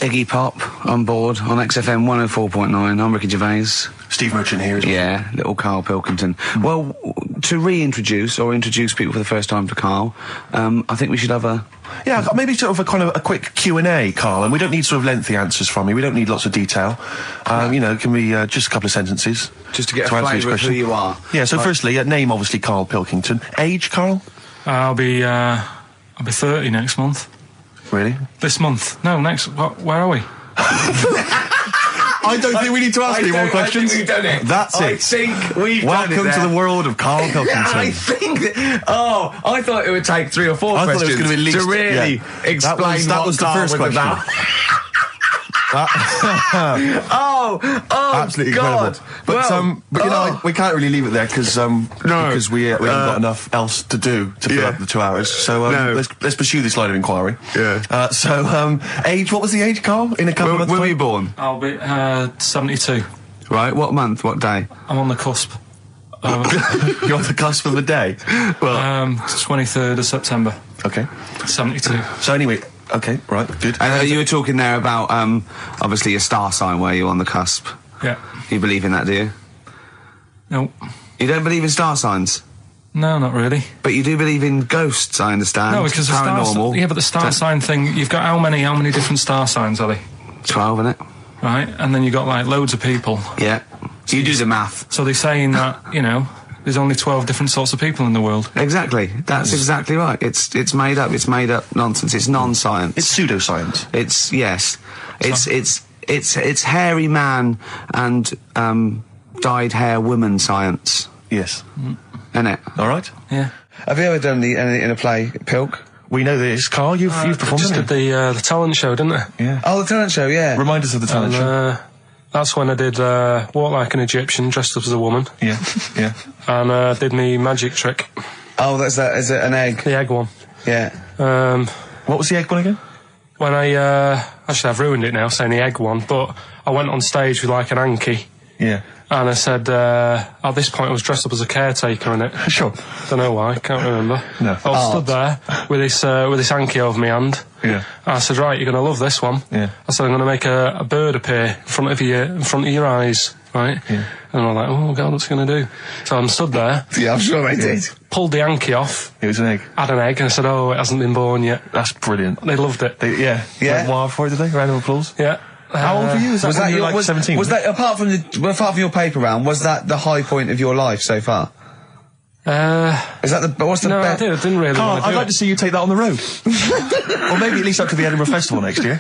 Iggy Pop on board on XFM 104.9. I'm Ricky Gervais. Steve Merchant here as well. Yeah, little Karl Pilkington. Well, to reintroduce or introduce people for the first time to Karl, I think we should have a... Yeah, maybe sort of a quick Q&A, Karl, and we don't need sort of lengthy answers from you. We don't need lots of detail. You know, it can be just a couple of sentences. Just to get a flavour of who you are. Yeah, so firstly, name obviously Karl Pilkington. Age, Karl? I'll be 30 next month. Really? This month? No, next. Where are we? I don't think we need to ask any more questions. I think we've done it. That's it. I think we've Welcome done it to the world of Karl Pilkington. I think that... Oh, I thought it would take 3 or 4 I questions thought it was going to be at least, to really explain that was the first question. Absolutely God. incredible. But you know, we can't really leave it there because we haven't got enough else to do to fill up the 2 hours. So let's pursue this line of inquiry. Yeah. Age? What was the age, Karl? In a couple of months. When were you born? I'll be 72. Right. What month? What day? I'm on the cusp. You're on the cusp of the day. Well, 23rd of September. Okay. 72. So anyway. Okay, right, good. And you were talking there about, obviously your star sign where you're on the cusp. Yeah. You believe in that, do you? No. You don't believe in star signs? No, not really. But you do believe in ghosts, I understand. No, because paranormal. but the star sign thing, you've got how many different star signs are they? 12, innit? Right, and then you've got like loads of people. Yeah. So you do the math. So they're saying that, you know, there's only 12 different sorts of people in the world. Exactly. That's exactly right. It's made up. It's made up nonsense. It's non-science. It's pseudoscience. It's yes. It's hairy man and dyed hair woman science. Yes. Isn't it? All right. Yeah. Have you ever done anything in a play, Pilk? We know this, Karl. You've performed. Just did the talent show, didn't I? Yeah. Oh, the talent show. Yeah. Remind us of the talent show. That's when I did Walk Like an Egyptian, dressed up as a woman. Yeah, yeah. And did me magic trick. Oh, that's that. Is it an egg? The egg one. Yeah. What was the egg one again? When actually I've ruined it now saying the egg one, but I went on stage with like an hanky. Yeah. And I said, at this point I was dressed up as a caretaker in it. Sure. Don't know why, can't remember. No. I was stood there with this hanky over my hand. Yeah. And I said, right, you're going to love this one. Yeah. I said, I'm going to make a bird appear in front of your eyes, right? Yeah. And I'm like, oh God, what's he going to do? So I'm stood there. Yeah, I'm sure they did. Pulled the hanky off. It was an egg. Had an egg, and I said, oh, it hasn't been born yet. That's brilliant. They loved it. Yeah. Yeah. Wow for it, did they? Round of applause. Yeah. How old were you? Was that you were like 17? Was that apart from your paper round? Was that the high point of your life so far? Is that the what's the no? I didn't really. Karl, want to do I'd like to see you take that on the road, or maybe at least up to the Edinburgh Festival next year.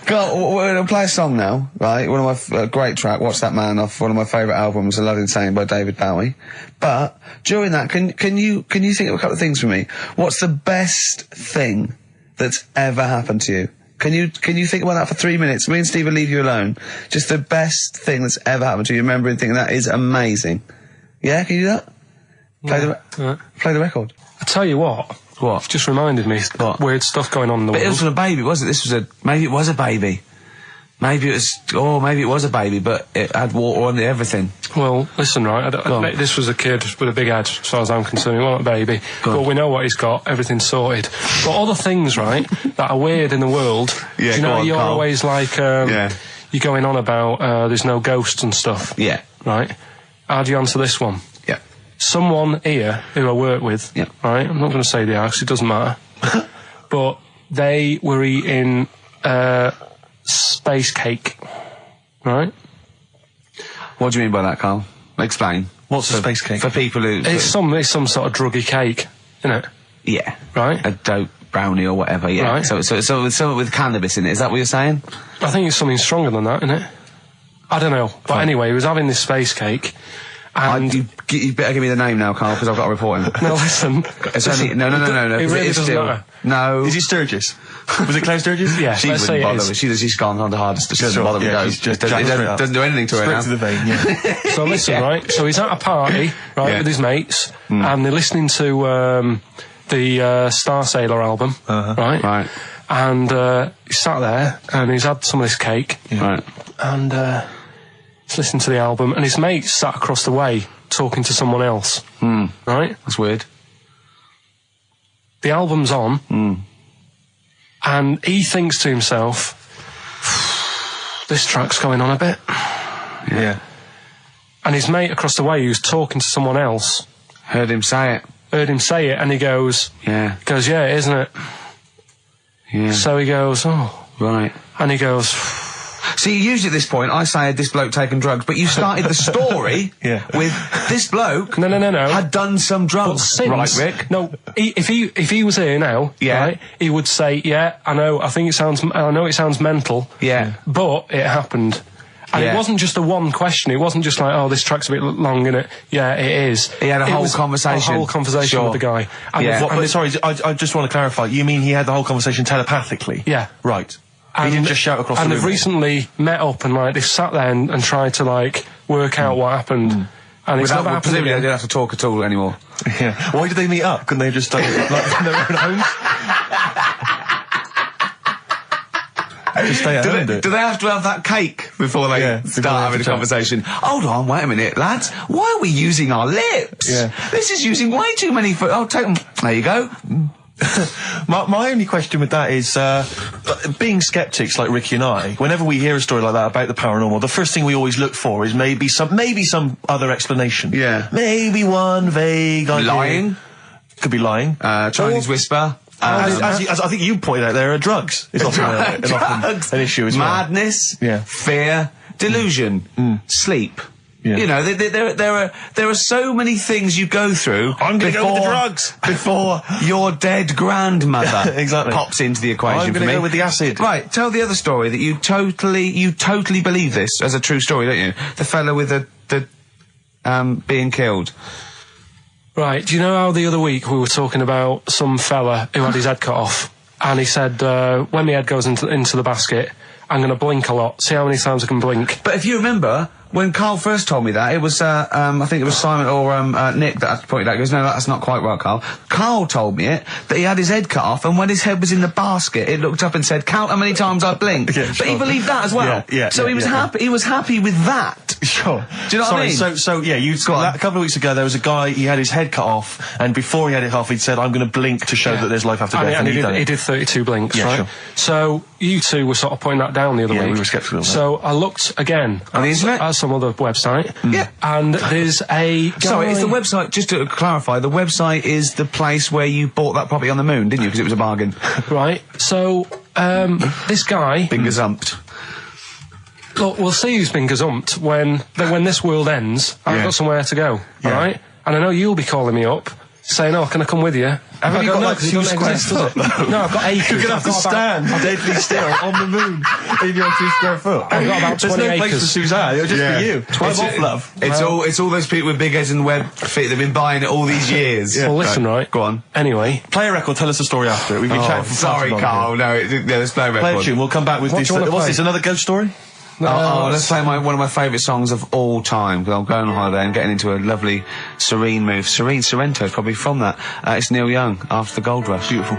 Karl, we're going to play a song now, right? One of my great track, "Watch That Man," off one of my favourite albums, "A Love Insane" by David Bowie. But during that, can you think of a couple of things for me? What's the best thing that's ever happened to you? Can you think about that for 3 minutes? Me and Steve will leave you alone. Just the best thing that's ever happened to you. Remember and think that is amazing. Yeah, can you do that? Play the record. I tell you what. What? You've just reminded me. What? Weird stuff going on in the But world. it wasn't a baby, was it? Maybe it was a baby. Maybe it was a baby, but it had water on it, everything. Well, listen, right, this was a kid with a big head, as far as I'm concerned. He wasn't a baby. But we know what he's got, everything's sorted. But other things, right, that are weird in the world, Yeah, do you know, you're Karl. always like, you're going on about, there's no ghosts and stuff. Yeah. Right? How do you answer this one? Yeah. Someone here who I work with, Yeah. right, I'm not going to say the house, it doesn't matter, but they were eating, space cake, right? What do you mean by that, Karl? Explain. What's a space cake? For people who... It's some sort of druggy cake, isn't it? Yeah. Right? A dope brownie or whatever, yeah. Right. So something with cannabis in it, is that what you're saying? I think it's something stronger than that, isn't it? I don't know. But anyway, he was having this space cake, and... You better give me the name now, Karl, because I've got to report him. No, listen. It's only... No. It really doesn't still, matter. No. Is it Sturgis? Was it Claire Sturgis? Yeah, She let's say wouldn't it bother. is. She's gone on to hardest. She doesn't Sure, bother with yeah, those. she's just It jacked straight up. doesn't do anything to her now. Straight to the vein, yeah. So listen, right, so he's at a party, right, Yeah. with his mates, and they're listening to the Star Sailor album, right? Right. And he's sat there, and he's had some of this cake, Right. and he's listening to the album, and his mate sat across the way talking to someone else, right? That's weird. The album's on, and he thinks to himself, this track's going on a bit. Yeah. And his mate across the way, who was talking to someone else, Heard him say it, and he goes, yeah, yeah, isn't it? yeah. So he goes, oh. Right. And he goes... See, usually at this point, I say, had this bloke taken drugs, but you started the story with this bloke No. had done some drugs. Since, right, Rick? No, if he was here now, right, he would say, yeah, I know it sounds mental, Yeah. but it happened. And it wasn't just a one question. It wasn't just like, oh, this track's a bit long, innit? Yeah, it is. He had a whole conversation. A whole conversation with the guy. And sorry, I just want to clarify. You mean he had the whole conversation telepathically? Yeah. Right. He didn't just shout across the room. And they've recently met up and they've sat there and tried to work out what happened. And it's never happened. Presumably they didn't have to talk at all anymore. Yeah. Why did they meet up? Couldn't they just in their own homes? Just stay at home. Do they have to have that cake before they start having a conversation? Hold on, wait a minute, lads. Why are we using our lips? Yeah. This is using way too many. Oh, take them. There you go. My only question with that is, being skeptics like Ricky and I, whenever we hear a story like that about the paranormal, the first thing we always look for is maybe some other explanation. Yeah. Maybe one vague idea. Lying. Could be lying. Chinese whisper. As I think you pointed out, there are drugs. It's often an issue as well. Madness. Fear. Delusion. Sleep. Yeah. You know, there are so many things you go through. I'm going to go with the drugs before your dead grandmother pops into the equation. I'm going to go with the acid. Right, tell the other story that you totally believe this as a true story, don't you? The fella with the being killed. Right, do you know how the other week we were talking about some fella who had his head cut off, and he said, when my head goes into the basket, I'm going to blink a lot, see how many times I can blink. But if you remember, when Karl first told me that, it was, I think it was Simon or Nick that pointed out. He goes, no, that's not quite right, Karl. Karl told me that he had his head cut off, and when his head was in the basket, it looked up and said, count how many times I blinked. Yeah, sure. But he believed that as well. So he was happy. He was happy with that. Sure. Do you know what I mean? So a couple of weeks ago, there was a guy, he had his head cut off, and before he had it off, he'd said, I'm going to blink to show that there's life after death. And he did 32 blinks, right? Sure. So you two were sort of pointing that down the other week. We were sceptical. So I looked again on the internet at some other website. Yeah. And there's a guy... Sorry, it's the website, just to clarify, the website is the place where you bought that property on the moon, didn't you? Because it was a bargain. Right. So, this guy... Been gazumped. Look, we'll see who's been gazumped when this world ends. I've got somewhere to go, alright? And I know you'll be calling me up, saying, oh, can I come with you? Haven't you got like 2 square foot? No, I've got acres. You're going to have to stand deadly still on the moon in your 2 square foot. I've got about 20 acres. There's no place for Suzanne, it'll just be you. 12 off, love. It's all those people with big heads and web feet that've been buying it all these years. Well, listen, right. Go on. Anyway. Play a record, tell us the story after it. We've been chatting for sorry, Karl. No, there's no record. Play a tune, we'll come back with this. What's this, another ghost story? Let's play one of my favourite songs of all time, because I'm going on holiday and getting into a lovely serene mood. Sorrento is probably from that. It's Neil Young, After the Gold Rush. Beautiful.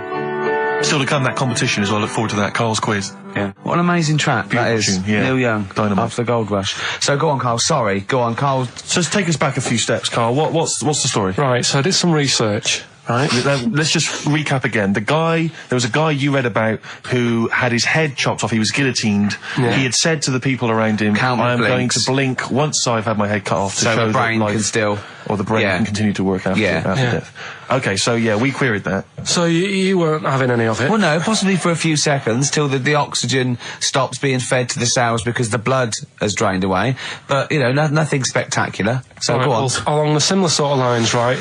Still to come, that competition as well. Look forward to that. Karl's quiz. Yeah. What an amazing track that is. Tune, yeah. Neil Young, Dynamite. After the Gold Rush. So go on, Karl. Sorry. Go on, Karl. So take us back a few steps, Karl. What's the story? Right, so I did some research. Right. Let's just recap again. There was a guy you read about who had his head chopped off. He was guillotined. Yeah. He had said to the people around him, I'm going to blink once I've had my head cut off to show the brain that life, can still... Or the brain can continue to work after death. Okay, so we queried that. So you weren't having any of it? Well, no, possibly for a few seconds till the oxygen stops being fed to the cells because the blood has drained away. But, nothing spectacular. So go on. Well, along the similar sort of lines, right?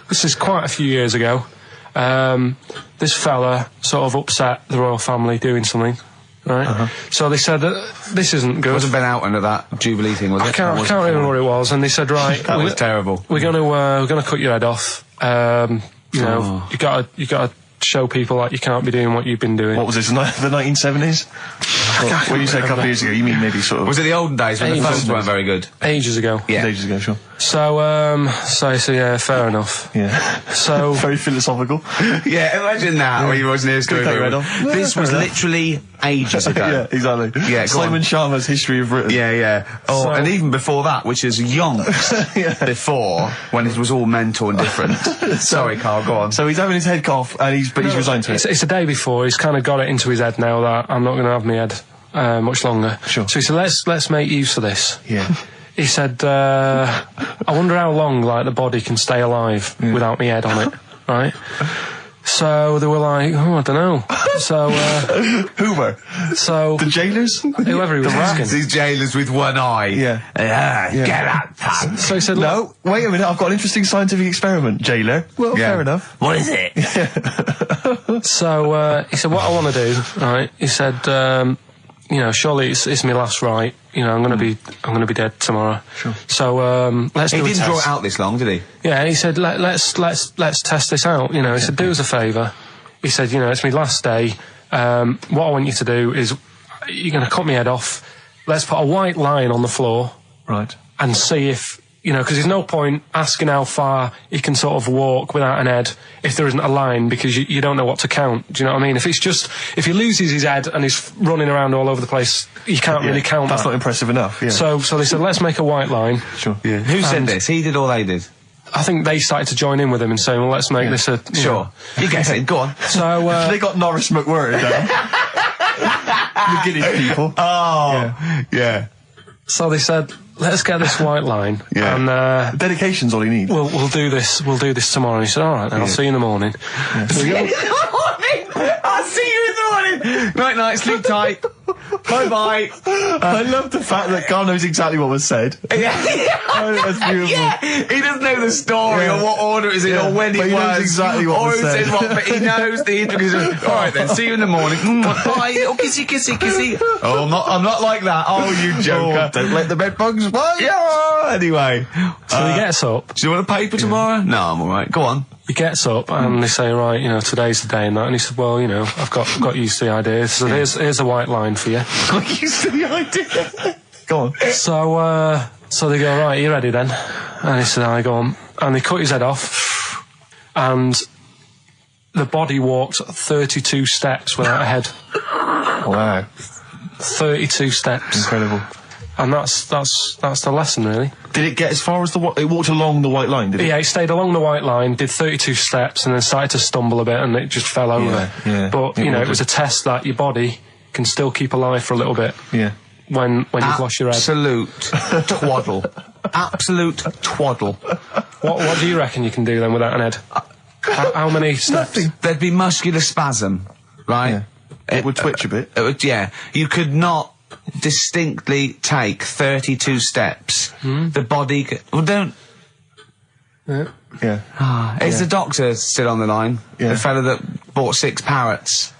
This is quite a few years ago. This fella sort of upset the royal family doing something, right? So they said, this isn't good. It wasn't Ben Oughton at that Jubilee thing, was it? I can't remember what it was. And they said, right, that was terrible. We're gonna cut your head off. You gotta show people that you can't be doing what you've been doing. What was this, the 1970s? What you said a couple of years ago, you mean maybe sort of... Was it the olden days when the phones weren't very good? Ages ago. Yeah. Ages ago, sure. So yeah, fair enough. Yeah. So... Very philosophical. Yeah, imagine that when you watching this story. This was literally ages ago. Yeah, exactly. Yeah, Simon Sharma's History of Britain. Yeah. Oh, and even before that, which is yonks before, when it was all mental and different. Sorry, Karl, go on. So he's having his head cut off, and he's resigned to it. It's a day before. He's kind of got it into his head now that I'm not going to have my head much longer. Sure. So he said, let's make use of this. Yeah. He said, I wonder how long, like, the body can stay alive without me head on it, right? So they were like, oh, I don't know. So, Hoover. So The jailers? whoever he was asking. These jailers with one eye. Yeah. Get out, pal. So he said, No, wait a minute, I've got an interesting scientific experiment, jailer. Well, Yeah. fair enough. What is it? So, he said, what I want to do, right, he said, you know, surely it's my last right. You know, I'm gonna be dead tomorrow. Sure. So, let's He do a didn't test. draw it out this long, did he? Yeah, he said, let's test this out. You know, he said, do us a favour. He said, you know, it's my last day. What I want you to do is, you're going to cut my head off. Let's put a white line on the floor. Right. And see if, you know, because there's no point asking how far he can sort of walk without an head if there isn't a line, because you don't know what to count. Do you know what I mean? If he loses his head and he's running around all over the place, you can't really count That's that. not impressive enough, yeah. So they said, let's make a white line. Sure. Yeah. Who said And- this? He did or they did? I think they started to join in with him and saying, well, let's make this a... you know. You guess it. Go on. So, They got Norris McWhirter down. The Guinness people. Oh. Yeah. so they said, let's get this white line. Yeah. And, Dedication's all he needs. we'll do this tomorrow. And he said, all right, then, I'll see you in the morning. So we go- I'll see you in the morning. Night, night. Sleep tight. Bye, bye. I love the fact that Carl knows exactly what was said. Oh, that's beautiful. Yeah, he doesn't know the story or what order it is in or when but it he was. knows exactly what or was who said. said what, but he knows the intricacies. All right then, see you in the morning. Bye, little kissy, kissy, kissy. Oh, I'm not like that. Oh, you joker. Don't let the bed bugs bite. Yeah, anyway. So he gets up. Do you want a paper tomorrow? No, I'm alright. Go on. He gets up and they say, right, you know, today's the day and that. And he said, well, you know, I've got used to the idea. So here's a white line for you. Got used to the idea. Go on. So they go, right, you ready then? And he said, I go on. And they cut his head off. And the body walked 32 steps without a head. Wow. 32 steps. Incredible. And that's the lesson, really. Did it get as far as it walked along the white line, did it? Yeah, he stayed along the white line, did 32 steps, and then started to stumble a bit, and it just fell over. Yeah. But, you know, it was a test that your body can still keep alive for a little bit Yeah. when you've lost your head. Absolute twaddle. Absolute twaddle. What do you reckon you can do then without an head? How many steps? There'd be muscular spasm, right? Yeah. It would twitch a bit. It would, yeah. You could not distinctly take 32 steps. The body well, don't... Yeah. Is the doctor still on the line? Yeah. The fella that bought 6 parrots.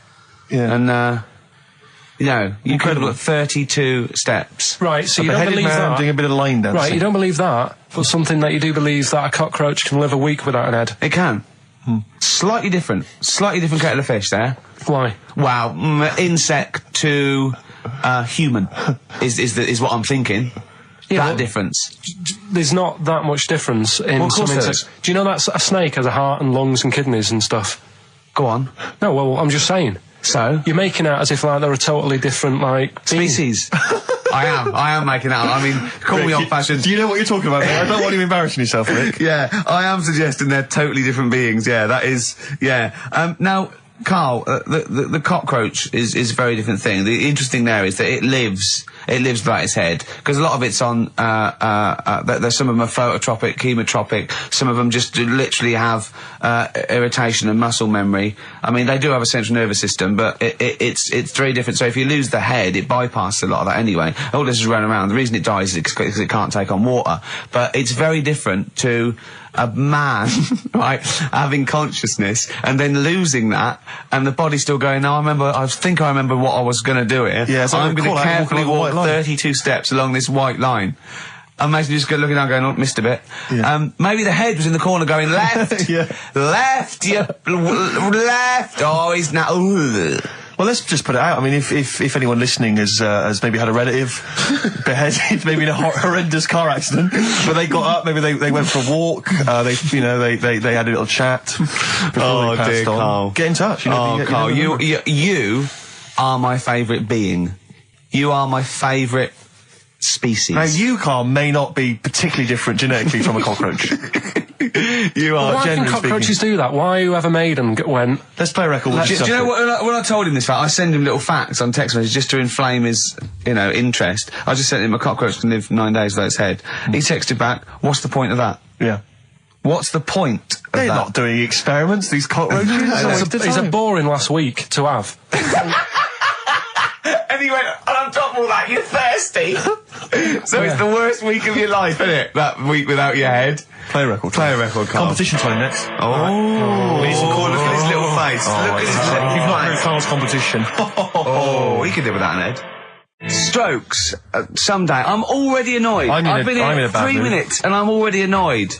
Yeah. And, you know, you could Incredible. have 32 steps. Right, so A you don't beheaded believe man that. doing a bit of line dancing. Right, you don't believe that, but something that you do believe that a cockroach can live a week without an head. It can. Slightly different kettle of fish there. Why? Wow, insect to human is what I'm thinking. Yeah, that but- difference. There's not that much difference in Well, of some course there insects. Do you know that a snake has a heart and lungs and kidneys and stuff? Go on. No, well, I'm just saying. So? You're making out as if like they're a totally different like being. Species. I am making that up. I mean, call me old-fashioned. Do you know what you're talking about, mate? I don't want you embarrassing yourself, Rick. Yeah, I am suggesting they're totally different beings. Yeah, that is. Yeah. Now, Carl, the cockroach is a very different thing. The interesting there is that it lives without its head, because a lot of it's on. There's some of them are phototropic, chemotropic. Some of them just literally have irritation and muscle memory. I mean, they do have a central nervous system, but it's very different. So if you lose the head, it bypasses a lot of that anyway. All this is running around. The reason it dies is because it can't take on water. But it's very different to a man, right, having consciousness and then losing that, and the body still going, no, I think I remember what I was going to do here. Yeah, so I'm going call to out, carefully walk along walk the white line. 32 steps along this white line. Imagine you just looking down going, oh, missed a bit. Yeah. Maybe the head was in the corner going, left, Yeah. left, left, oh, he's now, Well, let's just put it out. I mean, if anyone listening has maybe had a relative beheaded, maybe in a horrendous car accident, but they got up, maybe they went for a walk, they had a little chat before they passed on. Carl. Get in touch. You know, Oh, Carl, you are my favourite being. You are my favourite species. Now, you, Carl, may not be particularly different genetically from a cockroach. You are Why can generally cockroaches speaking. do that? Why whoever made them went... Let's play a record. Do you know what, when I told him this fact, I send him little facts on text messages just to inflame his, interest. I just sent him a cockroach can live 9 days without its head. He texted back, what's the point of that? Yeah. What's the point of They're that? not doing experiments, these cockroaches. It's a boring last week to have. And he went, and on top of all that, you're thirsty. So it's the worst week of your life, isn't it? That week without your head. Play a record. Play a record, Carl. Competition time next. Oh. Look at his little face. Look at his little You've not heard face. Carl's competition. Oh, he could do with that, Ed. Strokes. Someday. I'm already annoyed. I've been I'm in here a bad 3 mood. minutes and I'm already annoyed.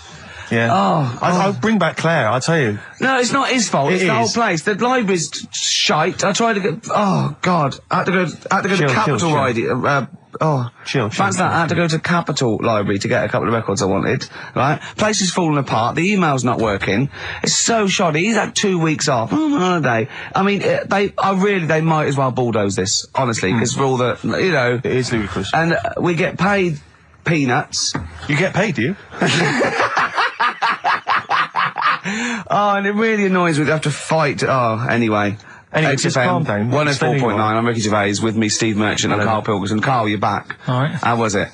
Yeah. I'll bring back Claire, I'll tell you. No, it's not his fault. It's It the whole is. place. The library's shite. I tried to get. Oh God! I had to go to Capital Riding. Chill. Fancy that. I had to go to Capital Library to get a couple of records I wanted. Right? Place is falling apart. The email's not working. It's so shoddy. He's had 2 weeks off. I'm on holiday. I mean, they might as well bulldoze this, honestly, because for all the, It is ludicrous. and we get paid peanuts. You get paid, do you? Oh, and it really annoys me. We have to fight. Oh, anyway. Anyway, just calm down. 104.9. I'm Ricky Gervais with me, Steve Merchant and Hello. Karl Pilkington. Karl, you're back. All right. How was it?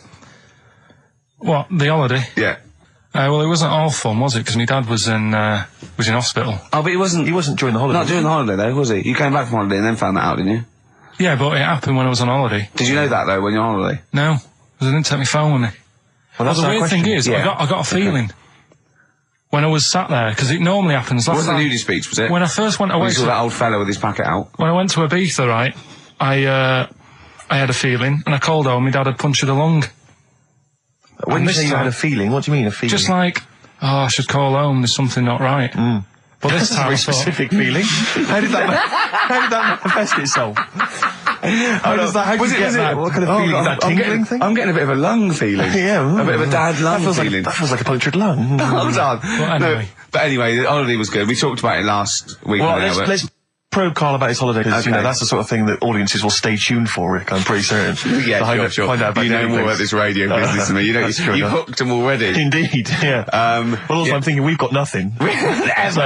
What, the holiday? Yeah. Well, it wasn't all fun, was it? Because my dad was in hospital. Oh, but he wasn't during the holiday. Not during the holiday, though, was he? You came back from holiday and then found that out, didn't you? Yeah, but it happened when I was on holiday. Did you know that, though, when you're on holiday? No, because I didn't take my phone with me. Well, that's the our weird question. thing is, Yeah. I got a feeling when I was sat there, because it normally happens. It wasn't a nudie speech, was it? When I first went away, You saw that old fella with his packet out. when I went to Ibiza, right, I had a feeling, and I called home. My dad had punctured a lung. When And you this say you had time- a feeling, what do you mean, a feeling? Just like, I should call home. There's something not right. But this That's a time, very I thought, specific feeling. How did that manifest itself? How did you get that? What kind of feeling? Is that tingling thing? I'm getting a bit of a lung feeling. Yeah. A bit of a dad lung feeling. That feels like a punctured lung. Hold on. anyway. But anyway, the holiday was good. We talked about it last week. Well, now, but- let's probe Carl about his holiday, because Okay. that's the sort of thing that audiences will stay tuned for, Rick, I'm pretty certain. Yeah, To sure. Find out about You know different more things. about this radio business than me. You know, That's true you enough. hooked them already. Indeed, yeah. Well, also, yeah. I'm thinking we've got nothing. So,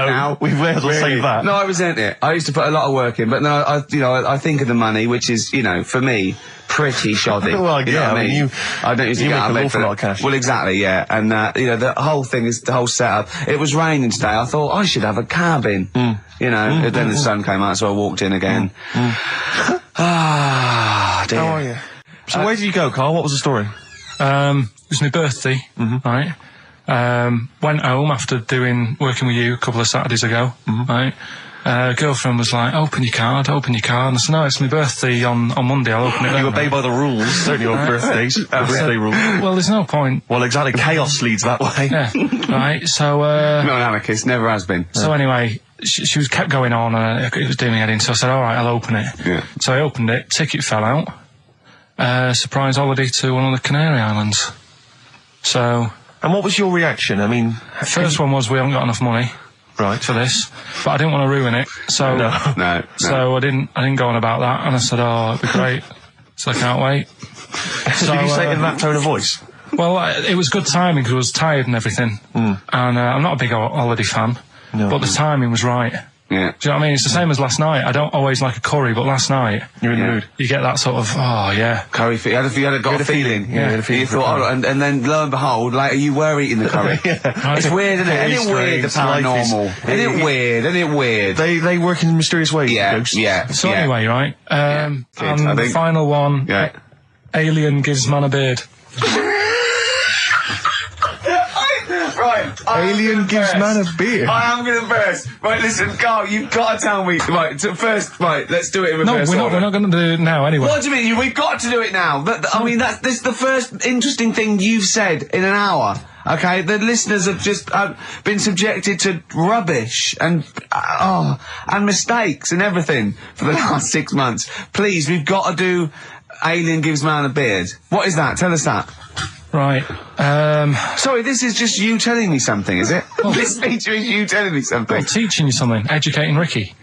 now. we may as well save that. No, I resent it. I used to put a lot of work in, but no, I think of the money, which is, for me, pretty shoddy. Well, You know yeah, what I mean, I don't usually you get make out of an bed awful for lot of that. cash. Well, exactly, yeah. And, the whole thing is, the whole setup. It was raining today. I thought, I should have a cabin. And then the sun came out, so I walked in again. Ah, dear. How are you? So where did you go, Carl? What was the story? it was my birthday, right? Went home after working with you a couple of Saturdays ago, right? Girlfriend was like, open your card, and I said, no, it's my birthday on Monday, I'll open it then. You obey by the rules, certainly on birthdays. Birthday rules. Well, there's no point. Well, exactly. Chaos leads that way. Yeah, right, so, Not an anarchist, never has been. so anyway, she was kept going on, and it was doing me head in, so I said, alright, I'll open it. Yeah. So I opened it, ticket fell out, surprise holiday to one of the Canary Islands. So, And what was your reaction? I mean, first one was we haven't got enough money right. for this, but I didn't want to ruin it, so No. so I didn't go on about that, and I said, it'd be great, so I can't wait. So, Did you say it in that tone of voice? well, it was good timing because I was tired and everything, and I'm not a big holiday fan, but the timing was right. Yeah. Do you know what I mean? It's the same as last night. I don't always like a curry, but last night You're in the Yeah. mood. you get that sort of, Curry, you had a feeling. Yeah, you had a feeling You for thought, curry. and then lo and behold, later you were eating the curry. It's weird, isn't it? Very Isn't it weird, the strange. Life is- paranormal? Isn't it weird? Isn't it weird? They work in mysterious ways. Yeah, ghosts. yeah. So yeah. anyway, right? Good, And I the think. final one, Yeah. alien gives man a beard. Right. Alien gives man a beard. I am going to burst. Right, listen, Carl, you've got to tell me. Right, first, right, let's do it in No, reverse we're order. not going to do it now anyway. What do you mean? We've got to do it now. I mean, this is the first interesting thing you've said in an hour. Okay, the listeners have just been subjected to rubbish and mistakes and everything for the last 6 months. Please, we've got to do Alien Gives Man a Beard. What is that? Tell us that. Right. Sorry, this is just you telling me something, is it? This feature is you telling me something. I'm teaching you something, educating Ricky.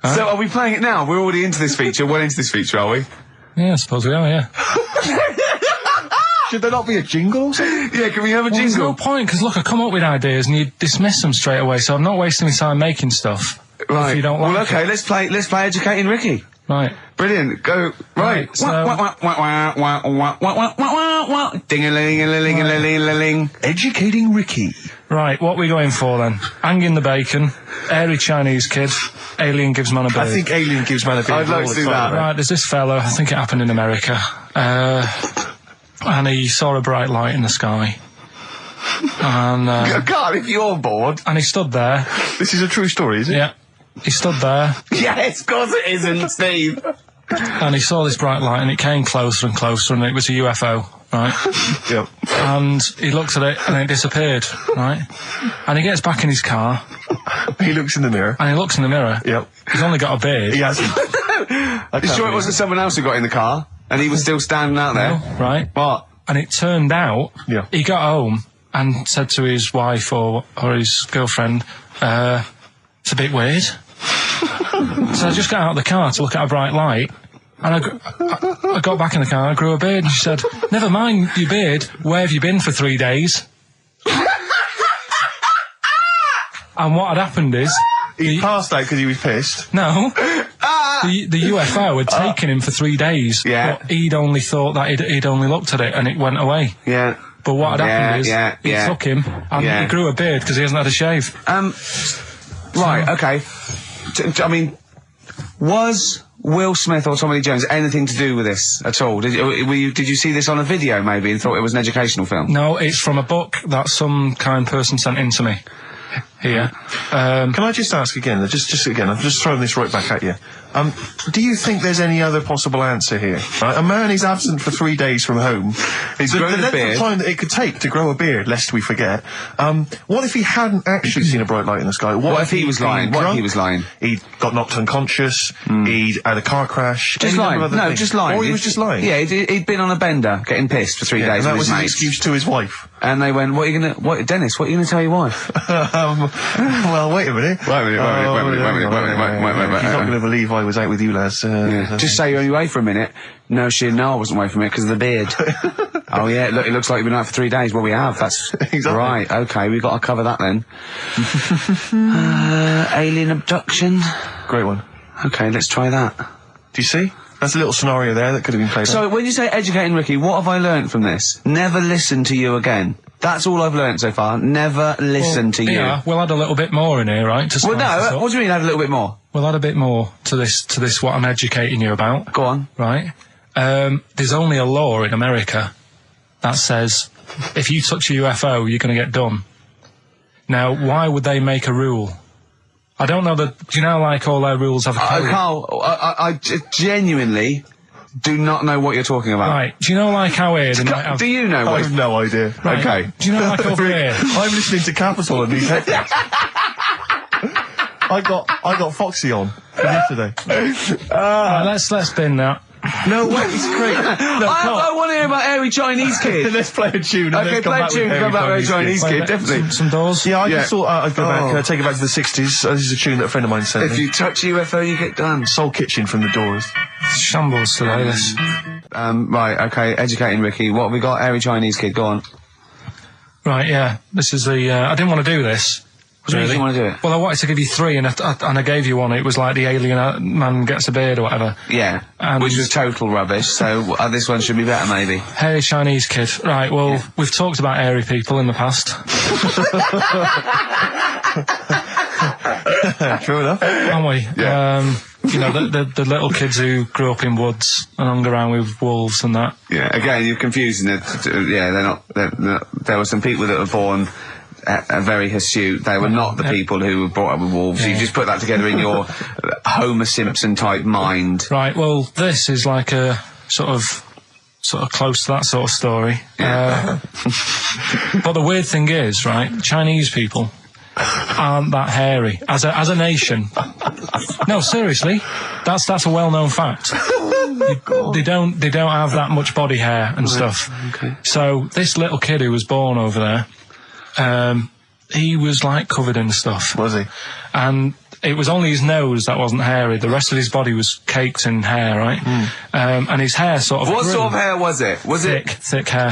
So are we playing it now? We're already into this feature, well into this feature, are we? Yeah, I suppose we are, yeah. Should there not be a jingle or something? Yeah, can we have a Well, there's no jingle? point, because look, I come up with ideas and you dismiss them straight away, so I'm not wasting my time making stuff. Right. If you don't like well, okay, it. let's play Educating Ricky. Right. Brilliant. Go. Right. Right, so- Ding-a-ling-a-ling-a-ling-a-ling. Educating Ricky. Right, what are we going for then? Hanging the bacon, airy Chinese kid, alien gives man a beard. I think Alien gives man a beard. I'd like all to the do time, that. Right, there's this fella, I think it happened in America, and he saw a bright light in the sky. And, God, if you're bored. and he stood there. This is a true story, is it? Yeah. He stood there, Yes, of course it isn't, Steve. and he saw this bright light, and it came closer and closer, and it was a UFO, right? Yep. And he looked at it, and it disappeared, right? And he gets back in his car, He looks in the mirror. and he looks in the mirror. Yep. He's only got a beard. He has. You sure it wasn't someone else who got in the car and he was still standing out there? Right? What? And it turned out, Yeah. he got home and said to his wife or his girlfriend, it's a bit weird. So I just got out of the car to look at a bright light, and I got back in the car, I grew a beard, and she said, never mind your beard, where have you been for 3 days? And what had happened is, He passed out because he was pissed. no, the UFO had taken him for 3 days. Yeah. But he'd only thought that he'd only looked at it and it went away. Yeah. But what had happened is, he took him and he grew a beard because he hasn't had a shave. Right, okay. I mean, was Will Smith or Tommy Lee Jones anything to do with this at all? Did you see this on a video maybe and thought it was an educational film? No, it's from a book that some kind person sent in to me. Here. Can I just ask again, just again, I'm just throwing this right back at you. Do you think there's any other possible answer here? Right? A man is absent for 3 days from home. He's the grown a length beard. of time that it could take to grow a beard, lest we forget. What if he hadn't actually seen a bright light in the sky? What if he was been lying? What if drunk? he was lying? He got knocked unconscious. He'd had a car crash. Just any lying. number of No, other things. just lying. Or he was just lying. Yeah, he'd been on a bender, getting pissed for 3 Yeah, days and that with was his his mates. excuse to his wife. And they went, Dennis, what are you gonna tell your wife? Well, wait a minute. Wait a minute. He's not going to believe I was out with you, lads. Just say you're only away for a minute. No, she didn't know I wasn't away from it because of the beard. Oh yeah, look, it looks like you've been out for 3 days. Well, we have. That's Exactly. right. Okay, we've got to cover that then. Alien abduction. Great one. Okay, let's try that. Do you see? That's a little scenario there that could have been played out. So when you say educating Ricky, what have I learnt from this? Never listen to you again. That's all I've learnt so far. Never listen to you. Yeah, we'll add a little bit more in here, right? To Well, spice this no. up. What do you mean? Add a little bit more. We'll add a bit more to this what I'm educating you about, Go on. right? There's only a law in America that says if you touch a UFO, you're going to get done. Now, why would they make a rule? I don't know that. Do you know, like all their rules have a code? Carl, I genuinely do not know what you're talking about. Right? Do you know, like how here they might have? Do you know I what? have no idea. Right, Okay. Do you know, like over here? I'm listening to Capital and these headphones. I got Foxy on from yesterday. Right, let's bin that. No way, it's great. No, I want to hear about Airy Chinese Kid. let's play a tune. And Okay, then come play a back with tune, Harry come back with Chinese Chinese Kid. Kid, Right, definitely. Some doors. Yeah, I Yeah. just thought I'd go back, Oh. take it back to the 60s. This is a tune that a friend of mine sent If me. you touch a UFO, you get done. Soul Kitchen from the Doors. Shambles today. This. Right, okay, educating Ricky. What have we got? Airy Chinese Kid, go on. Right, yeah. This is the. I didn't want to do this. What do you mean you want to do it? Well, I wanted to give you three, and I gave you one. It was like the alien man gets a beard or whatever. Yeah, And- which was total rubbish, so this one should be better, maybe. Hairy Chinese kid. Right, well, we've talked about hairy people in the past. True enough. Haven't we? Yeah. You know, the little kids who grew up in woods and hung around with wolves and that. Yeah, again, you're confusing it. Yeah, they're not, there were some people that were born very hirsute. They were not the people who were brought up with wolves. Yeah. You just put that together in your Homer Simpson type mind. Right, well, this is like a sort of close to that sort of story. But the weird thing is, right, Chinese people aren't that hairy as a nation. No, seriously, that's a well-known fact. They don't have that much body hair and stuff. Okay. So this little kid who was born over there, he was like covered in stuff. Was he? And it was only his nose that wasn't hairy. The rest of his body was caked in hair, right? And his hair sort of... What sort of hair was it? Was thick hair.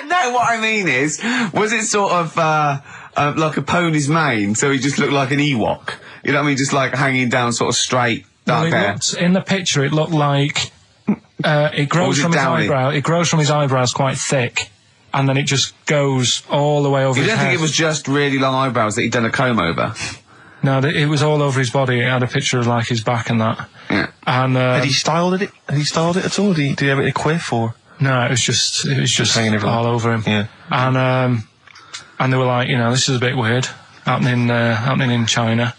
No, what I mean is, was it sort of like a pony's mane, so he just looked like an Ewok? You know what I mean? Just like hanging down sort of straight, dark hair. In the picture, it looked like it grows from his eyebrow. It grows from his eyebrows quite thick, and then it just goes all the way over his head. You don't think it was just really long eyebrows that he'd done a comb over? No, it was all over his body. It had a picture of like his back and that. Yeah. And had he styled it? Had he styled it at all? Did he have it in a quiff or? No, it was just hanging all over him. Yeah. And they were like, you know, this is a bit weird happening in China,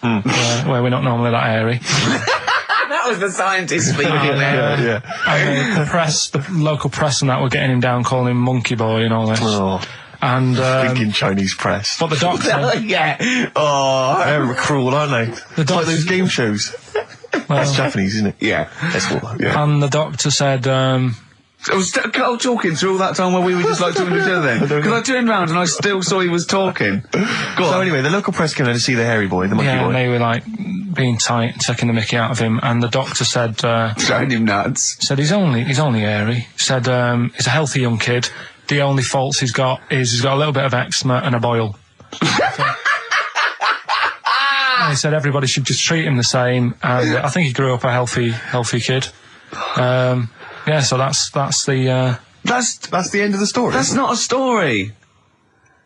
where we're not normally that airy. That was the scientist speaking there. And the local press and that were getting him down, calling him monkey boy and all this. Oh. And thinking Chinese press. But the doctor, yeah. Oh, they're cruel, aren't they? It's like those game shows. That's Japanese, isn't it? Yeah. That's what. Yeah. And the doctor said, I was Carl talking through all that time while we were just like talking to each other then. Because I turned round and I still saw he was talking. Go on. So anyway, the local press came in to see the hairy boy, the monkey boy. Yeah, and they were like being tight, taking the mickey out of him, and the doctor said... throwing him nuts. Said he's only airy. Said he's a healthy young kid. The only faults he's got is he's got a little bit of eczema and a boil. And he said everybody should just treat him the same, and I think he grew up a healthy kid. Yeah, so that's the end of the story. That's not a story.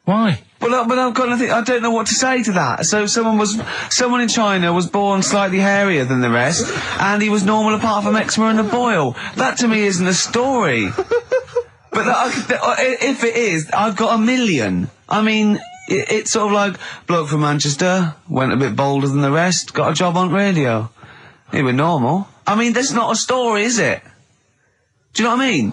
Why? But I've got nothing. I don't know what to say to that. So someone in China was born slightly hairier than the rest, and he was normal apart from eczema and a boil. That to me isn't a story. But if it is, I've got a million. I mean, it's sort of like bloke from Manchester went a bit bolder than the rest, got a job on radio. He was normal. I mean, that's not a story, is it? Do you know what I mean?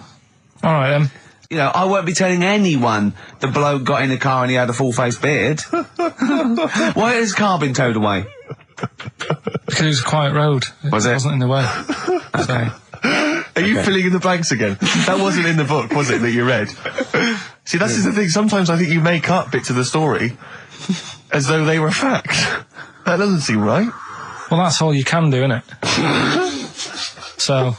All right, then. You know, I won't be telling anyone the bloke got in the car and he had a full-face beard. Why has his car been towed away? Because it was a quiet road. It wasn't in the way. So. Are you filling in the blanks again? That wasn't in the book, was it, that you read? See, that's the thing. Sometimes I think you make up bits of the story as though they were fact. That doesn't seem right. Well, that's all you can do, innit? So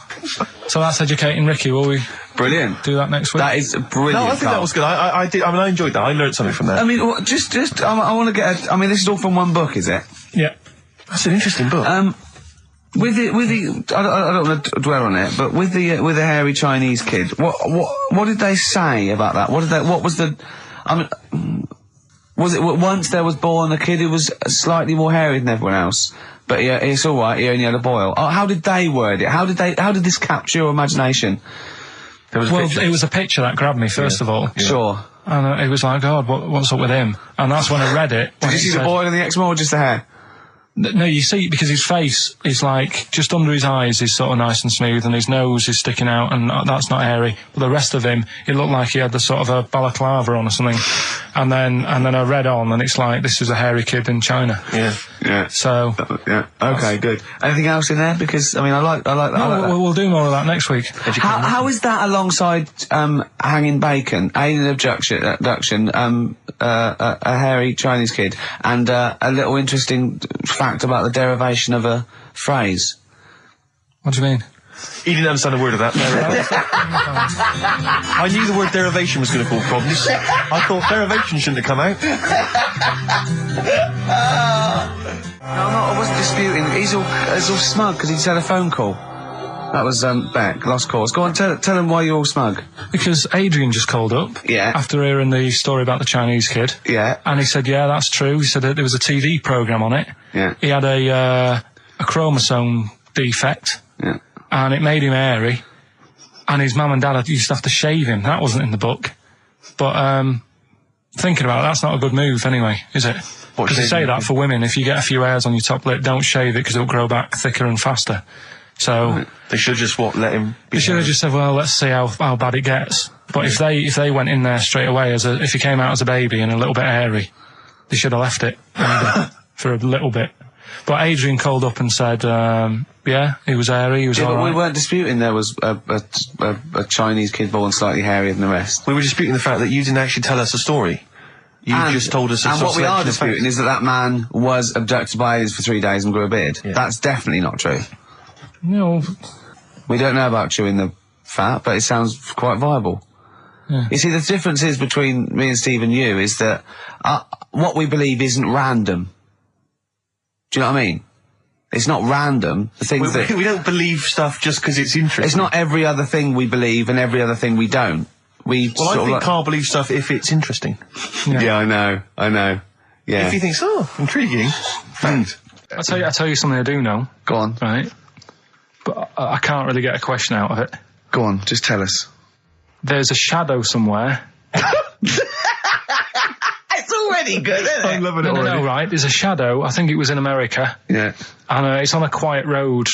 that's educating Ricky. Will we? Brilliant. Do that next week. That is brilliant. No, I think that was good. I did. I mean, I enjoyed that. I learned something from that. I mean, I want to get. I mean, this is all from one book, is it? Yeah. That's an interesting book. With the, I don't want to dwell on it, but with the hairy Chinese kid, what did they say about that? What was the, I mean, was it once there was born a kid who was slightly more hairy than everyone else? But yeah, it's all right. He only had a boil. Oh, how did they word it? How did this capture your imagination? It was a picture that grabbed me first of all. Yeah. Sure. And it was like, God, what's up with him? And that's when I read it. Did you see the boil and the eczema or just the hair? No, you see, because his face is like, just under his eyes is sort of nice and smooth, and his nose is sticking out, and that's not hairy. But the rest of him, it looked like he had the sort of a balaclava on or something. And then I read on, and it's like, this is a hairy kid in China. Yeah. Yeah. So. Yeah. Okay, good. Anything else in there? Because, I mean, I like that. No, we'll do more of that next week. How is that alongside, hanging bacon, alien abduction, a hairy Chinese kid, and, a little interesting fact about the derivation of a phrase? What do you mean? He didn't understand a word of that. I knew the word derivation was going to cause problems. I thought derivation shouldn't have come out. I wasn't disputing. He's all smug because he just had a phone call. That was Beck, lost cause. Go on, tell him why you're all smug. Because Adrian just called up. Yeah. After hearing the story about the Chinese kid. Yeah. And he said, yeah, that's true. He said that there was a TV programme on it. Yeah. He had a chromosome defect. Yeah. And it made him hairy. And his mum and dad used to have to shave him. That wasn't in the book. But, thinking about it, that's not a good move anyway, is it? Because they say that for women, if you get a few hairs on your top lip, don't shave it because it'll grow back thicker and faster. So they should just let him. They should have just said, well, let's see how bad it gets. But if they went in there straight away if he came out as a baby and a little bit hairy, they should have left it for a little bit. But Adrian called up and said, yeah, he was hairy. He was all but right. We weren't disputing there was a Chinese kid born slightly hairier than the rest. We were disputing the fact that you didn't actually tell us a story. You just told us. And what we are selection of disputing facts. is that man was abducted by aliens for 3 days and grew a beard. Yeah. That's definitely not true. No. We don't know about chewing the fat, but it sounds quite viable. Yeah. You see, the difference is between me and Steve and you is that what we believe isn't random. Do you know what I mean? It's not random. The things that We don't believe stuff just because it's interesting. it's not every other thing we believe and every other thing we don't. We Well, I sort of think Carl believes stuff if it's interesting. Yeah, I know. Yeah. If he thinks, oh, intriguing. Fact. I'll tell you something I do know, Go on. right? But I can't really get a question out of it. Go on, just tell us. There's a shadow somewhere. It's already good, isn't I'm loving it already. No, right? There's a shadow. I think it was in America. Yeah. And it's on a quiet road.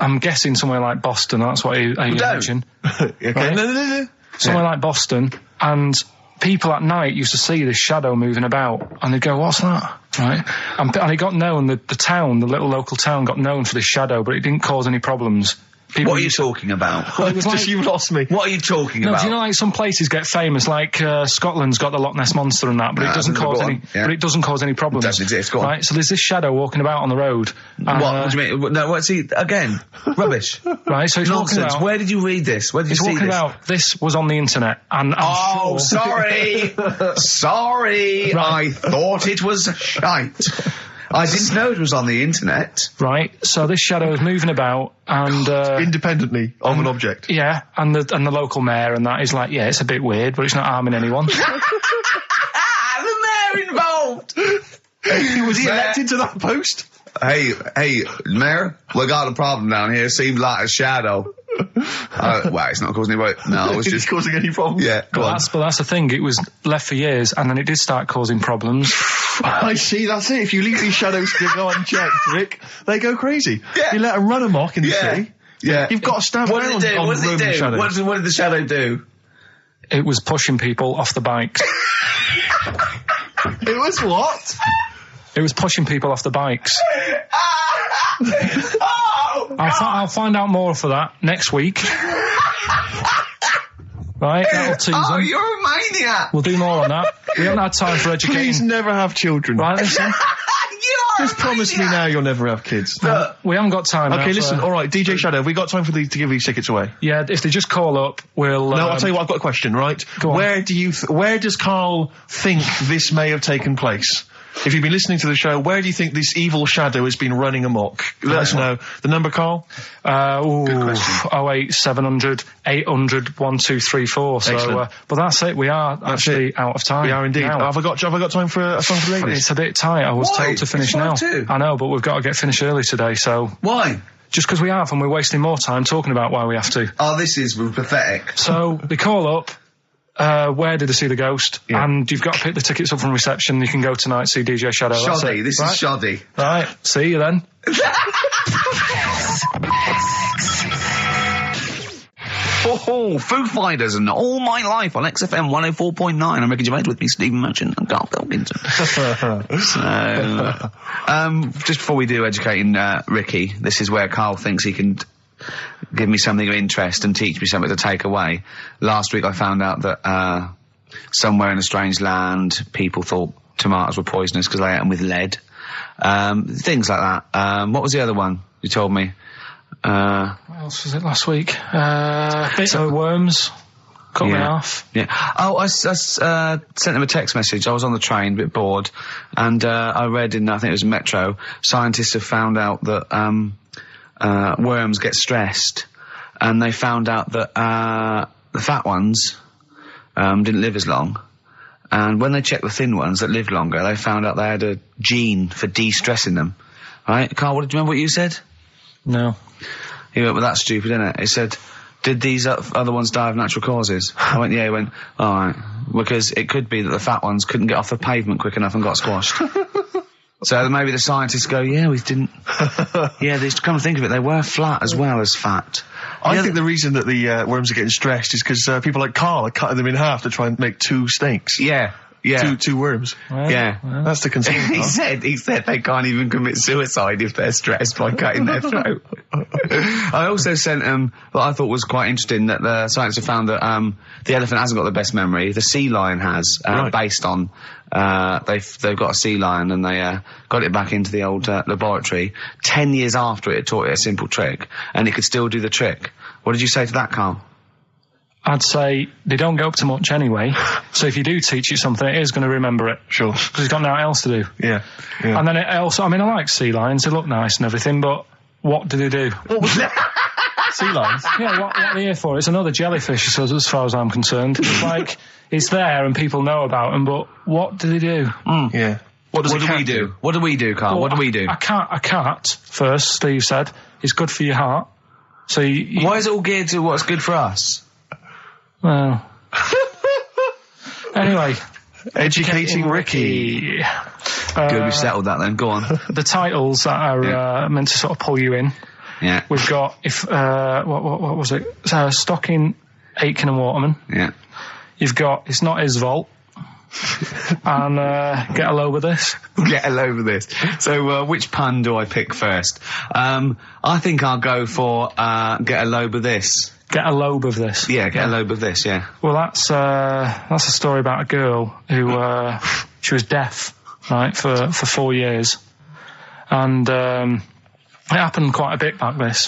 I'm guessing somewhere like Boston. That's what I imagine. Okay. Right. No. Somewhere like Boston. And people at night used to see this shadow moving about. And they'd go, what's that? Right? And it got known, the town, the little local town got known for this shadow, but it didn't cause any problems. People What are you used- talking about? Well, it was Just like- you lost me. What are you talking No, about? do you know like some places get famous, like Scotland's got the Loch Ness Monster and that, but it doesn't go cause on, any. yeah. But it doesn't cause any problems. It doesn't exist, go on. Right, so there's this shadow walking about on the road. And, What do you mean? No, what's he again? Rubbish. Right, so it's walking Nonsense. about. Where did you read this? Where did you It's see walking this? about. This was on the internet, and I'm Oh, sure. sorry. Sorry. Right. I thought it was shite. I didn't know it was on the internet. Right, so this shadow is moving about, and Independently of an object. yeah, and the local mayor and that is like, yeah, it's a bit weird, but it's not harming anyone. The mayor involved. Was he elected to that post? Hey, mayor, we got a problem down here. Seems like a shadow. Well, it's not causing any. No, it's Is just it causing any problems? Yeah, go on. But that's the thing. It was left for years, and then it did start causing problems. I see, that's it. If you leave these shadows to go unchecked, Rick, they go crazy. Yeah. You let them run amok in the Yeah. city. Yeah. You've got to stand What down did it do? on What did it Roman do? shadows. What did the shadow do? It was pushing people off the bikes. It was what? It was pushing people off the bikes. Oh, I'll find out more for that next week. Right, that'll tease oh, them. you're a maniac. We'll do more on that. We haven't had time for Please educating. never have children. Right, listen. You are Just promise me now you'll never have kids. We haven't got time. Okay, now listen. for- All right, DJ Shadow, have we got time for to give these tickets away? Yeah, if they just call up, we'll. No, I'll tell you what. I've got a question. Right? Go on. Where does Carl think this may have taken place? If you've been listening to the show, where do you think this evil shadow has been running amok? Let us know. The number, Carl? Good question. 08700 800 1234. So, Excellent. but that's it. We are actually out of time. We are indeed. now. Have I got time for a song for ladies? It's a bit tight. I was Why? told to finish It's now. 5:02. I know, but we've got to get finished early today. So Why? just because we have, and we're wasting more time talking about why we have to. Oh, this is pathetic. So they call up. Where did they see the ghost? Yeah. And you've got to pick the tickets up from reception. You can go tonight, see DJ Shadow. That's Shoddy. it. This Right? is shoddy. Right. See you then. Oh, Foo Fighters and All My Life on XFM 104.9. I'm Ricky Gervais, with me, Stephen Merchant and Karl Pilkington. So, just before we do educating Ricky, this is where Karl thinks he can give me something of interest and teach me something to take away. Last week I found out that somewhere in a strange land, people thought tomatoes were poisonous because they ate them with lead. Things like that. What was the other one you told me? What else was it last week? Bit of worms. Cut me off. Yeah. Oh, I sent him a text message. I was on the train, a bit bored, and I read in, I think it was Metro, scientists have found out that worms get stressed, and they found out that the fat ones didn't live as long. And when they checked the thin ones that lived longer, they found out they had a gene for de-stressing them. Right? Carl, do you remember what you said? No. He went, well, that's stupid, isn't it? He said, did these other ones die of natural causes? I went, yeah. He went, all right. Because it could be that the fat ones couldn't get off the pavement quick enough and got squashed. So maybe the scientists go, yeah, we didn't. Yeah, they come to think of it, they were flat as well as fat. I think the reason that the worms are getting stressed is because people like Carl are cutting them in half to try and make 2 steaks. Yeah. Yeah. Two worms. Yeah. That's the concern. he said they can't even commit suicide if they're stressed by cutting their throat. I also sent what I thought was quite interesting, that the scientists have found that the elephant hasn't got the best memory. The sea lion has, based on they've got a sea lion, and they got it back into the old laboratory 10 years after it taught it a simple trick, and it could still do the trick. What did you say to that, Carl? I'd say they don't get up to much anyway, so if you do teach it something, it is going to remember it. Sure. Because it's got nothing else to do. Yeah. And then it also, I mean, I like sea lions, they look nice and everything, but what do they do? What was that? Sea lions? Yeah, what are they here for? It's another jellyfish, as far as I'm concerned. It's like, it's there and people know about them, but what do they do? Yeah. What do we do? What do we do, Carl? Well, what do we do? A cat, first, Steve said, is good for your heart. So why is it all geared to what's good for us? Well. Anyway. Educating Ricky. Good, we've settled that then. Go on. The titles that are meant to sort of pull you in. Yeah. We've got, what was it? Stocking, Aitken and Waterman. Yeah. You've got It's Not His Vault. And Get a Load with This. Get a load with this. So, which pun do I pick first? I think I'll go for Get a Load with This. Get a lobe of this. Yeah, get a lobe of this, yeah. Well, that's a story about a girl who, she was deaf, right, for 4 years. And, it happened quite a bit back this.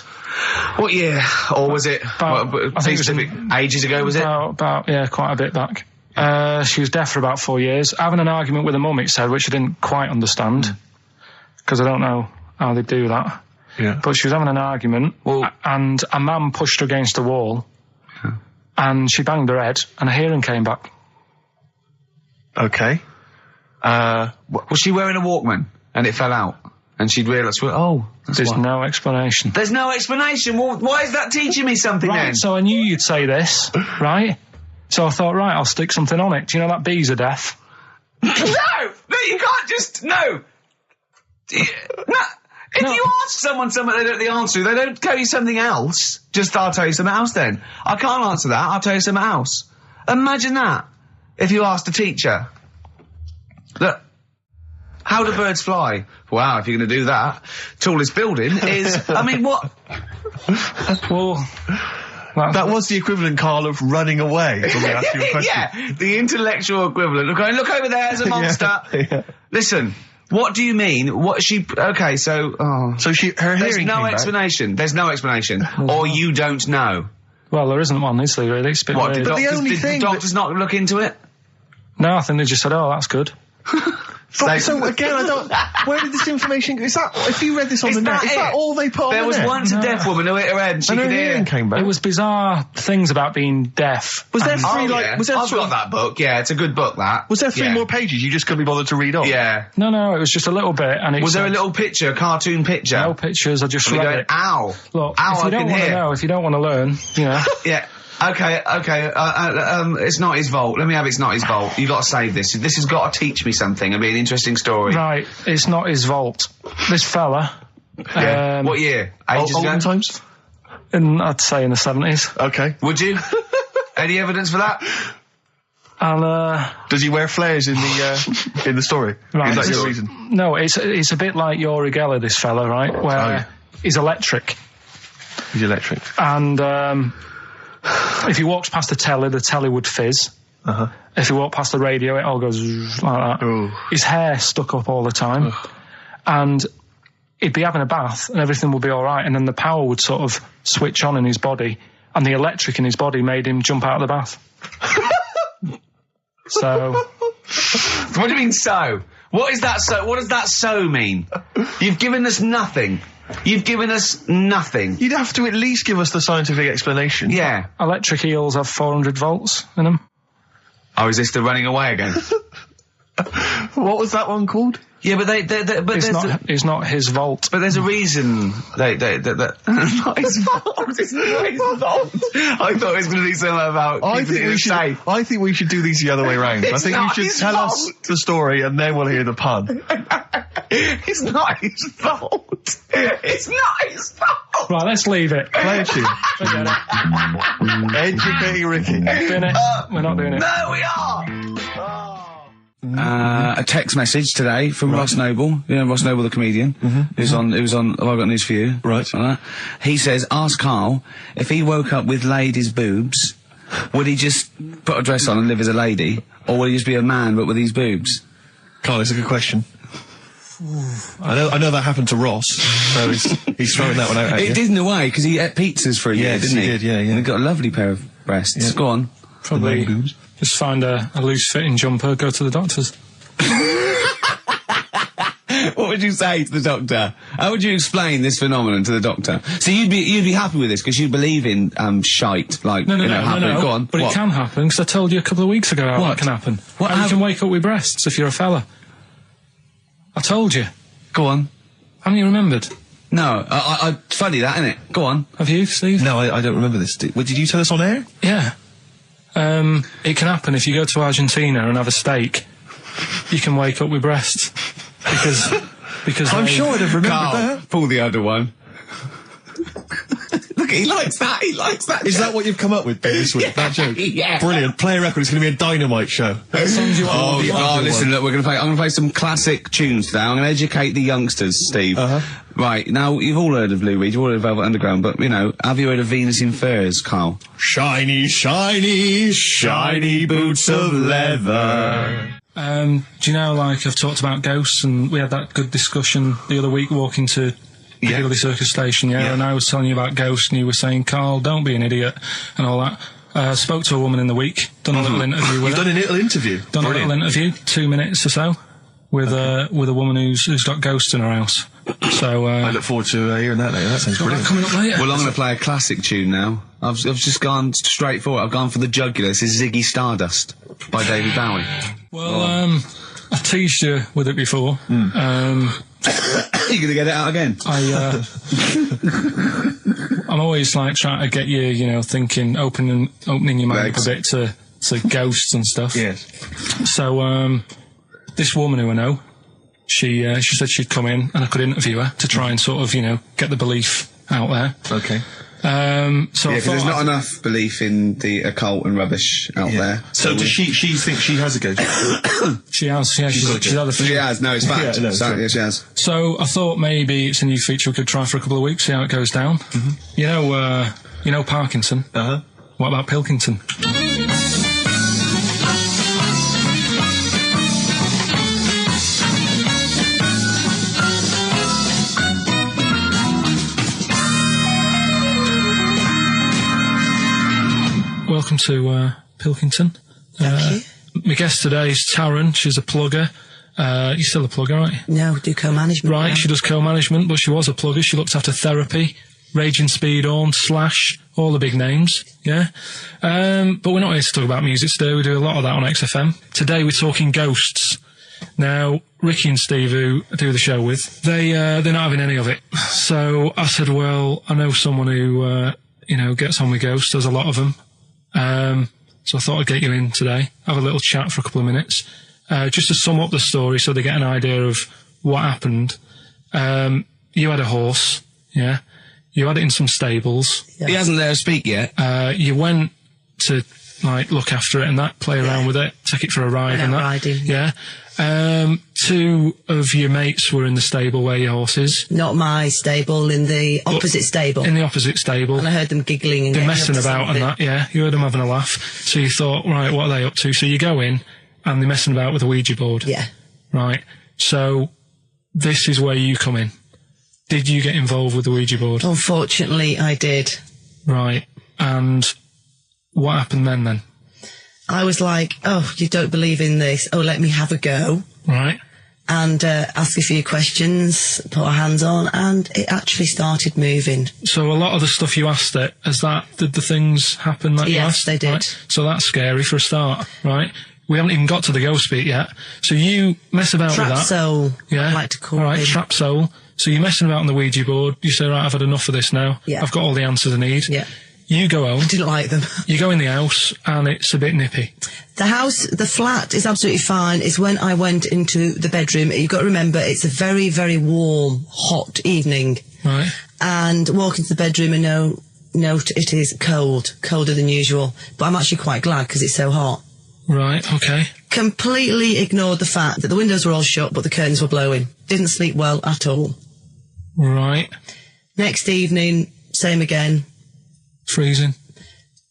What year? Or was it, I think it was ages ago, was it? About, yeah, quite a bit back. She was deaf for about 4 years, having an argument with her mum, it said, which I didn't quite understand, because I don't know how they do that. Yeah. But she was having an argument, and a man pushed her against a wall, and she banged her head, and her hearing came back. Okay. Was she wearing a Walkman, and it fell out? And she'd realised, There's no explanation. There's no explanation? Well, why is that teaching me something then? So I knew you'd say this, right? So I thought, right, I'll stick something on it. Do you know that bees are deaf? No, you can't just, no. If you ask someone something they don't know the answer to, they don't tell you something else. Just, I'll tell you something else then. I can't answer that, I'll tell you something else. Imagine that, if you asked a teacher. Look, how do birds fly? Wow, if you're going to do that, tallest building is, I mean, what? Well, that was the equivalent, Carl, of running away when we asked you a question. Yeah, the intellectual equivalent. Look over there, there's a monster. Yeah. Listen. What do you mean? What she? Okay, so her hearing. There's no explanation. Back. There's no explanation, or you don't know. Well, there isn't one, is there? Really? It's a bit weird. Did the doctors not look into it? No, I think they just said, "Oh, that's good." But, so again, I don't. Where did this information? Is that if you read this on the net? Is that all they put on the net? There was once a deaf woman who hit her head and she could hear. Came back. It was bizarre things about being deaf. Was there three Was there I've got that book. Yeah, it's a good book. That was there three more pages. You just couldn't be bothered to read on. Yeah. No, it was just a little bit. And was there a little picture, a cartoon picture? No pictures. I just read it. Ow! Look, ow! If you don't want to know, if you don't want to learn, you know. Yeah. Okay. It's Not His Vault. Let me have It's Not His Vault. You got to save this. This has got to teach me something. It'll be an interesting story. Right. It's Not His Vault. This fella. Yeah. What year? Ages ago? Olden times? I'd say in the 70s. Okay. Would you? Any evidence for that? And does he wear flares in the story? Right. Is that your reason? No, it's a bit like Yuri Geller, this fella, right? Where he's electric. He's electric. And if he walks past the telly would fizz. If he walked past the radio, it all goes like that. Ooh. His hair stuck up all the time. And he'd be having a bath and everything would be all right, and then the power would sort of switch on in his body, and the electric in his body made him jump out of the bath. So... What do you mean, so? What is that so? What does that so mean? You've given us nothing. You've given us nothing. You'd have to at least give us the scientific explanation. Yeah. Electric eels have 400 volts in them. Oh, is this the running away again? What was that one called? Yeah, but it's not his vault. But there's a reason not his vault. It's not his vault. I thought it was going to be something about. I think we should do these the other way round. I think you should tell us the story and then we'll hear the pun. It's not his fault. It's not his fault. Right, let's leave it. Play a tune. Educating Ricky. We're not doing it. No, we are. a text message today from Ross Noble. You know Ross Noble, the comedian, who's on. Have I got news for you? Right. He says, ask Karl if he woke up with ladies' boobs, would he just put a dress on and live as a lady, or would he just be a man but with these boobs? Karl, it's a good question. I know that happened to Ross, so he's throwing that one out at you. It did in a way, because he ate pizzas for a year, didn't he? Yes, he did, yeah. And he got a lovely pair of breasts. Yeah. Go on. Probably just find a loose-fitting jumper, go to the doctor's. What would you say to the doctor? How would you explain this phenomenon to the doctor? So you'd be happy with this because you believe in shite, like No. happening. Go on. But What? It can happen, because I told you a couple of weeks ago how that can happen. How you can wake up with breasts if you're a fella. I told you. Go on. Haven't you remembered? No, I funny that, isn't it? Go on. Have you, Steve? No, I don't remember this. Did you tell us on air? Yeah. It can happen if you go to Argentina and have a steak. You can wake up with breasts. Because I'm sure I'd have remembered Karl, that. pull the other one. Look, he likes that. He likes that. Is that what you've come up with, Ben, this week? That joke? Yeah. Brilliant. Play a record. It's going to be a dynamite show. Listen, look, I'm going to play some classic tunes today. I'm going to educate the youngsters, Steve. Right, now, you've all heard of Lou Reed, you've all heard of Velvet Underground, but, have you heard of Venus in Furs, Karl? Shiny, shiny, shiny boots of leather. Do you know, like, I've talked about ghosts, and we had that good discussion the other week walking to Piccadilly Circus Station, and I was telling you about ghosts, and you were saying, Karl, don't be an idiot, and all that. Spoke to a woman in the week, done a little interview with her. You've done a little interview? Done a little interview, 2 minutes or so, with a woman who's got ghosts in her house. So, I look forward to hearing that later. That sounds brilliant. Coming up later. Well, I'm going to play a classic tune now. I've just gone straight for it. I've gone for the jugular. This is Ziggy Stardust by David Bowie. Well, I teased you with it before. You're going to get it out again? I'm always like trying to get you, thinking, opening your mind up a bit to ghosts and stuff. Yes. So, this woman who I know, she said she'd come in and I could interview her to try and sort of, get the belief out there. Okay. So because there's not enough belief in the occult and rubbish out there. So does she think she has a ghost? She has, yeah, she's had a few. She has, no, it's fact. Yeah, no, Yeah, she has. So I thought maybe it's a new feature we could try for a couple of weeks, see how it goes down. You know Parkinson? What about Pilkington? Welcome to Pilkington. Thank you. My guest today is Taryn. She's a plugger. You're still a plugger, aren't you? No, do co-management. Right, now. she does co-management, but she was a plugger. She looked after Therapy, Raging Speedhorn, Slash, all the big names, yeah? But we're not here to talk about music today. We do a lot of that on XFM. Today we're talking ghosts. Now, Ricky and Steve, who I do the show with, they're not having any of it. So I said, well, I know someone who, gets on with ghosts. There's a lot of them. So I thought I'd get you in today, have a little chat for a couple of minutes, just to sum up the story so they get an idea of what happened. You had a horse, yeah? You had it in some stables. Yeah. He hasn't let her speak yet. You went to, look after it and that, play around with it, take it for a ride and that. Riding. Yeah. 2 of your mates were in the stable where your horse is. Not my stable, in the opposite stable. In the opposite stable. And I heard them giggling and They're getting messing up to about and something. that, yeah. You heard them having a laugh. So you thought, right, what are they up to? So you go in, and they're messing about with a Ouija board. Yeah. Right. So this is where you come in. Did you get involved with the Ouija board? Unfortunately, I did. Right. And what happened then? I was like, oh, you don't believe in this. Oh, let me have a go. Right. And ask a few questions, put our hands on, and it actually started moving. So a lot of the stuff you asked it, did the things happen that you asked? Yes, they did. Right? So that's scary for a start, right? We haven't even got to the ghost bit yet. So you mess about with Trap that. soul, Yeah. I like to call All right, it. trap soul. So you're messing about on the Ouija board. You say, right, I've had enough of this now. Yeah. I've got all the answers I need. Yeah. You go home. I didn't like them. You go in the house, and it's a bit nippy. The flat is absolutely fine. It's when I went into the bedroom. You've got to remember, it's a very, very warm, hot evening. Right. And walk into the bedroom and note it is cold, colder than usual. But I'm actually quite glad because it's so hot. Right, okay. completely ignored the fact that the windows were all shut but the curtains were blowing. Didn't sleep well at all. Right. Next evening, same again. Freezing.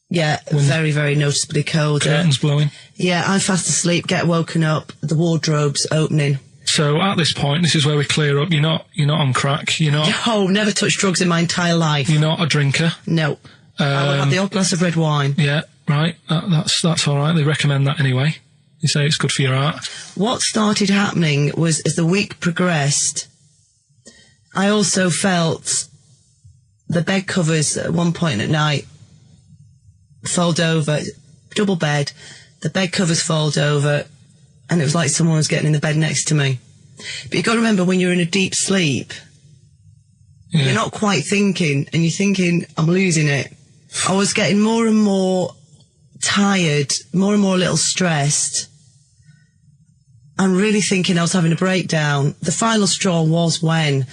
Yeah, very, very noticeably cold. Curtains blowing. Yeah, I'm fast asleep, get woken up, the wardrobe's opening. So at this point, this is where we clear up. You're not on crack. You're not. Oh, never touched drugs in my entire life. You're not a drinker. No. I will have the odd glass of red wine. Yeah, right. That's all right. They recommend that anyway. They say it's good for your heart. What started happening was, as the week progressed, I also felt the bed covers at one point at night fold over, double bed, the bed covers fold over, and it was like someone was getting in the bed next to me. But you've got to remember, when you're in a deep sleep, you're not quite thinking, and you're thinking, I'm losing it. I was getting more and more tired, more and more a little stressed. I'm really thinking I was having a breakdown. The final straw was when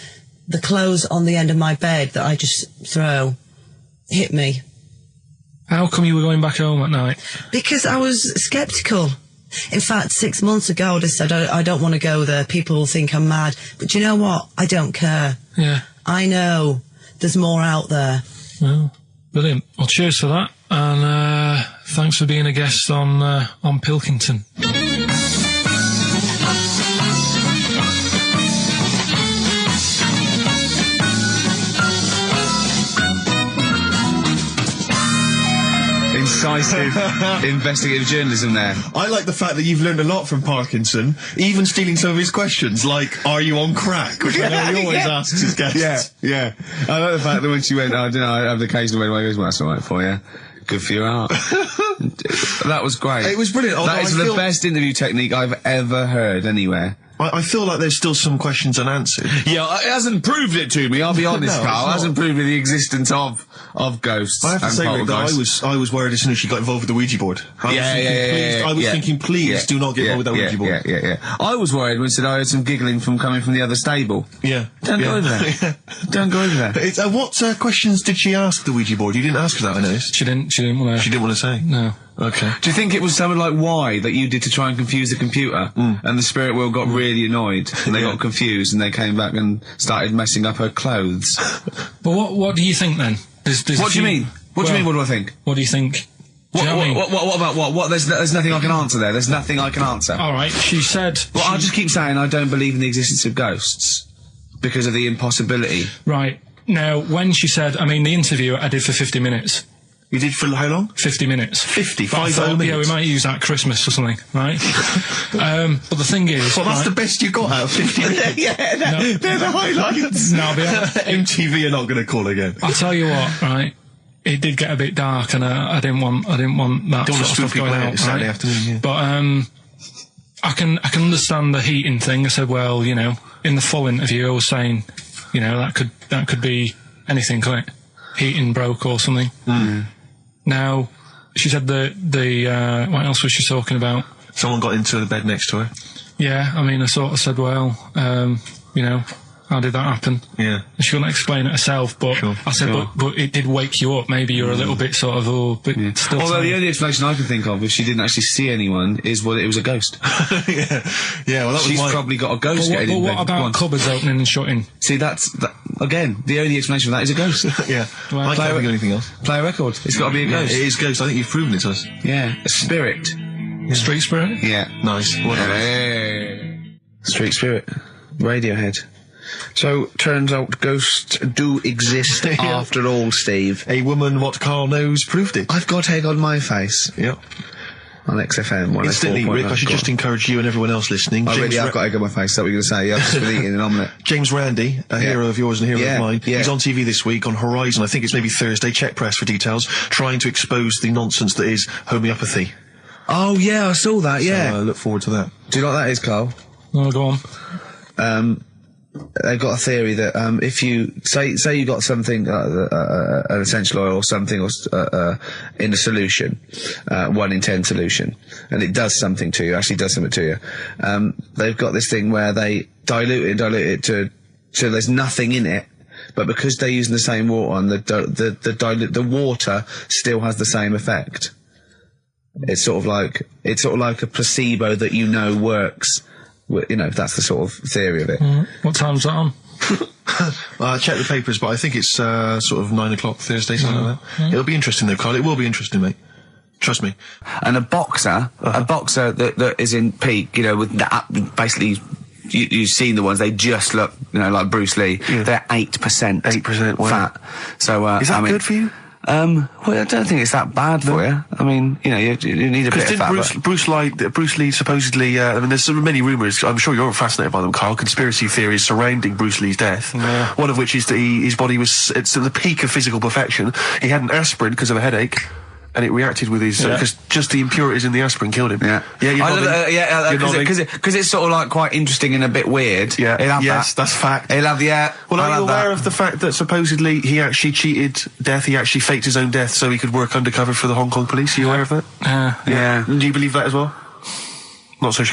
the clothes on the end of my bed that I just throw hit me. How come you were going back home at night? Because I was sceptical. In fact, 6 months ago, I just said, I don't want to go there. People will think I'm mad. But you know what? I don't care. Yeah. I know there's more out there. Well, brilliant. Well, cheers for that. And thanks for being a guest on Pilkington. Incisive investigative journalism there. I like the fact that you've learned a lot from Parkinson, even stealing some of his questions, like, are you on crack? Which I know he always asks his guests. Yeah. I like the fact that when she went, I don't know, I have the occasional way, he goes, well, that's all right for you. Good for your heart. That was great. It was brilliant. That is the best interview technique I've ever heard anywhere. I feel like there's still some questions unanswered. Yeah, it hasn't proved it to me, I'll be honest, No, Carl. It hasn't proved me the existence of ghosts. I have to and say, Rick, that poltergeists. I was worried as soon as she got involved with the Ouija board. I was thinking, please do not get involved with that Ouija board. Yeah. I was worried when said I heard some giggling coming from the other stable. Yeah. Don't go over there. Don't go over there. What questions did she ask the Ouija board? You didn't ask her that, I noticed. She didn't want to. She didn't want to say? No. Okay. Do you think it was something like why that you did to try and confuse the computer, and the spirit world got really annoyed, and they got confused, and they came back and started messing up her clothes? But what do you think then? What do you mean? What do you mean? What do I think? What do you think? What about what? There's nothing I can answer there. There's nothing I can answer. All right. She said. Well, I'll just keep saying I don't believe in the existence of ghosts because of the impossibility. Right. Now, when she said, I mean, the interview I did for 50 minutes. You did for how long? 50 minutes. 50 minutes? Yeah, we might use that at Christmas or something, right? But the thing is... Well, that's the best you got out of 50 minutes. They're the highlights. No, MTV are not going to call again. I'll tell you what, right? It did get a bit dark, and I didn't want that sort of stuff going out. Saturday afternoon, yeah. But I can understand the heating thing. I said, well, you know, in the full interview, I was saying, you know, that could be anything, couldn't it? Heating broke or something. Now, she said what else was she talking about? Someone got into the bed next to her. Yeah, I mean, I sort of said, well, you know, how did that happen? Yeah. And she couldn't explain it herself, but I said, but it did wake you up. Maybe you're a little bit sort of, still. Although the only explanation I can think of, if she didn't actually see anyone, is it was a ghost. Yeah, well, she's probably got a ghost getting in bed. But what about cupboards opening and shutting? See, again, the only explanation for that is a ghost. Yeah. I can't think of anything else. Play a record. It's got to be a ghost. It is ghost. I think you've proven it to us. Yeah. A spirit. Yeah. Street spirit? Yeah. Nice. Street spirit. Radiohead. So, turns out ghosts do exist after all, Steve. A woman what Carl knows proved it. I've got egg on my face. Yep. On XFM. Instantly, Rick, I should just encourage you and everyone else listening. I've got egg on my face. Is that what you're going to say? Yeah, I've just been eating an omelette. James Randi, a hero of yours and a hero of mine. Yeah. He's on TV this week on Horizon. I think it's maybe Thursday. Check press for details. Trying to expose the nonsense that is homeopathy. Oh, yeah, I saw that, yeah. So, I look forward to that. Do you know what that is, Carl? Oh, go on. They've got a theory that if you say you got something an essential oil or something in a solution, 1 in 10 solution, and it does something to you, actually does something to you, they've got this thing where they dilute it to there's nothing in it, but because they're using the same water, and the water still has the same effect. It's sort of like a placebo that works. That's the sort of theory of it. What time's that on? I checked the papers, but I think it's sort of 9 o'clock Thursday, something like that. It'll be interesting though, Carl. It will be interesting, mate. Trust me. And a boxer that is in peak, with that, basically, you've seen the ones, they just look, like Bruce Lee. Yeah. They're 8%. 8% fat. So, is that good for you? Well, I don't think it's that bad for you. I mean, you need a bit of fat. Bruce Lee supposedly, there's so many rumours, I'm sure you're fascinated by them, Carl, conspiracy theories surrounding Bruce Lee's death. Yeah. One of which is that his body was, it's at the peak of physical perfection. He had an aspirin because of a headache. And it reacted with his, because just the impurities in the asprin killed him. Yeah. Yeah, because it's sort of like quite interesting and a bit weird. Yeah. Yes, that's fact. He'll have, Well, are you aware of the fact that supposedly he actually cheated death, he actually faked his own death so he could work undercover for the Hong Kong police? Are you aware of that? Yeah. Do you believe that as well? Not so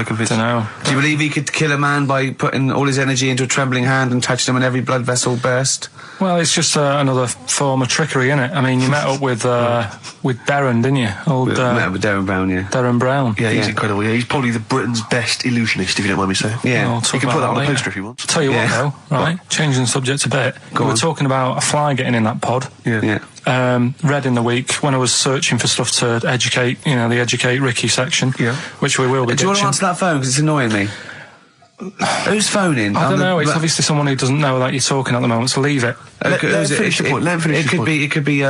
convinced. Dunno. Do you believe he could kill a man by putting all his energy into a trembling hand and touching him and every blood vessel burst? Well, it's just another form of trickery, isn't it? I mean, you met up with Darren, didn't you? Met up with Darren Brown, yeah. Darren Brown. Yeah, he's incredible. Yeah, he's probably the Britain's best illusionist, if you don't mind me saying. Yeah. Well, you can put that on a poster if you want. Tell you what, though, right? Changing the subject a bit. We were talking about a fly getting in that pod. Yeah. Read in the week when I was searching for stuff to educate, the Educate Ricky section, which we will be Do you want to answer that phone, because it's annoying me? Who's phoning? I don't know, it's obviously someone who doesn't know that you're talking at the moment, so leave it. Let him finish your point. It could be,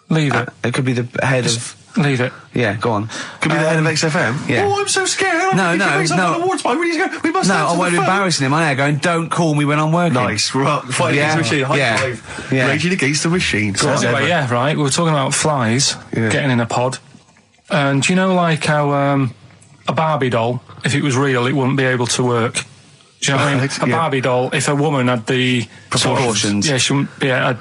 leave it. It could be the head of... Leave it. Yeah, go on. Could be the head of XFM? Yeah. Oh, I'm so scared. No. We must No, I won't be embarrassing him. I'm there going, don't call me when I'm working. Nice. Right. Fight against the machine. High five. Yeah. Raging against the machine. Anyway, right, we were talking about flies getting in a pod. And do you know, like, how a Barbie doll, if it was real, it wouldn't be able to work? Do you know what I mean? A Barbie doll, if a woman had the proportions, she wouldn't be able to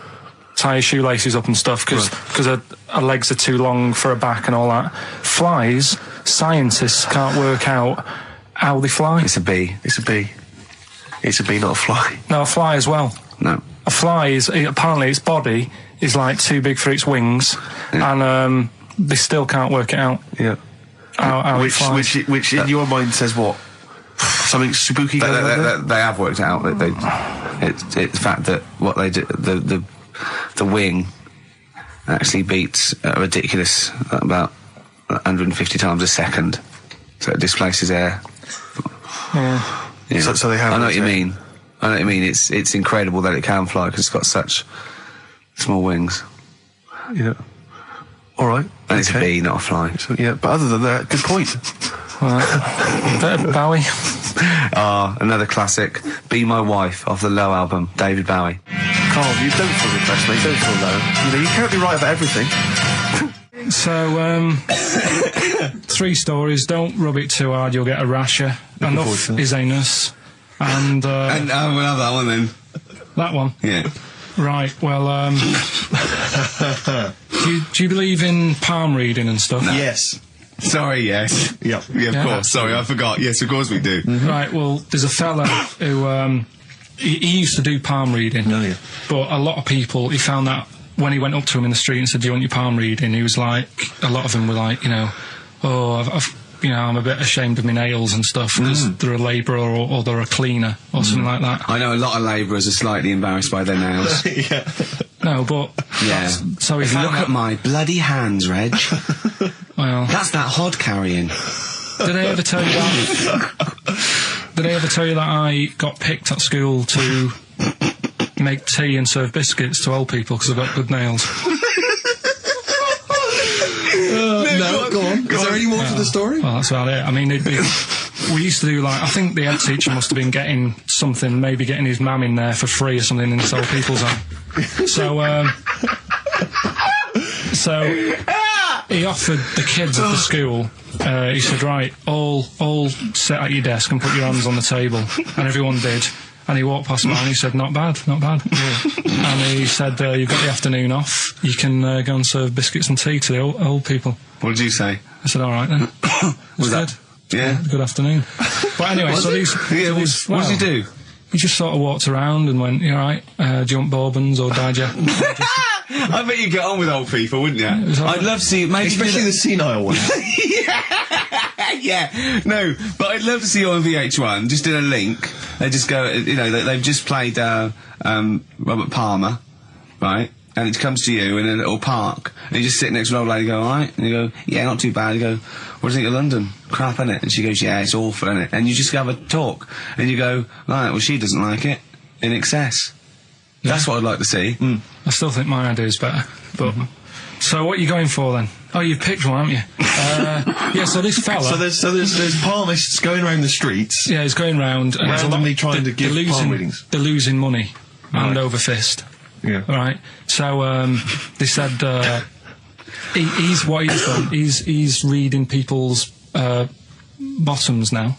tie her shoelaces up and stuff because her legs are too long for her back and all that. Flies, scientists can't work out how they fly. It's a bee. It's a bee, not a fly. No, a fly as well. No. A fly is, apparently its body is like too big for its wings, and they still can't work it out. Yeah. How it flies. Which in your mind says what? Something spooky. They have worked it out. It's the fact that what they do, the wing actually beats a ridiculous about 150 times a second, so it displaces air. Yeah. So they have. I know what you mean. It's incredible that it can fly because it's got such small wings. Yeah. All right. And it's a bee, not a fly. So, yeah, but other than that, good point. Bowie. Another classic. Be My Wife off the Low album, David Bowie. Carl, you don't feel depressed, mate. Don't feel low. You can't be right about everything. So, 3 stories. Don't rub it too hard, you'll get a rasher. Enough is anus. And we'll have that one then. That one? Yeah. Right, well, do you believe in palm reading and stuff? No. Yes. Sorry, yes. Yeah, of course. Sorry, I forgot. Yes, of course we do. Right, well, there's a fella who, he used to do palm reading. Oh, yeah. But a lot of people, he found that when he went up to him in the street and said, do you want your palm reading? He was like, a lot of them were like, I'm a bit ashamed of my nails and stuff because they're a labourer or they're a cleaner or something like that. I know a lot of labourers are slightly embarrassed by their nails. Yeah. No, but... Yeah. So if look at my bloody hands, Reg. Well... That's that hod carrying. Did I ever tell you that? Did I ever tell you that I got picked at school to make tea and serve biscuits to old people because I've got good nails? No, go on. Is there any more to the story? Well, that's about it. I mean, we used to do like, I think the head teacher must have been getting something, maybe getting his mum in there for free or something in this old people's home. So he offered the kids at the school, he said, right, all sit at your desk and put your hands on the table. And everyone did. And he walked past me and he said, not bad. And he said, you've got the afternoon off. You can go and serve biscuits and tea to the old people. What did you say? I said, all right then. Was that? Yeah. Good afternoon. But anyway, what did he do? He just sort of walked around and went, you all right? Do you want bourbons or digest? I bet you get on with old people, wouldn't you? I'd love to see maybe Especially the senile ones. yeah, no, but I'd love to see you on VH1, just in a link. They just go, you know, they've just played Robert Palmer, right? And it comes to you in a little park, and you just sit next to an old lady, go, alright? And you go, yeah, not too bad. You go, what do you think of London? Crap, innit? And she goes, yeah, it's awful, innit? And you just have a talk, and you go, right, well, she doesn't like it, in excess. Yeah. That's what I'd like to see. I still think my idea is better, but... So what are you going for then? Oh, you've picked one, haven't you? Yeah, so this fella... So there's palmists going around the streets... Yeah, he's going round... and randomly trying to give palm readings. They're losing money, hand over fist. Yeah. Right. So they said he's what he's done. He's reading people's bottoms now.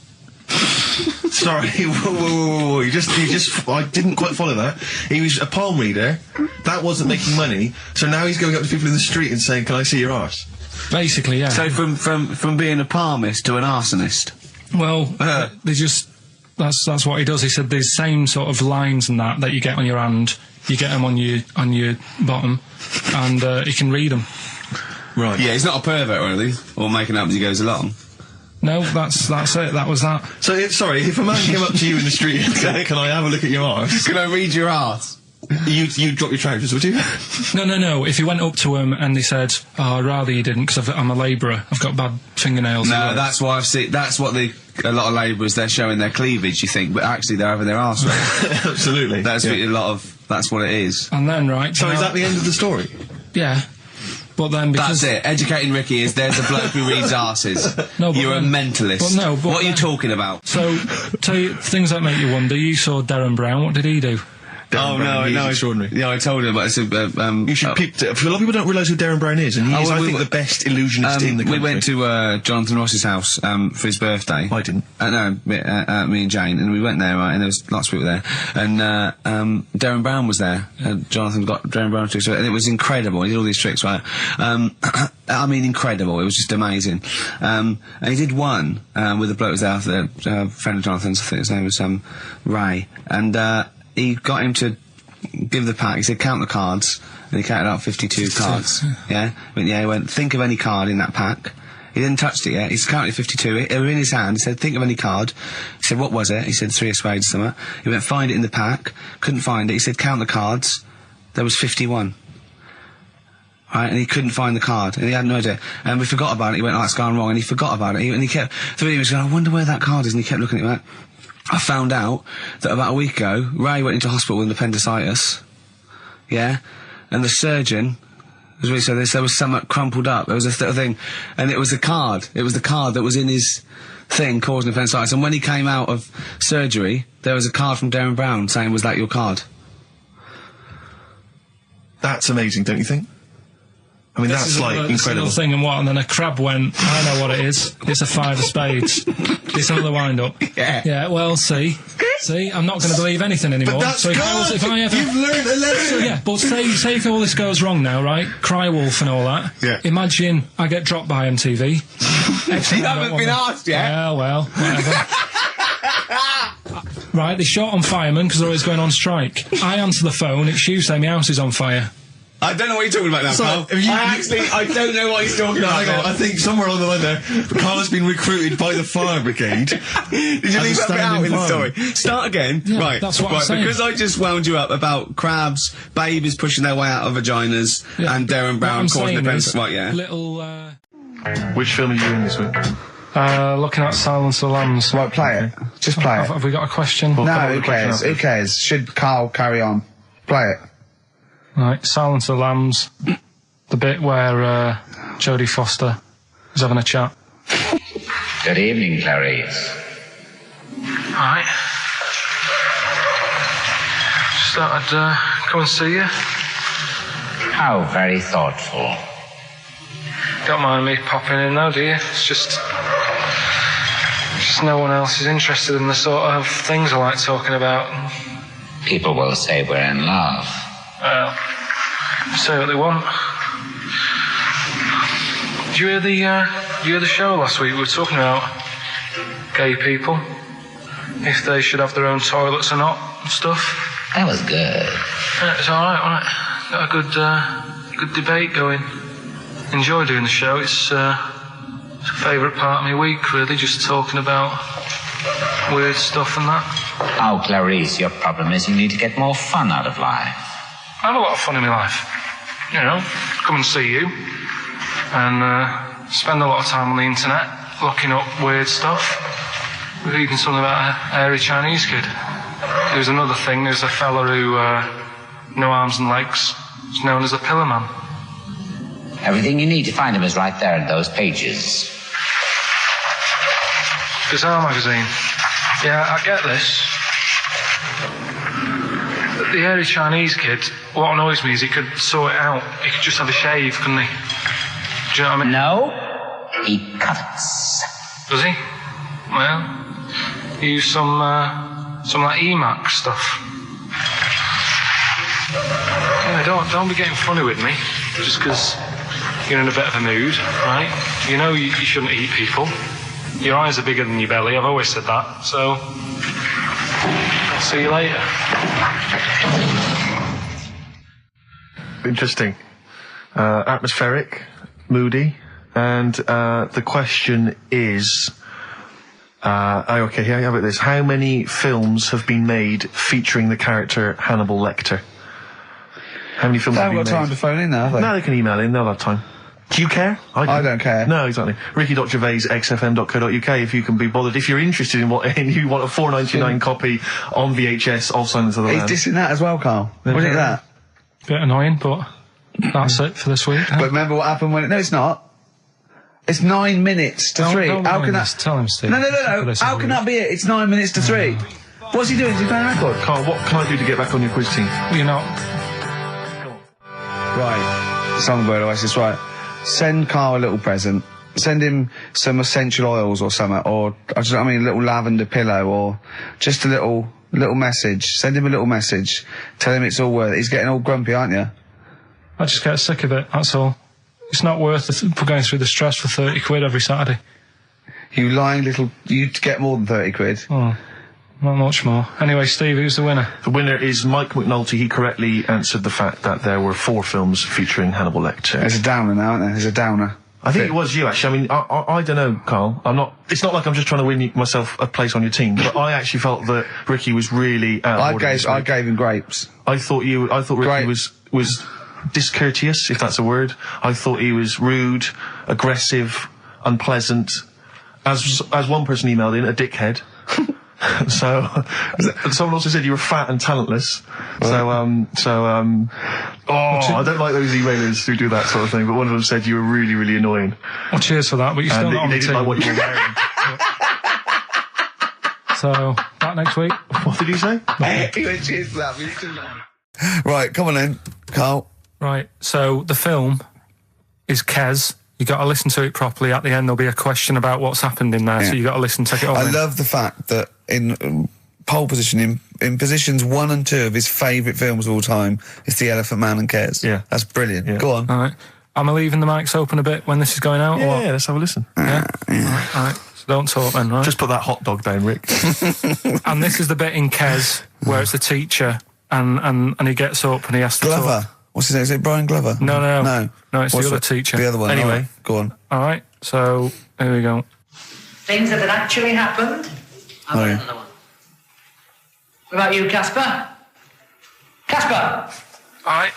Sorry, whoa. You just I didn't quite follow that. He was a palm reader. That wasn't making money. So now he's going up to people in the street and saying, "Can I see your arse?" Basically, yeah. So from being a palmist to an arsonist. Well, they just that's what he does. He said the same sort of lines and that you get on your hand. You get them on your bottom, and he can read them. Right. Yeah, he's not a pervert or anything, or making up as he goes along. No, that's it. That was that. So, if a man came up to you in the street and said, "Can I have a look at your arse? Can I read your arse?" You'd drop your trousers, would you? No. If he went up to him and he said, "Oh, I'd rather you didn't, because I'm a labourer. I've got bad fingernails." No, that's why I've seen. That's what a lot of labourers, they're showing their cleavage. You think, but actually they're having their arse read. Absolutely. That's that's what it is. And then So is that the end of the story? Yeah. But then because... That's it. Educating Ricky is there's a bloke who reads arses. No, You're a mentalist. But what are you talking about? So, tell you things that make you wonder. You saw Darren Brown. What did he do? No, extraordinary. Yeah, I told him, but it's you should peep it. A lot of people don't realise who Darren Brown is, and he is, I think, the best illusionist in the country. We went to Jonathan Ross's house for his birthday. I didn't. No, me and Jane, and we went there, right, and there was lots of people there, and Darren Brown was there. Jonathan got Darren Brown tricks, and it was incredible. He did all these tricks, right? I mean, incredible. It was just amazing. And he did one with a bloke who was there, a friend of Jonathan's. I think his name was Ray, and he got him to give the pack. He said, count the cards. And he counted out 52 cards. Yeah? He went, think of any card in that pack. He didn't touch it yet. He's counted 52. They were in his hand. He said, think of any card. He said, what was it? He said, 3 of spades, something. He went, find it in the pack. Couldn't find it. He said, count the cards. There was 51. Right, and he couldn't find the card, and he had no idea. And we forgot about it. He went, oh, it's gone wrong, and he forgot about it. And he kept, he was going, I wonder where that card is, and he kept looking at it. Like, I found out that about a week ago, Ray went into hospital with appendicitis. Yeah? And the surgeon, as we said, there was something crumpled up. There was a thing, and it was a card. It was the card that was in his thing causing appendicitis. And when he came out of surgery, there was a card from Darren Brown saying, was that your card? That's amazing, don't you think? I mean, that's like incredible. Thing and then a crab went, I know what it is. It's a 5 of spades. It's another wind-up. Yeah, well, see, I'm not going to believe anything anymore. But that's so if I ever... You've learned a lesson! So, yeah, but say if all this goes wrong now, right? Cry Wolf and all that. Yeah. Imagine I get dropped by MTV. You haven't been asked yet. Yeah, well, whatever. Right, they short on firemen because they're always going on strike. I answer the phone, it's you saying my house is on fire. I don't know what you're talking about now, Carl. I don't know what he's talking about. I think somewhere along the line there, Carl has been recruited by the fire brigade. Did you leave that bit out in the story? Start again. Yeah, right. That's what I'm saying. Because I just wound you up about crabs, babies pushing their way out of vaginas, and Darren Brown causing the pencil. Right, yeah. Which film are you in this week? Looking at Silence of the Lambs. Right, play it. Just play it. Have we got a question? No, who cares? Who cares? Should Carl carry on? Play it. Right, Silence of the Lambs, the bit where Jodie Foster is having a chat. Good evening, Clarice. Right. Just thought I'd come and see you. How very thoughtful. Don't mind me popping in though, do you? It's just no one else is interested in the sort of things I like talking about. People will say we're in love. Well, say what they want. Did you hear the show last week? We were talking about gay people, if they should have their own toilets or not, and stuff. That was good. Yeah, it's alright, wasn't it? got a good debate going. Enjoy doing the show. It's a favourite part of my week, really, just talking about weird stuff and that. Oh, Clarice, your problem is you need to get more fun out of life. I have a lot of fun in my life. You know, come and see you and spend a lot of time on the internet looking up weird stuff. Reading something about a hairy Chinese kid. There's another thing, there's a fella who, no arms and legs, is known as a pillar man. Everything you need to find him is right there in those pages. Bizarre magazine. Yeah, I get this. The hairy Chinese kid, what annoys me is he could sort it out. He could just have a shave, couldn't he? Do you know what I mean? No, he cuts. Does he? Well, he used some like EMAC stuff. Yeah, don't be getting funny with me, just because you're in a bit of a mood, right? You know you shouldn't eat people. Your eyes are bigger than your belly, I've always said that, so I'll see you later. Interesting. Atmospheric, moody, and the question is... okay, here, how about this? How many films have been made featuring the character Hannibal Lecter? How many films have been made? They haven't got time to phone in now, have they? No, they can email in, they'll have time. Do you care? I don't care. No, exactly. Ricky.Gervais, xfm.co.uk, if you can be bothered. If you're interested in what, and you want a $4.99 copy on VHS of Silence of the Lambs. He's dissing that as well, Carl. What do you think of that? Bit annoying, but that's it for this week. But remember what happened when... No, it's not. It's 9 minutes to 3. How can that... Tell him, Steve. No. How can that be it? It's 9 minutes to 3. What's he doing? Is he playing a record? Carl, what can I do to get back on your quiz team? You're not. Right. Songbird Oasis, right. Send Carl a little present. Send him some essential oils or something, or, a little lavender pillow, or just a little message. Send him a little message. Tell him it's all worth it. He's getting all grumpy, aren't you? I just get sick of it, that's all. It's not worth going through the stress for 30 quid every Saturday. You lying little... You'd get more than 30 quid. Oh, not much more. Anyway, Steve, who's the winner? The winner is Mike McNulty. He correctly answered the fact that there were 4 films featuring Hannibal Lecter. There's a downer now, isn't there? There's a downer. I think it was you, actually. I mean, I don't know, Carl. It's not like I'm just trying to win myself a place on your team, but I actually felt that Ricky was really I gave him grapes. I thought Ricky was discourteous, if that's a word. I thought he was rude, aggressive, unpleasant. As one person emailed in, a dickhead. So, someone also said you were fat and talentless. I don't like those emailers who do that sort of thing, but one of them said you were really, really annoying. Well, cheers for that, but you're still not on the they didn't team. like what you were wearing. So, back next week. What did he say? He went, cheers for that. Right, come on then, Carl. Right, so the film is Kes. You got to listen to it properly. At the end, there'll be a question about what's happened in there, so you got to listen, take it all I in. love the fact that in pole position, in positions 1 and 2 of his favourite films of all time, is The Elephant Man and Kes. Yeah. That's brilliant. Yeah. Go on. All right. Am I leaving the mics open a bit when this is going out? or what? Yeah, let's have a listen. Yeah? All right. So don't talk then, right? Just put that hot dog down, Rick. And this is the bit in Kes where it's the teacher and he gets up and he has to Glover. talk. What's his name? Is it Brian Glover? No, it's What's the other teacher. The other one. Anyway. All right, go on. All right, so here we go. Things that had actually happened. I've got yeah. another one. What about you, Casper? Casper! All right.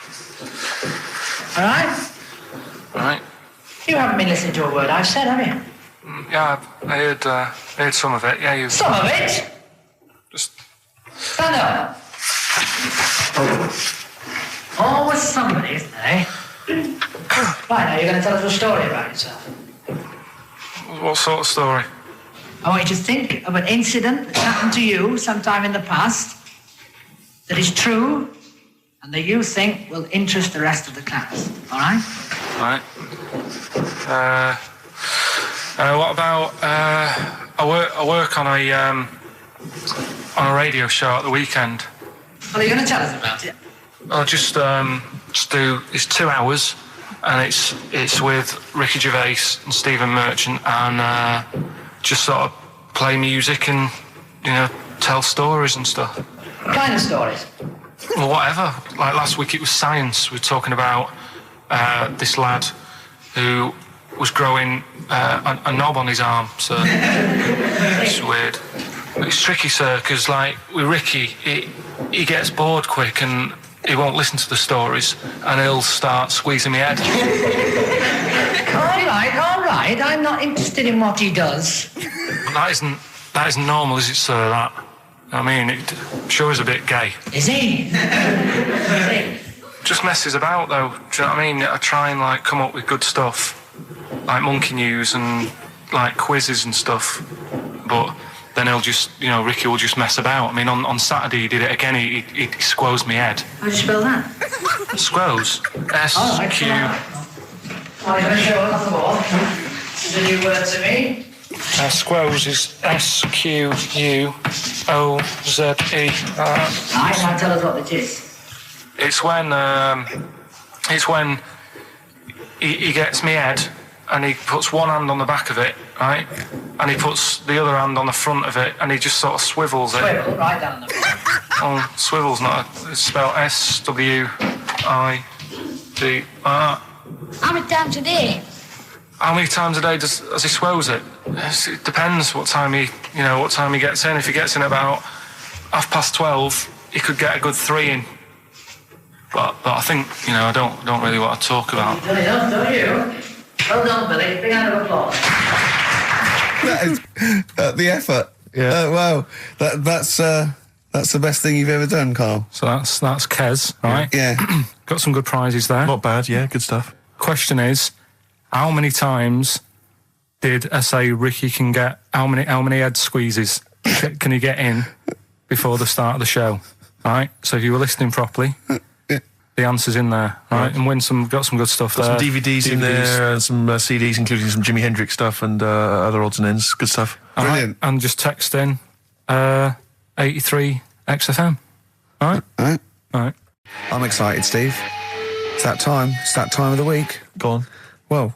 All right? All right. You haven't been listening to a word I've said, have you? Yeah, I heard some of it. Yeah, you Some of it? just... Stand up. Always somebody, isn't there, eh? Right, now you're going to tell us a story about yourself. What sort of story? I want you to think of an incident that happened to you sometime in the past that is true and that you think will interest the rest of the class. All right? Right. What about I work on a radio show at the weekend. Well, are you going to tell us about it? I'll just do. It's 2 hours, and it's with Ricky Gervais and Stephen Merchant, and just sort of play music and tell stories and stuff. What kind of stories? well, whatever. Like last week it was science. We were talking about this lad who was growing a knob on his arm, so it's weird. But it's tricky, sir, because like with Ricky, he gets bored quick and he won't listen to the stories and he'll start squeezing my head. All right, I'm not interested in what he does. That isn't normal, is it, sir, that? I mean, it sure is a bit gay. Is he? Just messes about, though. Do you know what I mean? I try and, like, come up with good stuff. Like monkey news and, like, quizzes and stuff. But then he'll just, you know, Ricky will just mess about. I mean, on Saturday he did it again. He squoze me head. How do you spell that? Squoze. S-Q... I'm going to show it on the board. This is a new word to me. Squoze is S-Q-U-O-Z-E. I can't tell us what it is. It's when he gets me head and he puts one hand on the back of it, right? And he puts the other hand on the front of it and he just sort of swivels it. Swivel, right down the front. Oh, swivel's not it's spelled S-W-I-D-R. How many times a day? How many times a day does he swells it? It depends what time he gets in. If he gets in about 12:30, he could get a good 3 in. But I think, you know, I don't really want to talk about. Don't you? Well done, Billy. Big round of applause. That is the effort. Yeah. Wow. That's the best thing you've ever done, Carl. So that's Kez, right? Yeah. Got some good prizes there. Not bad, yeah, good stuff. Question is, how many times did I say Ricky can get? How many head squeezes can he get in before the start of the show? Right. So if you were listening properly, the answer's in there, right? And got some good stuff there. Got some DVDs in there, and some CDs, including some Jimi Hendrix stuff and other odds and ends. Good stuff. Brilliant. And just text in 83 XFM. All right. I'm excited, Steve. It's that time. It's that time of the week. Go on. Well,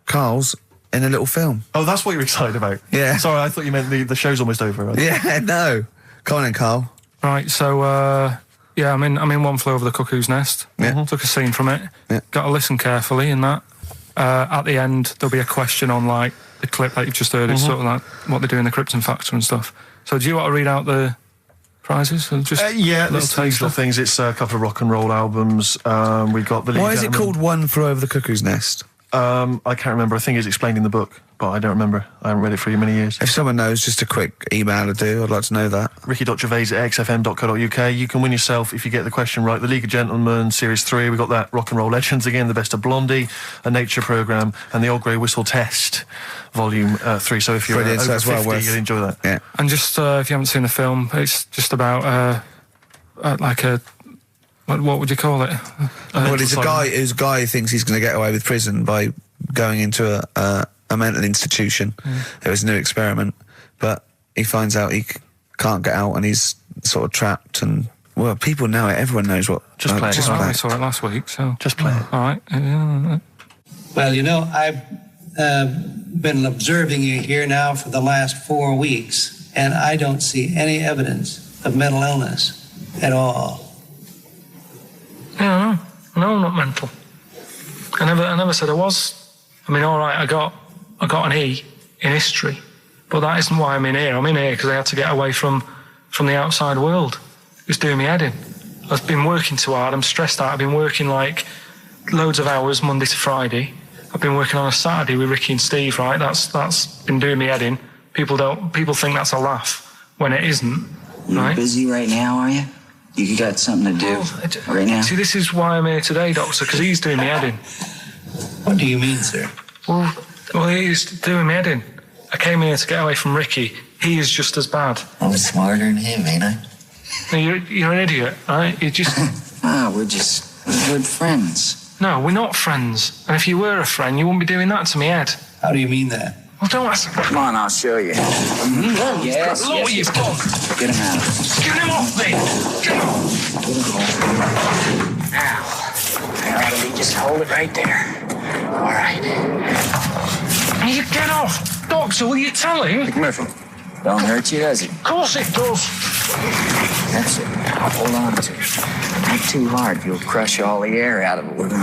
Carl's in a little film. Oh, that's what you're excited about? Yeah. Sorry, I thought you meant the show's almost over. Right? Yeah, no. Come on in, Carl. Right, so, I'm in One Flew Over the Cuckoo's Nest. Yeah. Took a scene from it. Yeah. Got to listen carefully in that. At the end, there'll be a question on, like, the clip that you've just heard. It's sort of like what they do in the Krypton Factor and stuff. So do you want to read out the prizes? Or just yeah, little these little things. It's a couple of rock and roll albums. We got the. Why is it called One Flew Over the Cuckoo's Nest? I can't remember. I think it's explained in the book, but I don't remember. I haven't read it for many years. If someone knows, just a quick email to do. I'd like to know that. ricky.gervais@xfm.co.uk. You can win yourself, if you get the question right, the League of Gentlemen Series 3. We got that Rock and Roll Legends again, the Best of Blondie, a Nature Programme, and the Old Grey Whistle Test, Volume 3. So if you're Brilliant, over so 50, you'll enjoy that. Yeah. And just, if you haven't seen the film, it's just about, like a... What would you call it? Well, it's a guy who thinks he's going to get away with prison by going into a mental institution. It was a new experiment, but he finds out he can't get out and he's sort of trapped. And well, people know it. Everyone knows what. Just play it. Just I saw it last week, so just play it. All right. Well, you know, I've been observing you here now for the last 4 weeks, and I don't see any evidence of mental illness at all. Yeah, no, not mental. I never said I was. I mean, all right, I got an E in history, but that isn't why I'm in here. I'm in here because I had to get away from the outside world. It was doing me head in. I've been working too hard. I'm stressed out. I've been working like loads of hours Monday to Friday. I've been working on a Saturday with Ricky and Steve. Right, that's been doing me head in. People think that's a laugh when it isn't. Right? You're busy right now, are you? You got something to do right now? See, this is why I'm here today, Doctor, because he's doing me head in. What do you mean, sir? Well, he's doing me head in. I came here to get away from Ricky. He is just as bad. I'm smarter than him, ain't I? No, you're an idiot, right? You're just... We're just good friends. No, we're not friends. And if you were a friend, you wouldn't be doing that to me, Ed. How do you mean that? Well, don't ask... Come on, I'll show you. Yes, Look what you've done. Get him out. Get him off me! Get him off! Now, just hold it right there. All right. You get off! Doctor, will you tell him? McMurphy, don't hurt you, does it? Of course it does. That's it. Now hold on to it. Not too hard. You'll crush all the air out of it with it.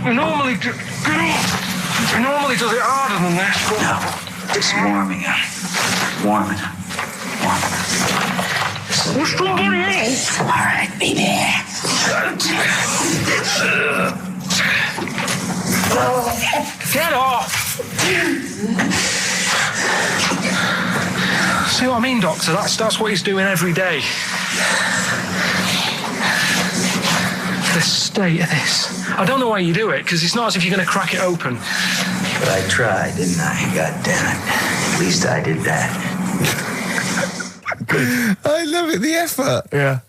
It normally does it harder than that. No, just warming up. Warming up. Warming up. You're still doing it. All right, baby. Get off! See what I mean, Doctor? That's what he's doing every day. The state of this. I don't know why you do it, because it's not as if you're going to crack it open. But I tried, didn't I? God damn it. At least I did that. I love it, the effort. Yeah.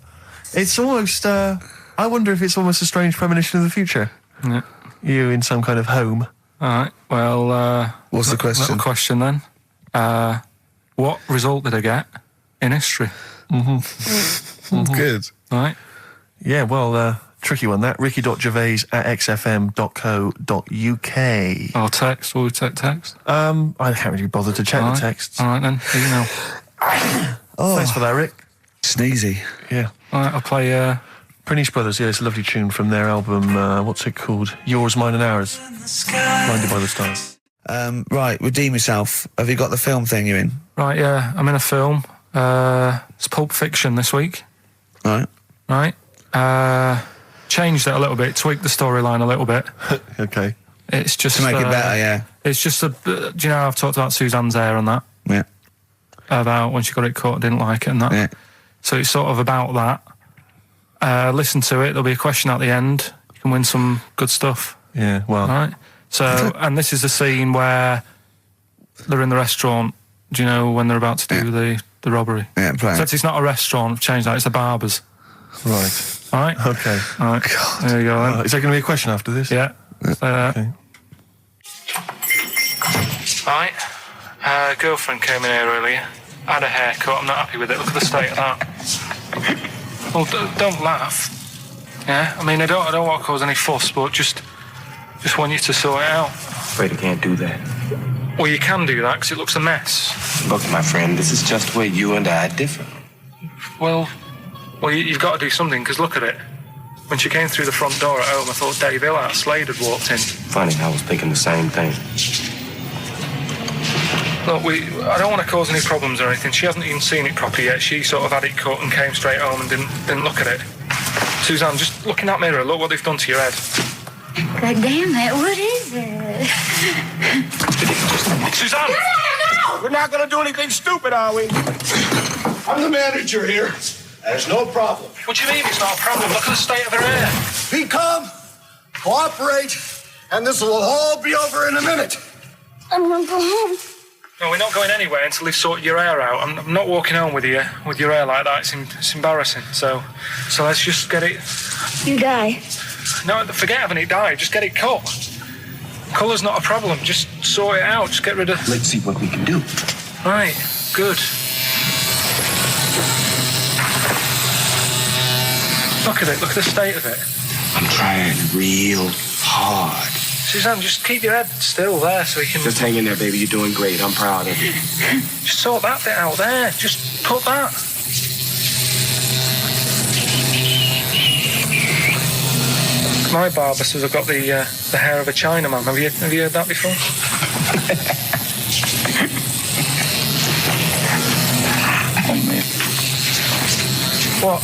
It's almost, I wonder if it's almost a strange premonition of the future. Yeah. You in some kind of home. All right, well... What's the question? Little question, then. What result did I get in history? Good. All right. Yeah, well, tricky one, that. ricky.gervais@xfm.co.uk. Or text. Will we take text? I can't really bother to check the texts. All right, then. Email. Thanks for that, Rick. Sneezy. Yeah. All right, I'll play... Prinish Brothers, yeah, it's a lovely tune from their album, what's it called? Yours, Mine and Ours. Blinded by the Stars. Right, redeem yourself. Have you got the film thing you're in? Right, yeah, I'm in a film. It's Pulp Fiction this week. Right. Right. Changed it a little bit, tweaked the storyline a little bit. Okay. It's just... To make it better, yeah. It's just do you know how I've talked about Suzanne's hair and that? Yeah. About when she got it cut, didn't like it and that. Yeah. So it's sort of about that. Listen to it, there'll be a question at the end. You can win some good stuff. Yeah, well... Right? So, and this is the scene where they're in the restaurant, do you know, when they're about to do the robbery? Yeah, play So it. it's not a restaurant, I've changed that, it's a barber's. Right. All right? Okay. All right. God. There you go then. Is there going to be a question after this? Yeah. Stay there. Okay. Right. Girlfriend came in here earlier. Had a haircut, I'm not happy with it. Look at the state of that. Well, don't laugh. Yeah? I mean, I don't want to cause any fuss, but just want you to sort it out. Afraid I can't do that. Well, you can do that, because it looks a mess. Look, my friend, this is just where you and I differ. Well, you've got to do something, because look at it. When she came through the front door at home, I thought Dave Hill out Slade had walked in. Funny, I was thinking the same thing. Look, I don't want to cause any problems or anything. She hasn't even seen it properly yet. She sort of had it cut and came straight home and didn't look at it. Suzanne, just look in that mirror. Look what they've done to your head. God damn it, what is it? Suzanne! No! We're not gonna do anything stupid, are we? I'm the manager here. There's no problem. What do you mean it's not a problem? Look at the state of her hair. Be calm, cooperate, and this will all be over in a minute. I'm gonna go home. No, we're not going anywhere until they've sorted your hair out. I'm not walking home with your hair like that. It's embarrassing. So let's just get it... You die. No, forget having it dyed. Just get it cut. Colour's not a problem. Just sort it out. Just get rid of... Let's see what we can do. Right. Good. Look at it. Look at the state of it. I'm trying real hard. Suzanne, just keep your head still there so we can... Just hang in there, baby. You're doing great. I'm proud of you. Just sort that bit out there. Just put that. My barber says I've got the hair of a Chinaman. Have you heard that before? Oh, man. What?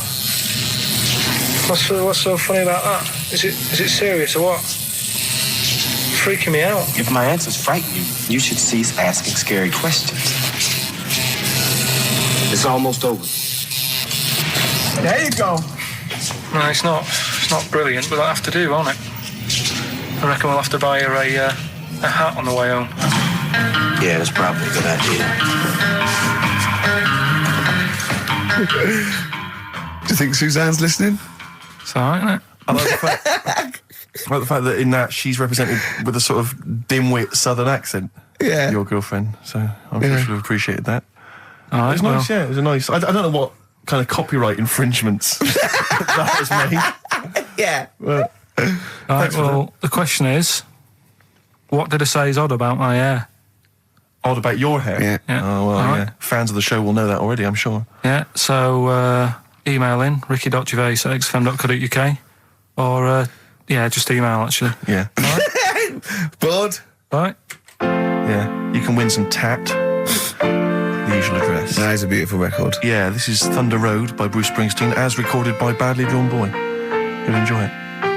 What's so funny about that? Is it serious or what? Freaking me out. If my answers frighten you, you should cease asking scary questions. It's almost over. There you go. No, it's not brilliant, but that'll have to do, won't it? I reckon we'll have to buy her a hat on the way home. Yeah, that's probably a good idea. Do you think Suzanne's listening? It's all right, isn't it? I like the fact that in that she's represented with a sort of dimwit southern accent. Yeah. Your girlfriend. So I'm sure she'll have appreciated that. All right, It's nice, yeah. It was a nice... I don't know what kind of copyright infringements that was made. Yeah. Well, Right, well, the question is, what did I say is odd about my hair? odd about your hair? Yeah. Yeah. Oh, well, All right. yeah. Fans of the show will know that already, I'm sure. Yeah, so email in, ricky.gervais@xfm.co.uk, or, just email, actually. Yeah. Bored? Right? Yeah. You can win some tat. The usual address. That is a beautiful record. Yeah, this is Thunder Road by Bruce Springsteen, as recorded by Badly Drawn Boy. You'll enjoy it.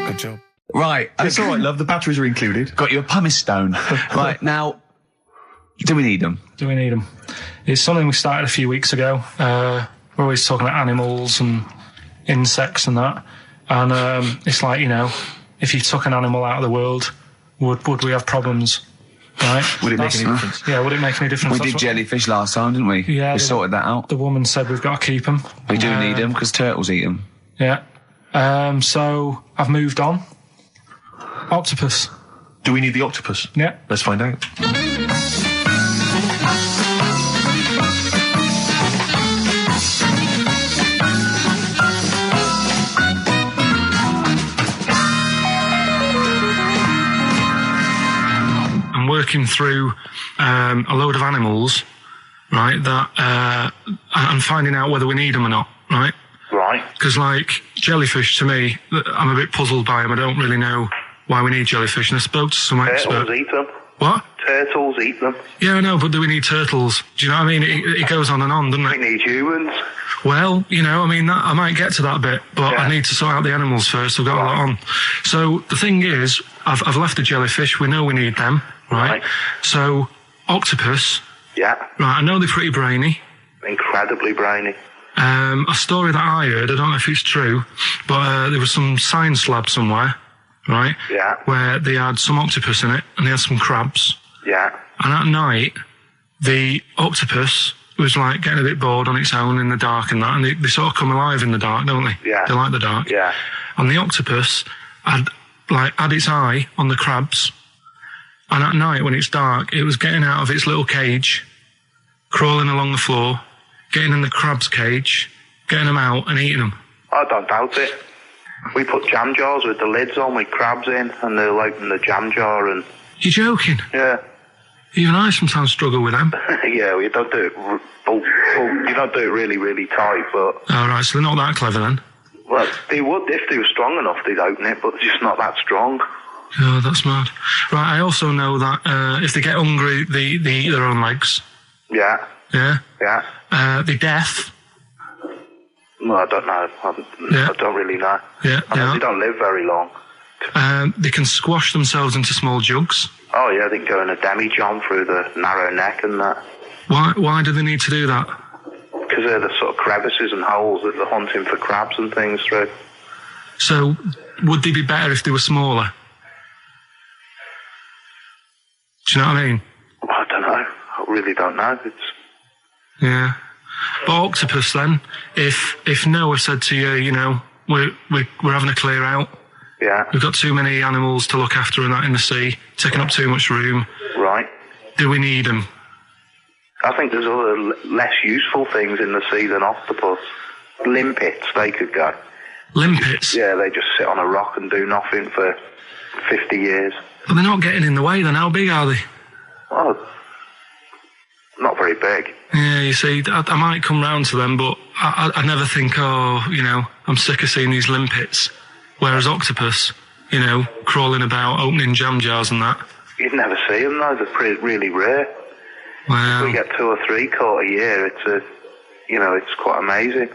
Good job. Right. It's all right, love. The batteries are included. Got you a pumice stone. Right, now, do we need them? Do we need them? It's something we started a few weeks ago. We're always talking about animals and insects and that. And it's like, if you took an animal out of the world, would we have problems? Right? Would it make any difference? Yeah, would it make any difference? We did jellyfish last time, didn't we? Yeah. We sorted that out. The woman said we've got to keep them. We do need them, because turtles eat them. Yeah. So, I've moved on. Octopus. Do we need the octopus? Yeah. Let's find out. I'm working through a load of animals, right, that I'm finding out whether we need them or not, right? Right. Because, like, jellyfish, to me, I'm a bit puzzled by them. I don't really know why we need jellyfish, and I spoke to some expert. Turtles eat them. What? Turtles eat them. Yeah, I know, but do we need turtles? Do you know what I mean? It goes on and on, doesn't it? We need humans. Well, I might get to that bit, but I need to sort out the animals first. I've got a lot on. So, the thing is, I've left the jellyfish. We know we need them, right? So, octopus. Yeah. Right, I know they're pretty brainy. Incredibly brainy. A story that I heard, I don't know if it's true, but there was some science lab somewhere, right? Yeah. Where they had some octopus in it, and they had some crabs. Yeah. And at night, the octopus was like getting a bit bored on its own in the dark and that, and they sort of come alive in the dark, don't they? Yeah. They like the dark. Yeah. And the octopus had its eye on the crabs, and at night when it's dark, it was getting out of its little cage, crawling along the floor, getting in the crab's cage, getting them out and eating them. I don't doubt it. We put jam jars with the lids on with crabs in, and they'll open the jam jar and... You're joking? Yeah. Even I sometimes struggle with them. Yeah, you don't do it... you don't do it really, really tight, but... Oh, right, so they're not that clever then? Well, they would, if they were strong enough, they'd open it, but they're just not that strong. Oh, that's mad. Right, I also know that if they get hungry, they eat their own legs. Yeah. Yeah? Yeah. They're deaf. Well, I don't know. I don't really know. Yeah. I mean, they don't live very long. They can squash themselves into small jugs. Oh, yeah, they can go in a demi-john through the narrow neck and that. Why do they need to do that? Because they're the sort of crevices and holes that they're hunting for crabs and things through. So, would they be better if they were smaller? Do you know what I mean? I don't know. I really don't know. Yeah. But octopus then, if Noah said to you, we're having a clear out. Yeah. We've got too many animals to look after and that in the sea, taking up too much room. Right. Do we need them? I think there's other less useful things in the sea than octopus. Limpets, they could go. Limpets? Yeah, they just sit on a rock and do nothing for 50 years. But they're not getting in the way then. How big are they? Oh, not very big. Yeah, you see, I might come round to them, but I never think, I'm sick of seeing these limpets. Whereas octopus, crawling about, opening jam jars and that. You'd never see them though, they're really rare. Wow. We get 2 or 3 caught a year, it's quite amazing.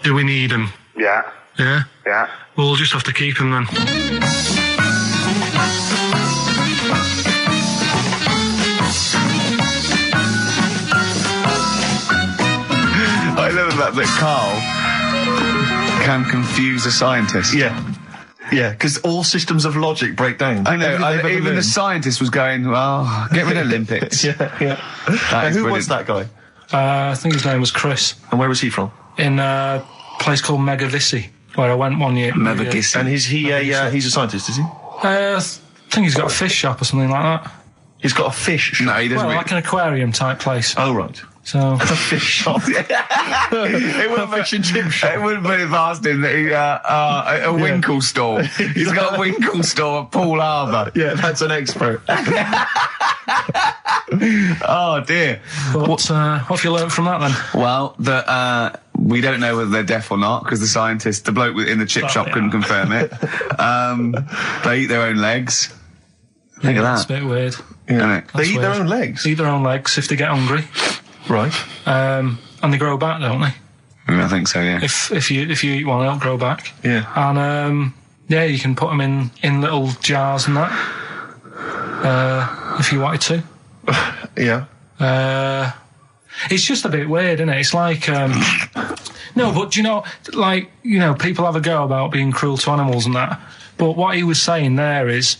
Do we need them? Yeah. Yeah? Yeah. Well, we'll just have to keep them then. I love that Carl can confuse a scientist. Yeah, because all systems of logic break down. I know, even the scientist was going, well, get rid of Olympics. Yeah. Who was that guy? I think his name was Chris. And where was he from? In a place called Megavissi, where I went one year. Megavissi. And is he he's a scientist, is he? I think he's got a fish shop or something like that. He's got a fish shop? No, he doesn't. Well, like an aquarium type place. Oh, right. So a fish shop. It wouldn't fish and chip shop. It wouldn't be asked him that he a Winkle store. He's got a Winkle store at Poole Harbour. Yeah, that's an expert. Oh dear. But what have you learned from that then? Well, that We don't know whether they're deaf or not because the bloke in the chip shop couldn't confirm it. They eat their own legs. Think of that. It's a bit weird. Yeah. They eat their own legs? Eat their own legs if they get hungry. Right. And they grow back, don't they? I think so, yeah. If you eat one, they'll grow back. Yeah. And, you can put them in little jars and that. If you wanted to. Yeah. It's just a bit weird, isn't it? It's like, no, but do you know, like, people have a go about being cruel to animals and that. But what he was saying there is,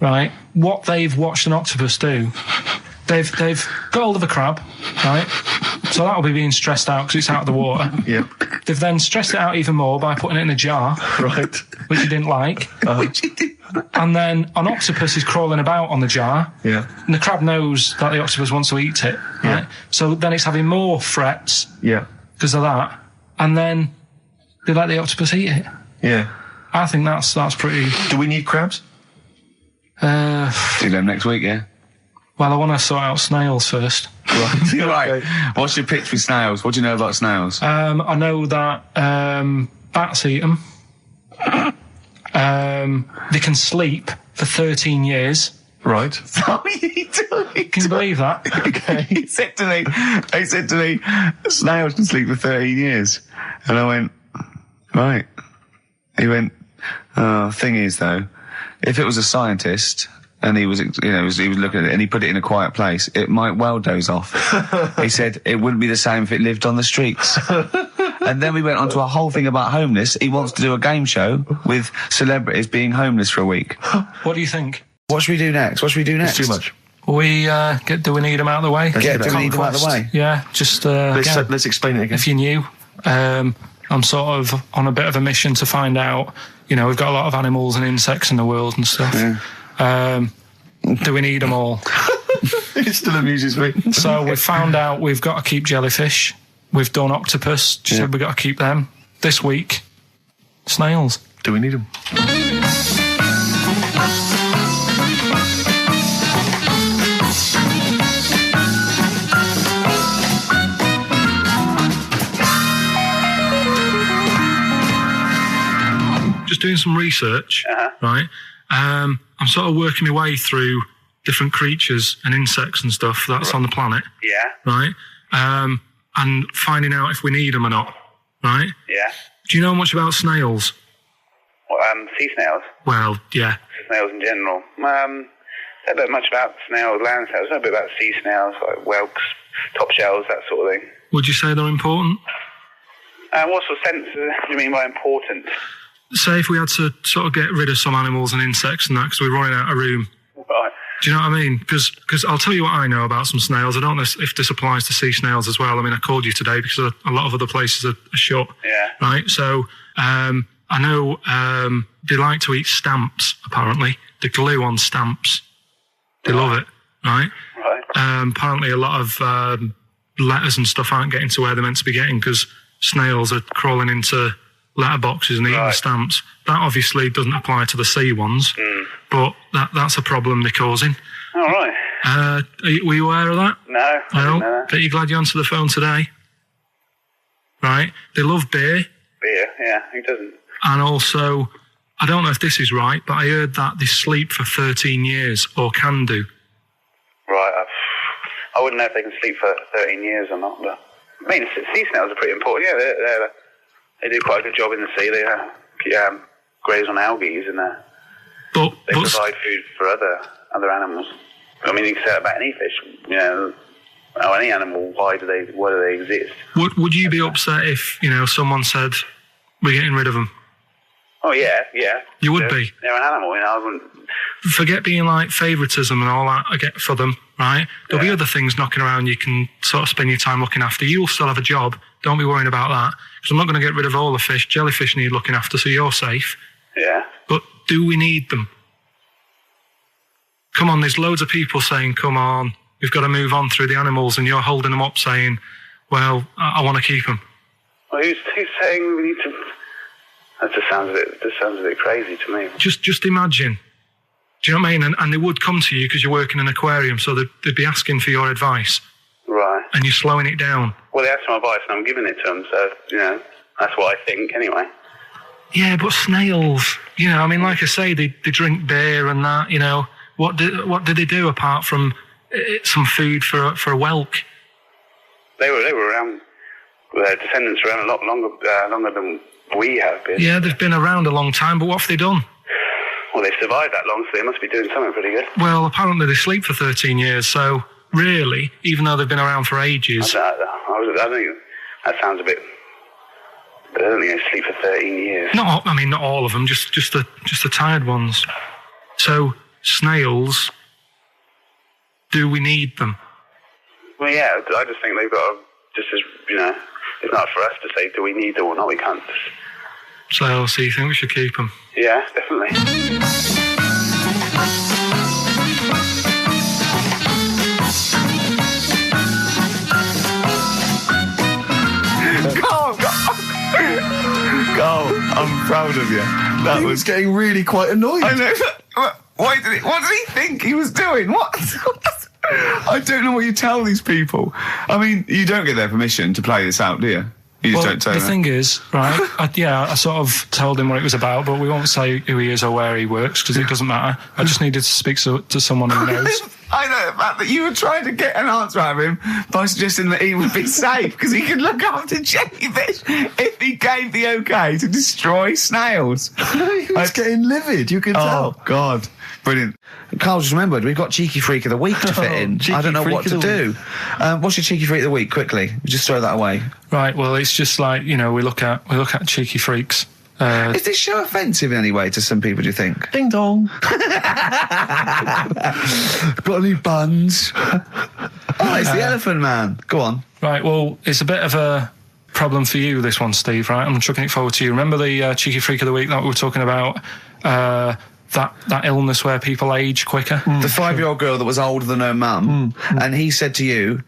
right, what they've watched an octopus do, they've got hold of a crab, right? So that'll be being stressed out because it's out of the water. Yep. They've then stressed it out even more by putting it in a jar. Right. Which he didn't like. And then an octopus is crawling about on the jar. Yeah. And the crab knows that the octopus wants to eat it. Right? Yeah. So then it's having more threats. Yeah. Because of that. And then they let the octopus eat it. Yeah. I think that's pretty... Do we need crabs? Do them next week, yeah? Well, I want to sort out snails first. Right. Right. What's your pitch with snails? What do you know about snails? I know that bats eat them. They can sleep for 13 years. Right. Can you believe that? Okay. He said to me, snails can sleep for 13 years. And I went, right. He went, thing is though, if it was a scientist and he was, he was looking at it and he put it in a quiet place, it might well doze off. He said it wouldn't be the same if it lived on the streets. And then we went on to a whole thing about homeless. He wants to do a game show with celebrities being homeless for a week. What do you think? What should we do next? What should we do next? It's too much. Do we need them out of the way? Do we need them out of the way? Yeah, just... let's explain it again. If you're new, I'm sort of on a bit of a mission to find out, we've got a lot of animals and insects in the world and stuff. Yeah. Do we need them all? It still amuses me. So we've found out we've got to keep jellyfish. We've done octopus. She said we've got to keep them. This week, snails. Do we need them? Just doing some research, right? I'm sort of working my way through different creatures and insects and stuff that's on the planet. Yeah. Right? And finding out if we need them or not. Right? Yeah. Do you know much about snails? What, sea snails? Well, yeah. Snails in general. I don't know much about snails, land snails. I know a bit about sea snails, like whelks, top shells, that sort of thing. Would you say they're important? What sort of sense do you mean by important? Say if we had to sort of get rid of some animals and insects and that because we're running out of room. Right. Do you know what I mean? Because I'll tell you what I know about some snails. I don't know if this applies to sea snails as well. I mean, I called you today because a lot of other places are shut. Yeah. Right? So I know they like to eat stamps, apparently. The glue on stamps. They love it. Right? Right. Apparently a lot of letters and stuff aren't getting to where they're meant to be getting because snails are crawling into letterboxes and eating the stamps. That obviously doesn't apply to the sea ones, but that's a problem they're causing. All right. Were you aware of that? No. I didn't know that. Bet you're glad you answered the phone today. Right? They love beer. Beer, yeah. Who doesn't? And also, I don't know if this is right, but I heard that they sleep for 13 years, or can do. Right. I wouldn't know if they can sleep for 13 years or not, but... I mean, sea snails are pretty important. Yeah, they do quite a good job in the sea. They graze on algae and they provide food for other animals. I mean, you can say that about any fish, or any animal. Why do they exist? Would you be upset if someone said we're getting rid of them? Oh yeah. You would be. They're an animal, I wouldn't. Forget being like favouritism and all that I get for them, right? There'll be other things knocking around you can sort of spend your time looking after. You'll still have a job. Don't be worrying about that. Because I'm not going to get rid of all the fish. Jellyfish need looking after, so you're safe. Yeah. But do we need them? Come on, there's loads of people saying, come on, we've got to move on through the animals, and you're holding them up saying, well, I want to keep them. Well, who's saying we need to... That just sounds a bit crazy to me. Just imagine. Do you know what I mean? And they would come to you because you're working in an aquarium, so they'd be asking for your advice. Right. and you're slowing it down. Well, they asked for my advice and I'm giving it to them, so, that's what I think anyway. Yeah, but snails, I mean, like I say, they drink beer and that, what do they do apart from some food for a whelk? They were around, their descendants were around a lot longer than we have been. Yeah, they've been around a long time, but what have they done? Well, they've survived that long, so they must be doing something pretty good. Well, apparently they sleep for 13 years, so really, even though they've been around for ages... I think that sounds a bit... I don't think they sleep for 13 years. Not all of them, just the tired ones. So, snails, do we need them? Well, yeah, I just think they've got to, it's not for us to say, do we need them or not, we can't. So you think we should keep them? Yeah, definitely. Carl, I'm proud of you. That was getting really quite annoyed. I know. What did he think he was doing? What? I don't know what you tell these people. I mean, you don't get their permission to play this out, do you? You just don't tell them. The thing is, right, I sort of told him what it was about, but we won't say who he is or where he works, because it doesn't matter. I just needed to speak to someone who knows. I know the fact that you were trying to get an answer out of him by suggesting that he would be safe, because he could look after jellyfish if he gave the okay to destroy snails. He was getting livid, you can tell. Oh, God. Brilliant. Carl just remembered, we've got Cheeky Freak of the Week to fit in. I don't know what to do. What's your Cheeky Freak of the Week, quickly? Just throw that away. Right, well, it's just like, we look at Cheeky Freaks. Is this show offensive in any way to some people, do you think? Ding dong. Got any buns? Oh, it's the Elephant Man. Go on. Right, well, it's a bit of a problem for you, this one, Steve, right? I'm chucking it forward to you. Remember the Cheeky Freak of the Week that we were talking about? That illness where people age quicker? The 5-year-old girl that was older than her mum, and he said to you,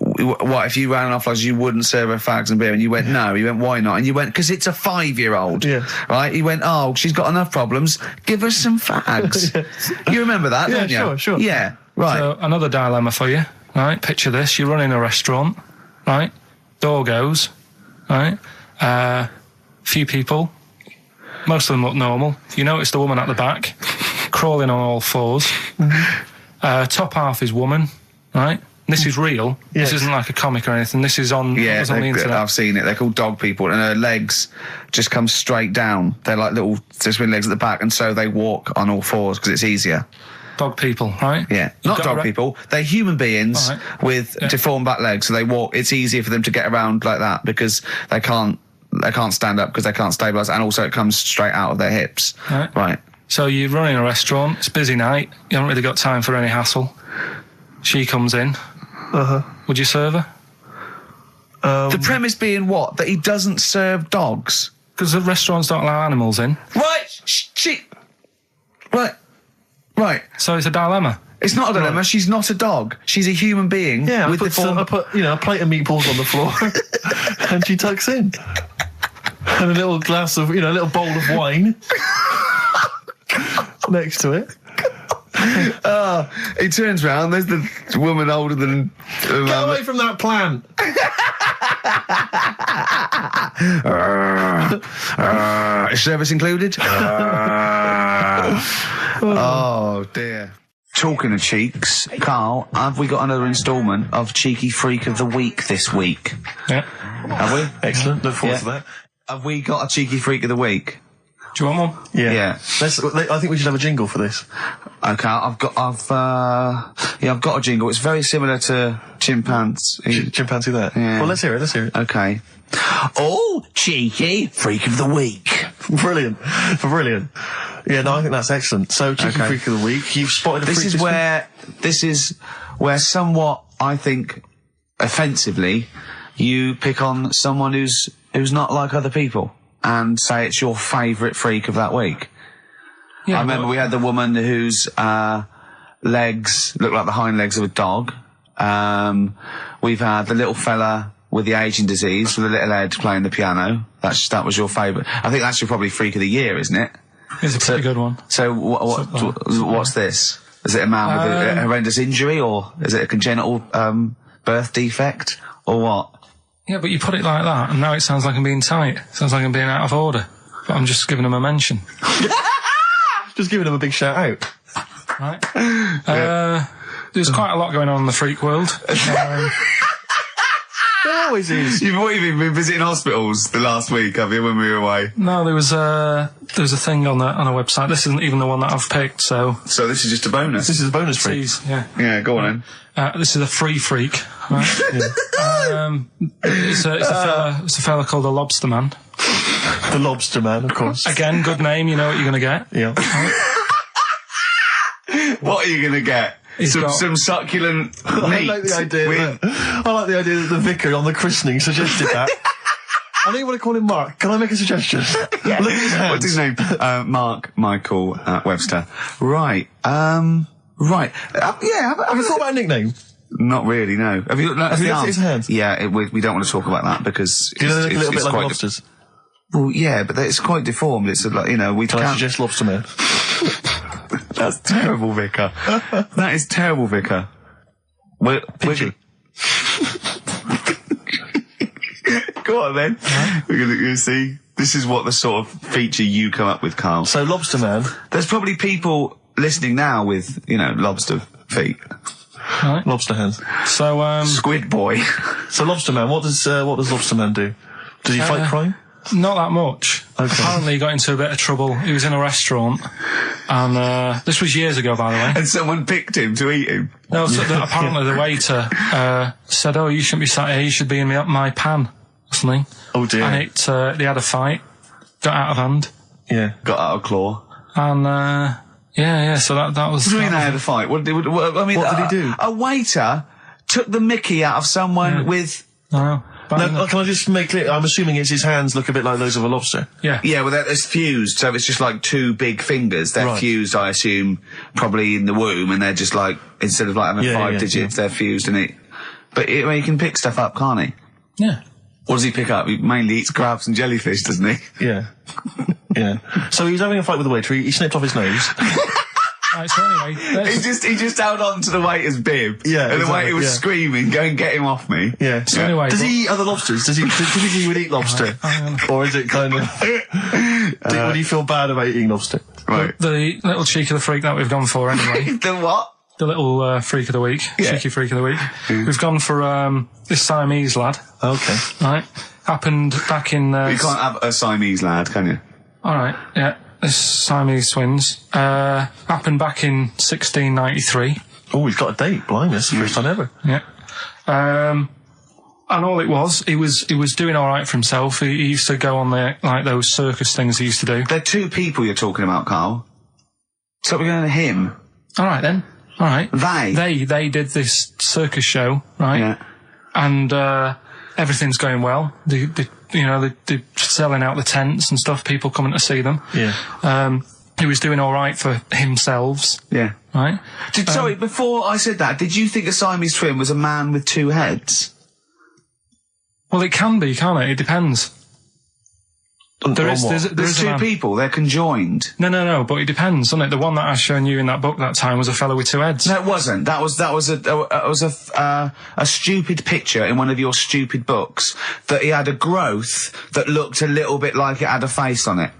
what, if you ran off like you wouldn't serve her fags and beer? And you went, no. He went, why not? And you went, because it's a 5-year-old. Yeah. Right? He went, oh, she's got enough problems. Give her some fags. Yes. You remember that, don't you? Sure. Yeah, right. So, another dilemma for you, right? Picture this. You're running a restaurant, right? Door goes, right? Few people. Most of them look normal. You notice the woman at the back, crawling on all fours. Top half is woman, right? This is real. Yes. This isn't like a comic or anything. This is on, on the internet. I've seen it. They're called dog people, and her legs just come straight down. They're like little twin legs at the back, and so they walk on all fours because it's easier. Dog people, right? Yeah, not dog people. They're human beings with deformed back legs, so they walk. It's easier for them to get around like that because they can't stand up because they can't stabilise, and also it comes straight out of their hips. Right. So you're running a restaurant. It's a busy night. You haven't really got time for any hassle. She comes in. Would you serve her? The premise being what? That he doesn't serve dogs? Because the restaurants don't allow animals in. Right. So it's a dilemma. It's not a dilemma. Right. She's not a dog. She's a human being. Yeah, I put a plate of meatballs on the floor, and she tucks in, and a little glass of, a little bowl of wine next to it. He turns round, there's the woman older than... Get away from that plant! Is service included? Oh, dear. Talking of cheeks, Carl, have we got another instalment of Cheeky Freak of the Week this week? Yeah. Have we? Excellent, look forward to that. Have we got a Cheeky Freak of the Week? Do you want one? Yeah. I think we should have a jingle for this. Okay, I've got a jingle. It's very similar to Chimpanzee. Chimpanzee that? Yeah. Well, let's hear it. Okay. Oh, Cheeky Freak of the Week. Brilliant. Yeah, no, I think that's excellent. So, Cheeky Freak of the Week, you've spotted a freak this is where somewhat, I think, offensively, you pick on someone who's not like other people and say it's your favourite freak of that week. Yeah, I remember we had the woman whose legs looked like the hind legs of a dog. We've had the little fella with the aging disease with a little head playing the piano. That was your favourite. I think that's your probably freak of the year, isn't it? It's a pretty good one. So what's this? Is it a man with a horrendous injury, or is it a congenital birth defect, or what? Yeah, but you put it like that, and now it sounds like I'm being tight. It sounds like I'm being out of order. But I'm just giving him a mention. Just giving him a big shout out. Right. There's quite a lot going on in the freak world. There always is. You've been visiting hospitals the last week, have you, when we were away? No, there was a thing on a website. This isn't even the one that I've picked, so... So this is just a bonus? This is a bonus freak. Yeah. Yeah, go on then. This is a free freak, right? It's a fella called the Lobster Man. The Lobster Man, of course. Again, good name, you know what you're going to get. Yeah. What are you going to get? Some succulent meat. I like the idea that the vicar on the christening suggested that. I know you want to call him Mark. Can I make a suggestion? Yeah. Look at his hands. What's his name? Mark Michael Webster. Right. Right. Yeah. Have you thought about a nickname? Not really, no. Have you looked at his hands? Yeah, we don't want to talk about that because do you know they look a little bit like lobsters? Well, yeah, but it's quite deformed. It's like, you know, we Can I suggest Lobster Man? That's terrible, Vicar. That is terrible, Vicar. We're Go on then. We're gonna see. This is what the sort of feature you come up with, Carl. So Lobster Man. There's probably people listening now with, you know, lobster feet. Right. Lobster hands. So Squid Boy. So Lobster Man, what does Lobster Man do? Does he fight crime? Not that much. Okay. Apparently he got into a bit of trouble. He was in a restaurant, and this was years ago, by the way. And someone picked him to eat him. No, so apparently the waiter said, "Oh, you shouldn't be sat here. You should be in my pan." Or something. Oh dear. And they had a fight, got out of hand. Yeah. Got out of claw. And yeah. So that was. What do you mean they had a fight? What did he do? A waiter took the mickey out of someone with. No. No, can I just make clear? I'm assuming his hands look a bit like those of a lobster. Yeah. Yeah, well, they're fused, so it's just like two big fingers. They're fused, I assume, probably in the womb, and they're just like, instead of like having 5 digits, they're fused in it. But I mean, he can pick stuff up, can't he? Yeah. What does he pick up? He mainly eats crabs and jellyfish, doesn't he? Yeah. Yeah. So he was having a fight with the waiter. He snipped off his nose. Right, so anyway, he just held on to the waiter's bib. Yeah, and the waiter was screaming, "Go and get him off me." Yeah. So anyway, does he eat other lobsters? Does he typically he would eat lobster, or is it kind of? Would he feel bad about eating lobster? Right. The little cheek of the freak that we've gone for anyway. The what? The little freak of the week, cheeky freak of the week. We've gone for this Siamese lad. Okay. Right. Happened back in. You can't have a Siamese lad, can you? All right. Yeah. This Siamese twins happened back in 1693. Oh, he's got a date. Blimey, that's the first time ever. Yeah. And all it was, he was doing all right for himself. He used to go on like those circus things he used to do. They're two people you're talking about, Carl. So we're going to him. All right then. All right. They did this circus show, right? Yeah. And everything's going well. They're selling out the tents and stuff, people coming to see them. Yeah. He was doing all right for himself. Yeah. Right? Sorry, before I said that, did you think a Siamese twin was a man with 2 heads? Well, it can be, can't it? It depends. There's 2 people, they're conjoined. No, but it depends, doesn't it? The one that I shown you in that book that time was a fellow with 2 heads. No, it wasn't. That was a stupid picture in one of your stupid books that he had a growth that looked a little bit like it had a face on it.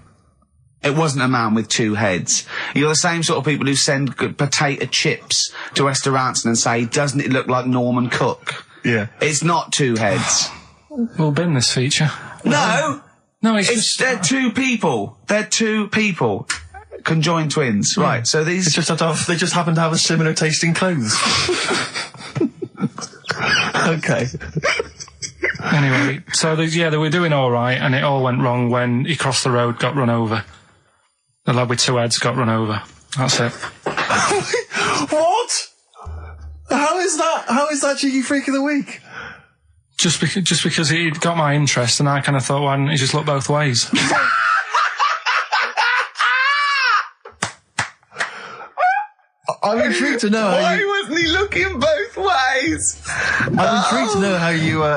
It wasn't a man with 2 heads. You're the same sort of people who send potato chips to restaurants and say, "Doesn't it look like Norman Cook?" Yeah. It's not 2 heads. We'll bin this feature. No! No, they're 2 people. They're 2 people. Conjoined twins. Yeah. Right, so these... they just happen to have a similar taste in clothes. Okay. Anyway, so they were doing all right, and it all went wrong when he crossed the road, got run over. The lad with 2 heads got run over. That's it. What? How is that cheeky freak of the week? Just because he got my interest, and I kind of thought, why didn't he just look both ways? I'm intrigued to know why wasn't he looking both ways? I'm intrigued to know how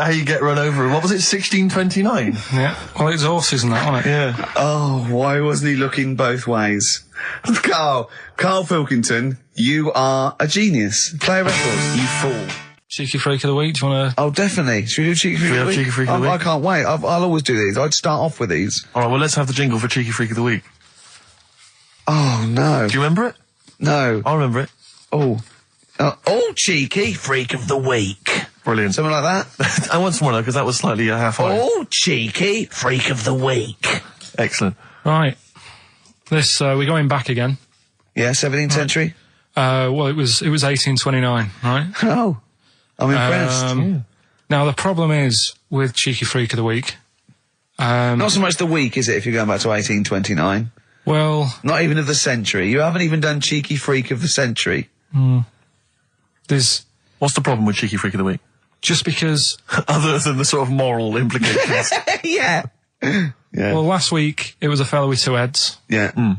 you get run over. What was it, 1629? Yeah. Well, it's horses and that, wasn't it? Yeah. Oh, why wasn't he looking both ways? Karl Pilkington, you are a genius. Play a record, you fool. Cheeky Freak of the Week, do you want to... Oh, definitely. Should we do Cheeky Freak of the Week? Cheeky Freak of the Week? I can't wait. I'll always do these. I'd start off with these. All right, well, let's have the jingle for Cheeky Freak of the Week. Oh, no. Do you remember it? No. I remember it. Oh, Cheeky Freak of the Week. Brilliant. Something like that? I want some more, though, because that was slightly half-high. Oh, Cheeky Freak of the Week. Excellent. Right. This, we're going back again. Yeah, 17th century? Well, it was 1829, right? Oh, I'm impressed. Now, the problem is with Cheeky Freak of the Week... not so much the week, is it, if you're going back to 1829? Well... Not even of the century. You haven't even done Cheeky Freak of the century. There's... What's the problem with Cheeky Freak of the Week? Just because... Other than the sort of moral implications. Yeah. Well, last week, it was a fellow with two heads. Yeah.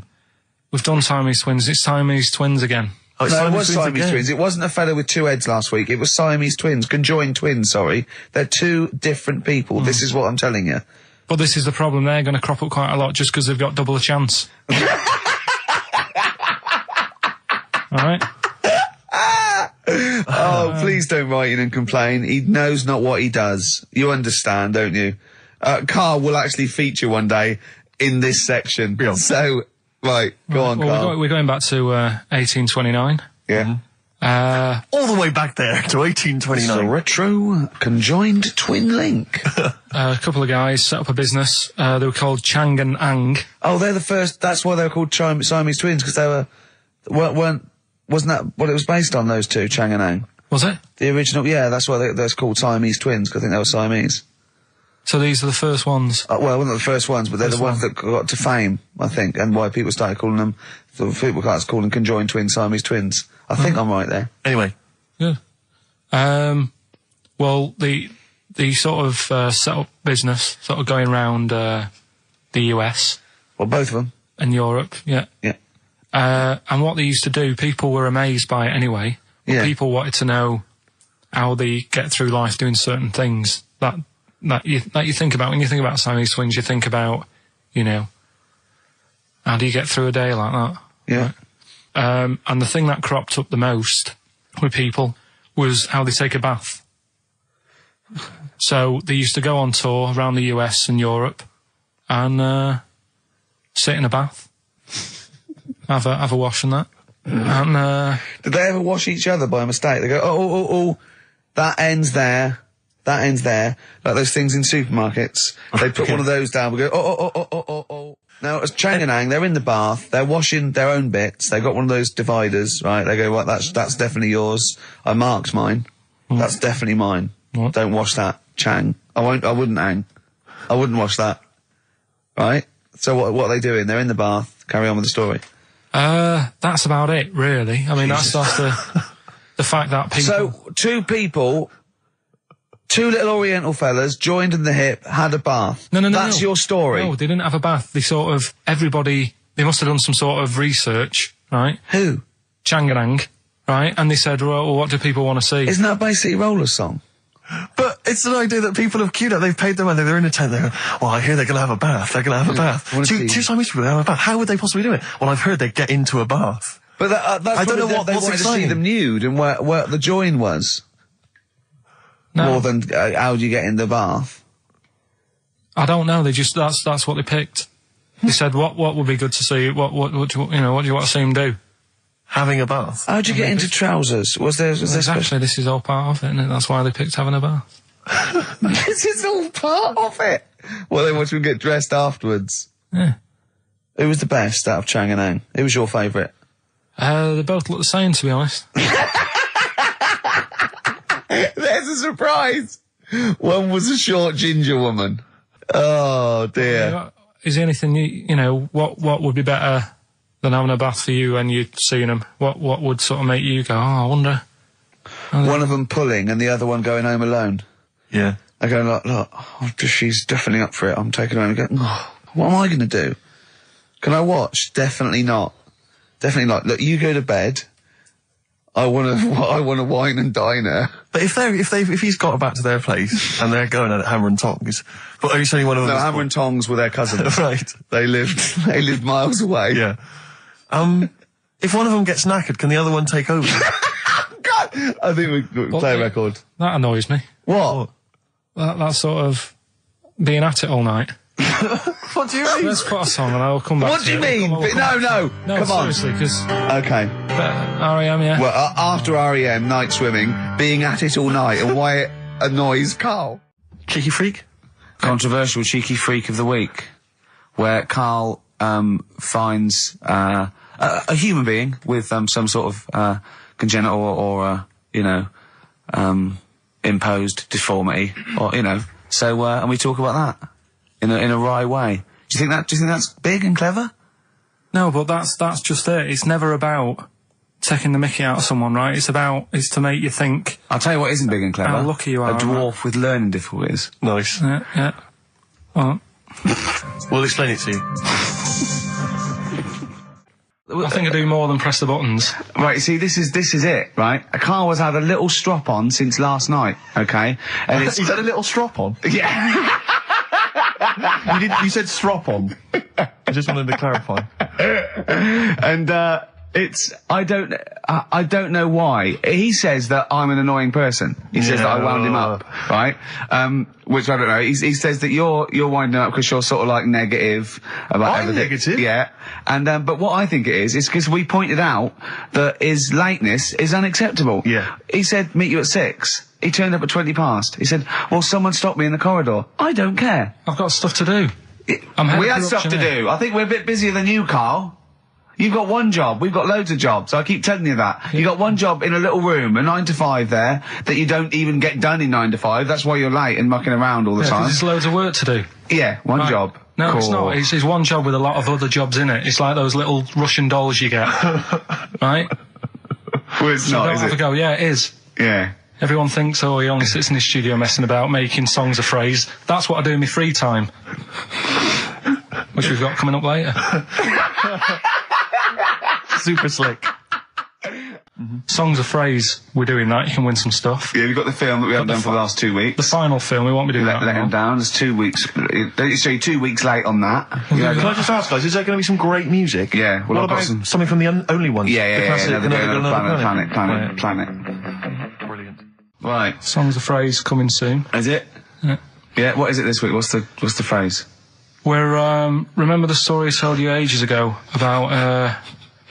We've done Siamese twins. It's Siamese twins again. Oh, no, it was Siamese twins. It wasn't a fellow with two heads last week. It was Siamese twins. Conjoined twins, sorry. They're two different people. This is what I'm telling you. But this is the problem. They're going to crop up quite a lot just because they've got double a chance. All right? Oh, please don't write in and complain. He knows not what he does. You understand, don't you? Karl will actually feature one day in this section. Yeah. So, right, go on, Karl. We're going back to 1829. Yeah. All the way back there to 1829. It's a retro conjoined twin link. A couple of guys set up a business. They were called Chang and Ang. Oh, they're the first. That's why they were called Siamese twins, because they wasn't that what it was based on? Those two, Chang and Ang. Was it? The original, yeah. That's why they're called Siamese twins, because I think they were Siamese. So these are the first ones. Well, not the first ones, but they're the ones that got to fame, I think, and why people started calling them. So people started calling conjoined twins Siamese twins. I think I'm right there. Anyway. Good. Well, the sort of set up business, sort of going around the US. Well, both of them. And Europe, yeah. Yeah. And what they used to do, people were amazed by it anyway. But Yeah. people wanted to know how they get through life doing certain things that you think about. When you think about Siamese twins, you think about, how do you get through a day like that? Yeah. Right? And the thing that cropped up the most with people was how they take a bath. So they used to go on tour around the US and Europe and sit in a bath, have a wash and that. And did they ever wash each other by mistake? They go, oh, that ends there. That ends there. Like those things in supermarkets. They put one of those down. We go, oh. Now, as Chang and Ang, they're in the bath. They're washing their own bits. They've got one of those dividers, right? They go, well, that's definitely yours. I marked mine. That's definitely mine. What? Don't wash that, Chang. I wouldn't, Ang. I wouldn't wash that. Right? So what are they doing? They're in the bath. Carry on with the story. That's about it, really. I mean, that's the fact that people... So, two little Oriental fellas joined in the hip, had a bath. No. That's your story. No, they didn't have a bath. They they must have done some sort of research, right? Who? Chang and Ang, right? And they said, well, what do people want to see? Isn't that basically Roller's song? But it's an idea that people have queued up. They've paid their money. They're in a tent. They're, well, I hear they're going to have a bath. They're going to have a bath. Two Siamese people have a bath. How would they possibly do it? Well, I've heard they get into a bath. But that's I don't know what they wanted to see them nude and where the join was. No. More than how do you get in the bath? I don't know. They just that's what they picked. They said what would be good to see. What do you want to see them do? Having a bath. How'd you get into trousers? Was there exactly? This is all part of it, and that's why they picked having a bath. This is all part of it. Well, they want you to get dressed afterwards. Yeah. Who was the best out of Chang and Ang? Who was your favourite? They both look the same, to be honest. There's a surprise. One was a short ginger woman. Oh dear. Is there anything what would be better than having a bath for you when you'd seen them? What would sort of make you go, I wonder? One of them pulling and the other one going home alone. Yeah. I go, look, she's definitely up for it. I'm taking her home and go, what am I going to do? Can I watch? Definitely not. Definitely not. Look, you go to bed. I want to wine and dine her. But if he's got back to their place and they're going at it hammer and tongs, but are you saying one of them? No, hammer and tongs were their cousins. Right. They lived miles away. Yeah. If one of them gets knackered, can the other one take over? God, I think we play a record. That annoys me. What? That sort of being at it all night. What do you mean? Let's put a song and I'll come back. What do you mean? No, come on. Seriously, because Okay. R.E.M. Yeah. Well, after R.E.M., Night Swimming, being at it all night, and why it annoys Carl. Cheeky freak? Controversial cheeky freak of the week, where Carl finds a human being with some sort of congenital or imposed deformity, or So and we talk about that in a wry way. Do you think that's big and clever? No, but that's just it. It's never about taking the mickey out of someone, right? It's to make you think. I'll tell you what isn't big and clever. How lucky you are. A dwarf with learning difficulties. Nice. Yeah. Well, we'll explain it to you. I think I do more than press the buttons. Right, you see, this is it, right? Carl has had a little strop on since last night, okay? And He's had a little strop on? Yeah. You said strop on. I just wanted to clarify. And, I don't know why. He says that I'm an annoying person. He says that I wound him up, right? Which I don't know. He says that you're winding up because you're sort of like negative about everything. Negative? Yeah. And, but what I think it is because we pointed out that his lateness is unacceptable. Yeah. He said, meet you at 6. He turned up at 20 past. He said, well, someone stopped me in the corridor. I don't care. I've got stuff to do. We had stuff to do. I think we're a bit busier than you, Carl. You've got one job. We've got loads of jobs. I keep telling you that. Yeah. You've got one job in a little room, a 9 to 5 there, that you don't even get done in 9 to 5. That's why you're late and mucking around all the time. There's loads of work to do. Yeah, one job. No, It's not. It's one job with a lot of other jobs in it. It's like those little Russian dolls you get. Right? Well, it's not, is it? Go. Yeah, it is. Yeah. Everyone thinks, he only sits in his studio messing about, making songs a phrase. That's what I do in my free time. Which we've got coming up later. Super slick. Songs a phrase, we're doing that, you can win some stuff. Yeah, we've got the film that we haven't done for the last 2 weeks. The final film, we won't be doing that. Let him down, there's 2 weeks. So you're 2 weeks late on that. Can I just ask, guys, is there going to be some great music? Yeah, well, what about something from the Only Ones? Yeah, the classic, Planet. Brilliant. Right. Songs a phrase coming soon. Is it? Yeah, what is it this week? What's the phrase? We're, remember the story I told you ages ago about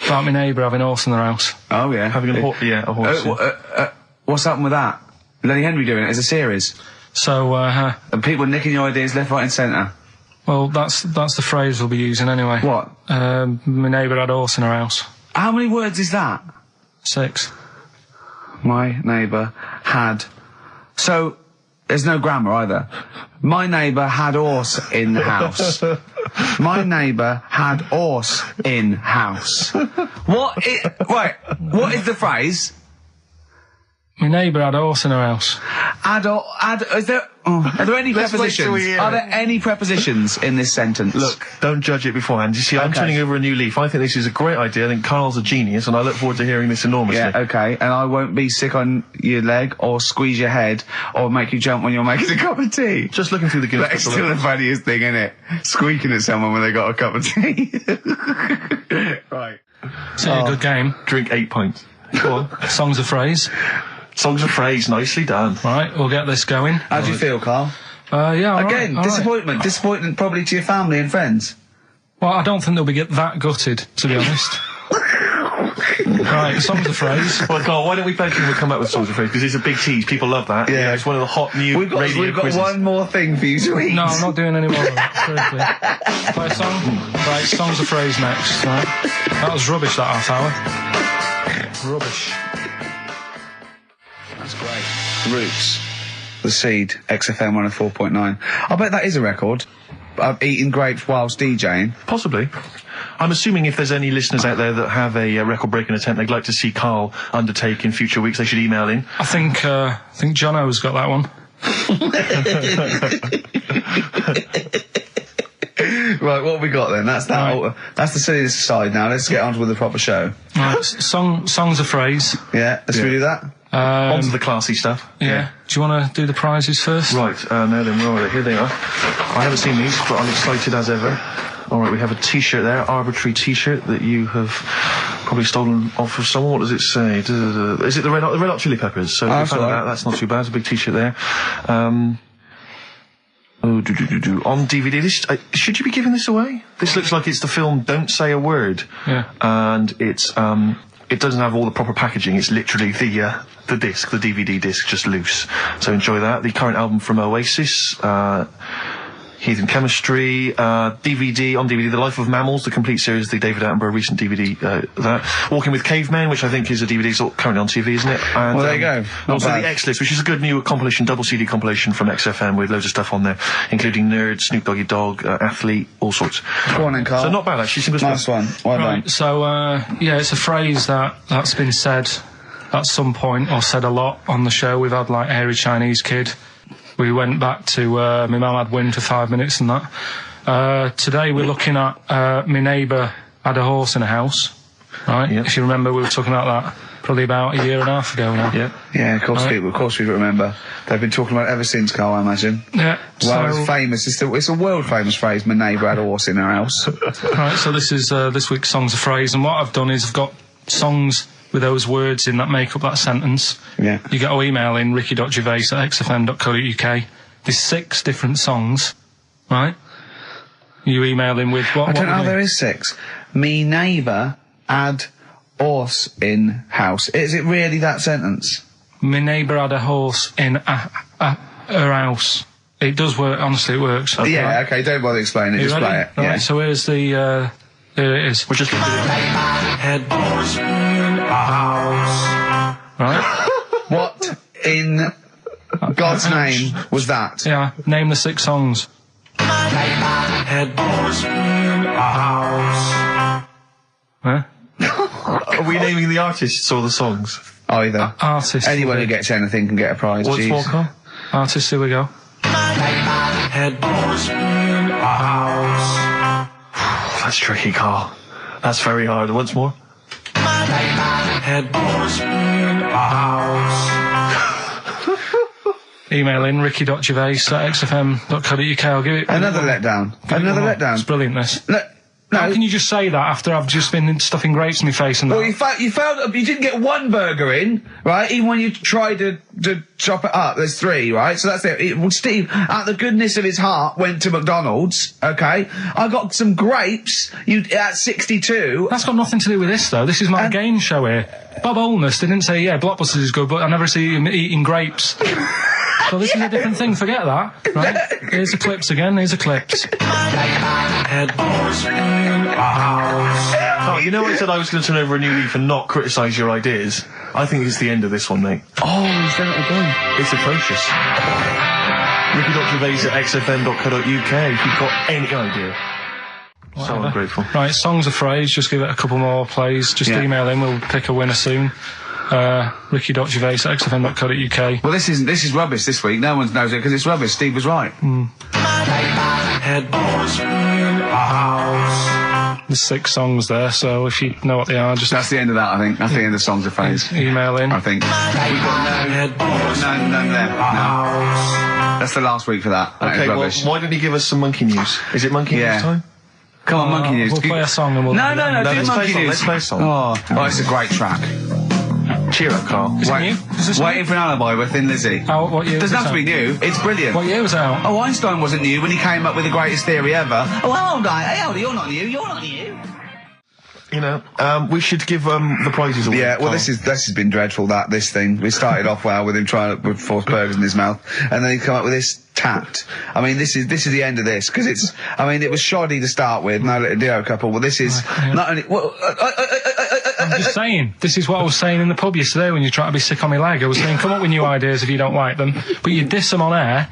my neighbour having a horse in their house? Oh, yeah. Having a horse. What's happened with that? Lenny Henry doing it as a series? So, and people nicking your ideas left, right and centre? Well, that's the phrase we'll be using anyway. What? My neighbour had a horse in her house. How many words is that? 6. My neighbour had... So, there's no grammar either. My neighbour had horse in the house. My neighbour had horse in house. What is the phrase? My neighbour had a horse in her house. Are there any prepositions? Are there any prepositions in this sentence? Look, don't judge it beforehand. You see, I'm turning over a new leaf. I think this is a great idea. I think Carl's a genius, and I look forward to hearing this enormously. Yeah, okay. And I won't be sick on your leg, or squeeze your head, or make you jump when you're making a cup of tea. Just looking through the Guinness. That's still the funniest thing, isn't it? Squeaking at someone when they got a cup of tea. Right. So a good game. Drink 8 pints. Go on. Songs a phrase. Songs a phrase, nicely done. Right, we'll get this going. How do you feel, Carl? Yeah, Again, disappointment. Disappointment probably to your family and friends. Well, I don't think they'll be that gutted, to be honest. Right, songs a phrase. Well, Carl, why don't we both come up with songs a phrase? Because it's a big tease. People love that. Yeah. It's one of the hot new radio quizzes. We've got one more thing for you to eat. No, I'm not doing any more of that. Seriously. Play a song? Right, songs a phrase next. Right. That was rubbish, that half hour. Rubbish. That's great. Roots. The Seed, XFM 104.9. I bet that is a record. Eating grapes whilst DJing. Possibly. I'm assuming if there's any listeners out there that have a record-breaking attempt they'd like to see Carl undertake in future weeks, they should email in. I think Jono's got that one. Right, what have we got then? That's that. Right. That's the silliness aside now. Let's get on with the proper show. Right, songs a phrase. Yeah, let's do that. On to the classy stuff. Yeah. Do you want to do the prizes first? Right, now then, where are they? Here they are. I haven't seen these, but I'm excited as ever. All right, we have a T-shirt there, arbitrary T-shirt that you have probably stolen off of someone. What does it say? Is it the Red Hot Chili Peppers? So that's all right. that's not too bad. It's a big T-shirt there. On DVD. Should you be giving this away? This looks like it's the film Don't Say a Word. Yeah. And it's it doesn't have all the proper packaging. It's literally the disc, the DVD disc, just loose. So enjoy that. The current album from Oasis. Heathen Chemistry, DVD, on DVD, The Life of Mammals, the complete series, the David Attenborough recent DVD, that. Walking with Cavemen, which I think is a DVD, it's currently on TV, isn't it? And, well, there you go. And also the X-List, which is a good new compilation, double CD compilation from XFM with loads of stuff on there, including Nerd, Snoop Doggy Dogg, Athlete, all sorts. Go on then, Carl. So not bad, actually. Nice one. Well done. So, yeah, it's a phrase that's been said at some point, or said a lot on the show. We've had, like, Hairy Chinese Kid. We went back to my mum had wind for 5 minutes and that. Today we're looking at my neighbour had a horse in a house, right? Yep. If you remember, we were talking about that probably about a year and a half ago now. Yeah, of course, right. Of course we remember. They've been talking about it ever since, Carl, I imagine. Yeah. Well, it's famous. It's a world famous phrase. My neighbour had a horse in her house. Right. So this is this week's Songs of Phrase, and what I've done is I've got songs with those words in that make up that sentence. Yeah. You get to email in ricky.gervais@xfm.co.uk. There's 6 different songs, right? You email in with what? I don't know, there is 6. Me neighbour had horse in house. Is it really that sentence? My neighbour had a horse in her house. It does work, honestly, it works. Okay. Yeah, okay, don't bother explaining it, just play it. Right, yeah. So here's the, here it is. We're just going to do it. Had horse in a house. Right? What in God's name was that? Yeah, name the 6 songs. Had horse in a house. Huh? Are we naming the artists or the songs? Either. Artists. Anyone who gets anything can get a prize. What's more, Carl? Artists, here we go. Had horse in a house. That's tricky, Carl. That's very hard. Once more. Had horse in a house. Email in ricky.gervais@xfm.co.uk. I'll give it another letdown. Another letdown. It's brilliant, this. No. How can you just say that after I've just been stuffing grapes in my face and that? Well, you failed. You didn't get one burger in, right? Even when you tried to chop it up, there's 3, right? So that's it. Steve, out of the goodness of his heart, went to McDonald's. Okay, I got some grapes. At 62. That's got nothing to do with this, though. This is my game show here. Bob Holness didn't say, yeah, Blockbusters is good, but I never see him eating grapes. So this is a different thing. Forget that. Right? Here's the clips again. Here's the clips. Had horse in a house. Oh, you know I said I was going to turn over a new leaf and not criticise your ideas? I think it's the end of this one, mate. Oh, he's done it again. It's atrocious. ricky.gervais@xfm.co.uk if you've got any idea. Whatever. So ungrateful. Right, songs of phrase. Just give it a couple more plays. Just email in. We'll pick a winner soon. ricky.gervais@xfm.co.uk. Well, this is rubbish this week. No one knows it because it's rubbish. Steve was right. Had horse in a house. There's 6 songs there, so if you know what they are, just... That's the end of that, I think. That's the end of Songs of Phrase. Email in. I think. We've got none there. No. That's the last week for that. That is rubbish. Well, why don't you give us some monkey news? Is it monkey news time? Come on, monkey news. We'll play a song and we'll... No, do monkey news. Let's play a song. Oh, it's a great track. Cheer up, Carl. Is it new? Is this Waiting for an Alibi with Thin Lizzy. Oh, what year? Doesn't have to be new. It's brilliant. What year was it out? Oh, Einstein wasn't new when he came up with the greatest theory ever. Oh, hold on. Hey, hold on. You're not new. You're not new. You know, we should give the prizes away. Yeah, well, this has been dreadful. This thing. We started off well with him trying to force burgers in his mouth, and then he come up with this tapped. I mean, this is the end of this because it's. I mean, it was shoddy to start with. No little Dio couple. Well, this is not only. Well, I'm just saying. This is what I was saying in the pub yesterday when you try to be sick on my leg. I was saying, come up with new ideas if you don't like them, but you diss them on air.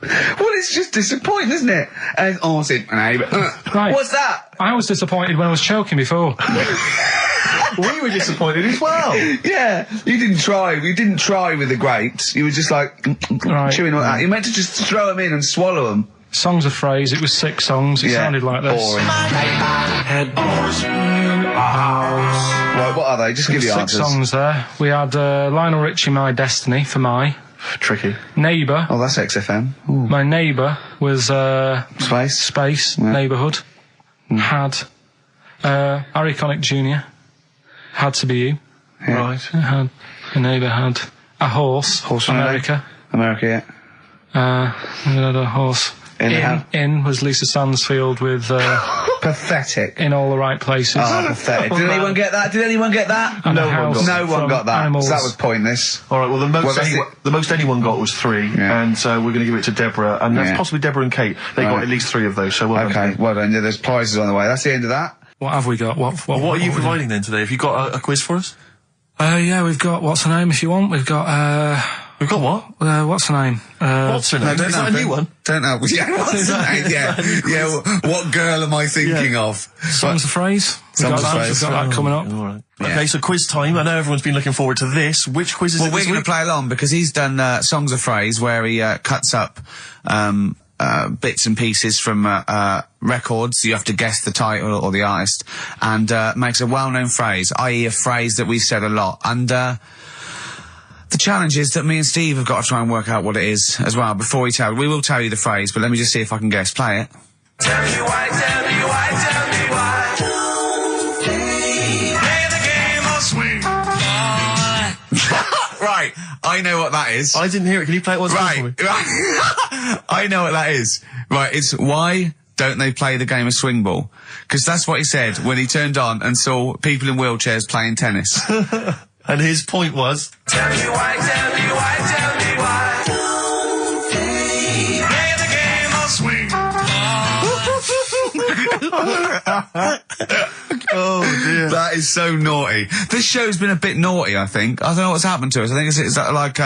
Well, it's just disappointing, isn't it? And right. What's that? I was disappointed when I was choking before. We were disappointed as well. Yeah, you didn't try. You didn't try with the grapes. You were just like chewing on that. You meant to just throw them in and swallow them. Songs of Phrase. It was 6 songs. It sounded like this. Boring. Had horse in a house. Right, what are they? Just give you 6 answers. 6 songs there. We had Lionel Richie, My Destiny, for my. Tricky. Neighbour. Oh, that's XFM. Ooh. My neighbour was Space. Neighbourhood. had Harry Connick Jr. Had to be you. Yeah. Right. Had a neighbour had a horse. America. America, yeah. We had a horse. In was Lisa Stansfield with pathetic. In all the right places. Oh, pathetic. Did anyone get that? Did anyone get that? And No one got that. Animals. So that was pointless. All right. Well, the most anyone got was 3, and we're going to give it to Deborah, and that's possibly Deborah and Kate. They got at least 3 of those. So well done. Well done. Yeah, there's prizes on the way. That's the end of that. What have we got? What are you providing then today? Have you got a quiz for us? Yeah, we've got what's her name if you want. We've got what? What's her name? What's her name? Is that a new one? Don't know. Yeah, what's her name? Yeah. What girl am I thinking of? Songs of Phrase. We've got that coming up. All right. Yeah. Okay, so quiz time. I know everyone's been looking forward to this. Which quiz is it? Well, we're going to play along because he's done Songs of Phrase where he cuts up bits and pieces from records. You have to guess the title or the artist, and makes a well-known phrase, i.e. a phrase that we've said a lot. And the challenge is that me and Steve have got to try and work out what it is as well before we will tell you the phrase, but let me just see if I can guess. Play it. Tell me why, tell me why, tell me why. Play the game or swing. Right, I know what that is. I didn't hear it. Can you play it once more for me? I know what that is. Right, it's why don't they play the game of swing ball? Because that's what he said when he turned on and saw people in wheelchairs playing tennis. And his point was... Tell me why, tell me why, tell me why. Play the game or swing. Oh dear. That is so naughty. This show's been a bit naughty, I think. I don't know what's happened to us. I think it's like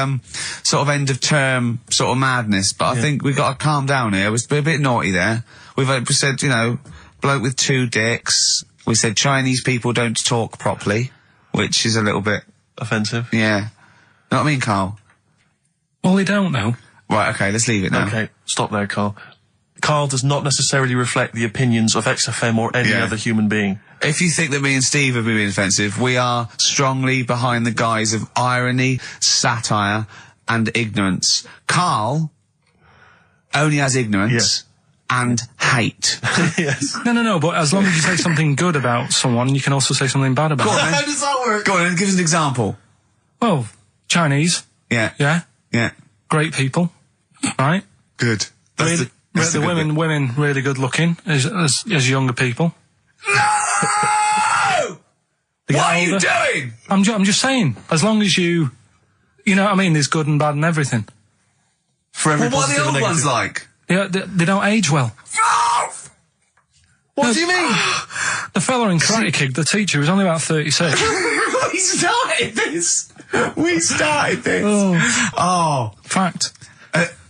sort of end of term sort of madness, but I think we've got to calm down here. We've been a bit naughty there. We've said, bloke with 2 dicks. We said Chinese people don't talk properly, which is a little bit offensive. Yeah. Know what I mean, Carl? Well, they don't know. Right, okay, let's leave it now. Okay, stop there, Carl. Carl does not necessarily reflect the opinions of XFM or any other human being. If you think that me and Steve have been offensive, we are strongly behind the guise of irony, satire, and ignorance. Carl only has ignorance and hate. Yes. No, but as long as you say something good about someone, you can also say something bad about them. How does that work? Go on, give us an example. Well, Chinese. Yeah. Yeah? Yeah. Great people. Right? Good. The women really good looking as younger people. No! What are you doing? I'm just saying, as long as you know what I mean, there's good and bad and everything. For every what are the old ones like? Yeah, they don't age well. What do you mean? The fella in Karate Kid, the teacher, was only about 36. We started this. Oh. Fact.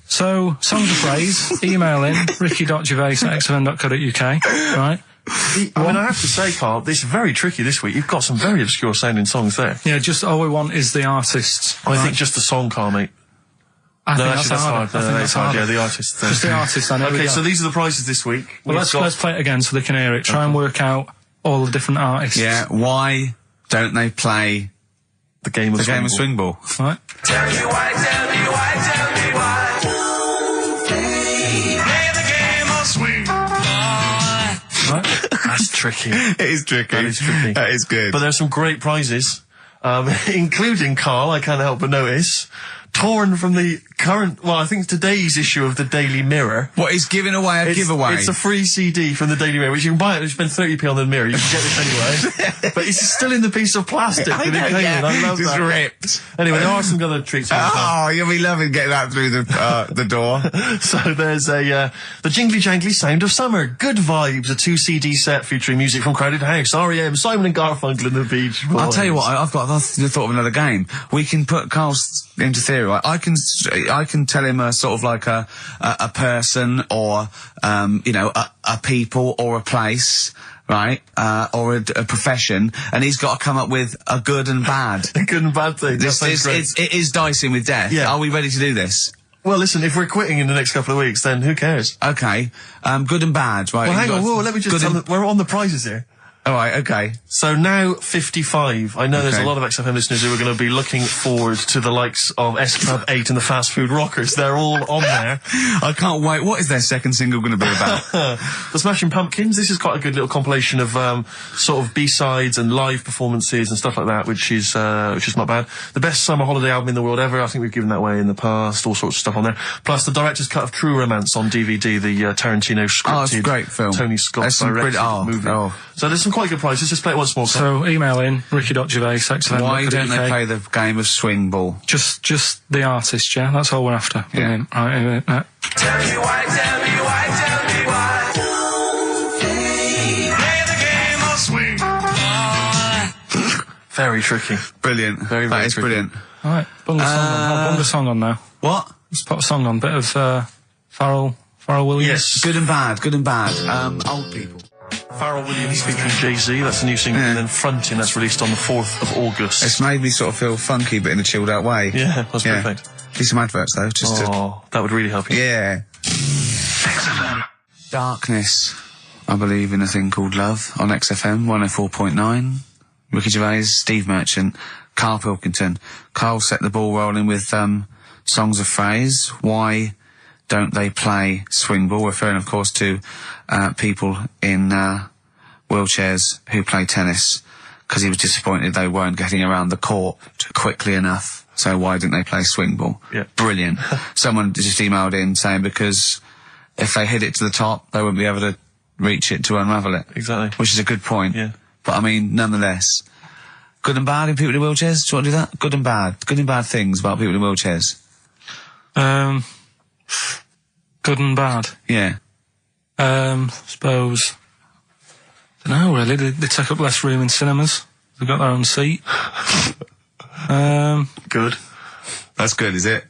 So, songs of phrase, email in, ricky.gervais@xfm.co.uk, right? I mean, I have to say, Carl, this is very tricky this week. You've got some very obscure sounding songs there. Yeah, just all we want is the artists. I think just the song, Carl, mate. I think that's hard. Yeah, the artist. Just the artist, I know. Okay, so these are the prizes this week. Well, let's play it again so they can hear it. Try and work out all the different artists. Yeah, why don't they play the game of swing ball? Right. Tell me why, tell me why, tell me why. Play the game or swing. Right. That's tricky. It is tricky. That is tricky. That is good. But there's some great prizes, including, Carl, I can't help but notice, torn from the current, well, I think today's issue of the Daily Mirror. What, he's giving away a giveaway? It's a free CD from the Daily Mirror, which you can buy it, you spend 30p on the Mirror, you can get this anyway. But it's still in the piece of plastic that it came in. I love just that. ripped. Anyway, there are some other treats. Oh, you'll be loving getting that through the door. So there's the Jingly Jangly Sound of Summer, Good Vibes, a 2 CD set featuring music from Crowded House, R.E.M., Simon and Garfunkel and the Beach Boys. I'll tell you what, I've thought of another game. We can put Carl's into theory, right? I can tell him a sort of like a person or, a people or a place, right? Or a profession, and he's got to come up with a good and bad. A good and bad thing. It is dicing with death. Yeah. Are we ready to do this? Well, listen, if we're quitting in the next couple of weeks, then who cares? Okay. Good and bad, right? Well, hang on, let me just tell them, we're on the prizes here. All right, okay. So now 55. I know there's a lot of XFM listeners who are going to be looking forward to the likes of S Club 8 and the Fast Food Rockers. They're all on there. I can't wait. What is their second single going to be about? The Smashing Pumpkins. This is quite a good little compilation of sort of B-sides and live performances and stuff like that, which is not bad. The best summer holiday album in the world ever. I think we've given that away in the past. All sorts of stuff on there. Plus the director's cut of True Romance on DVD, the Tarantino scripted. Oh, it's a great film. Tony Scott directed movie. So there's some quite good prizes. Just play it once more. So email in ricky.gervais. Why don't they play the game of swing ball? Just the artist, yeah. That's all we're after. Yeah. Tell me why, tell me why, tell me why. Play the game of swing. Very tricky. Brilliant. Very that is tricky. brilliant. All right, bung the song on now. What? Let's put a song on. Bit of Pharrell Williams. Yes. Good and bad. Good and bad. Old people. Pharrell Williams featuring Jay-Z, that's the new single, and then Frontin', that's released on the 4th of August. It's made me sort of feel funky, but in a chilled out way. Yeah, that's perfect. Do some adverts though, just that would really help you. Yeah. XFM. Darkness. I believe in a thing called love on XFM 104.9. Ricky Gervais, Steve Merchant, Karl Pilkington. Karl set the ball rolling with songs of phrase. Why don't they play swing ball? Referring, of course, to people in wheelchairs who play tennis, because he was disappointed they weren't getting around the court quickly enough. So why didn't they play swing ball? Yeah. Brilliant. Someone just emailed in saying because if they hit it to the top, they wouldn't be able to reach it to unravel it. Exactly. Which is a good point. Yeah. But I mean, nonetheless, good and bad in people in wheelchairs? Do you want to do that? Good and bad. Good and bad things about people in wheelchairs. Good and bad. Yeah. Suppose. Don't know really. They take up less room in cinemas. They've got their own seat. Good. That's good, is it?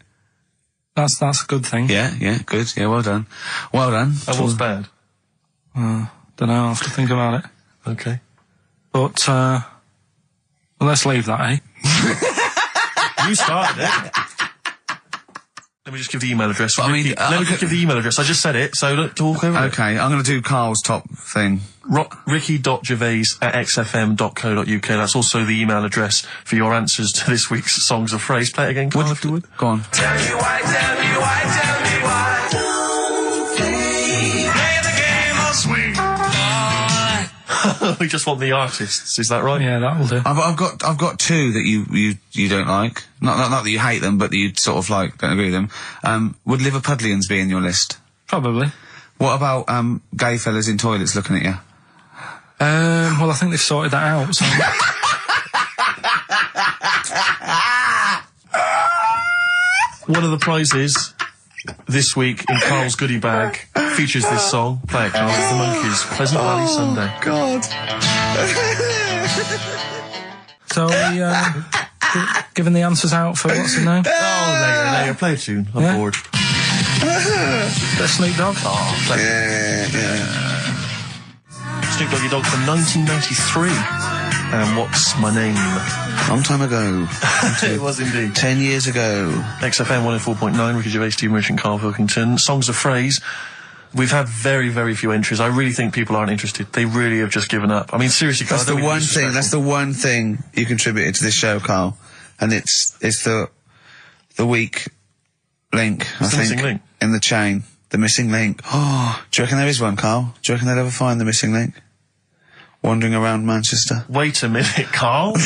That's a good thing. Yeah, good. Yeah, well done. Well done. And what's bad? Don't know. I'll have to think about it. Okay. But well, let's leave that, eh? You started it. Let me just give the email address. But, Ricky, let me just give the email address. I just said it, so don't talk over it. Okay, I'm going to do Carl's top thing. Ricky.gervais@xfm.co.uk. That's also the email address for your answers to this week's Songs of Phrase. Play it again, Carl, if you would. Go on. Tell me why, tell me why, tell me why. Play the game of swing. We just want the artists, is that right? Yeah, that'll do. I've got two that you don't like. Not that you hate them, but that you sort of like, don't agree with them. Would Liverpudlians be in your list? Probably. What about gay fellas in toilets looking at you? Well, I think they've sorted that out. So. One of the prizes this week in Carl's goodie bag features this song. Play it, Carl. It's the Monkees. Pleasant Valley Sunday. God. So we giving the answers out for what's it now? Oh, later. Play a tune. I'm bored. The Snoop Dogg. Oh, play it. Yeah. Snoop Doggy Dogg from 1993. And What's My Name? Long time ago. It was indeed. 10 years ago. XFM 104.9, Ricky Gervais, Steve Merchant, Karl Pilkington. Songs of Phrase. We've had very, very few entries. I really think people aren't interested. They really have just given up. I mean, seriously, Carl. That's the one thing you contributed to this show, Carl. And it's the weak link, I think. Missing link. In the chain. The missing link. Oh, do you reckon there is one, Carl? Do you reckon they'll ever find the missing link? Wandering around Manchester. Wait a minute, Carl. The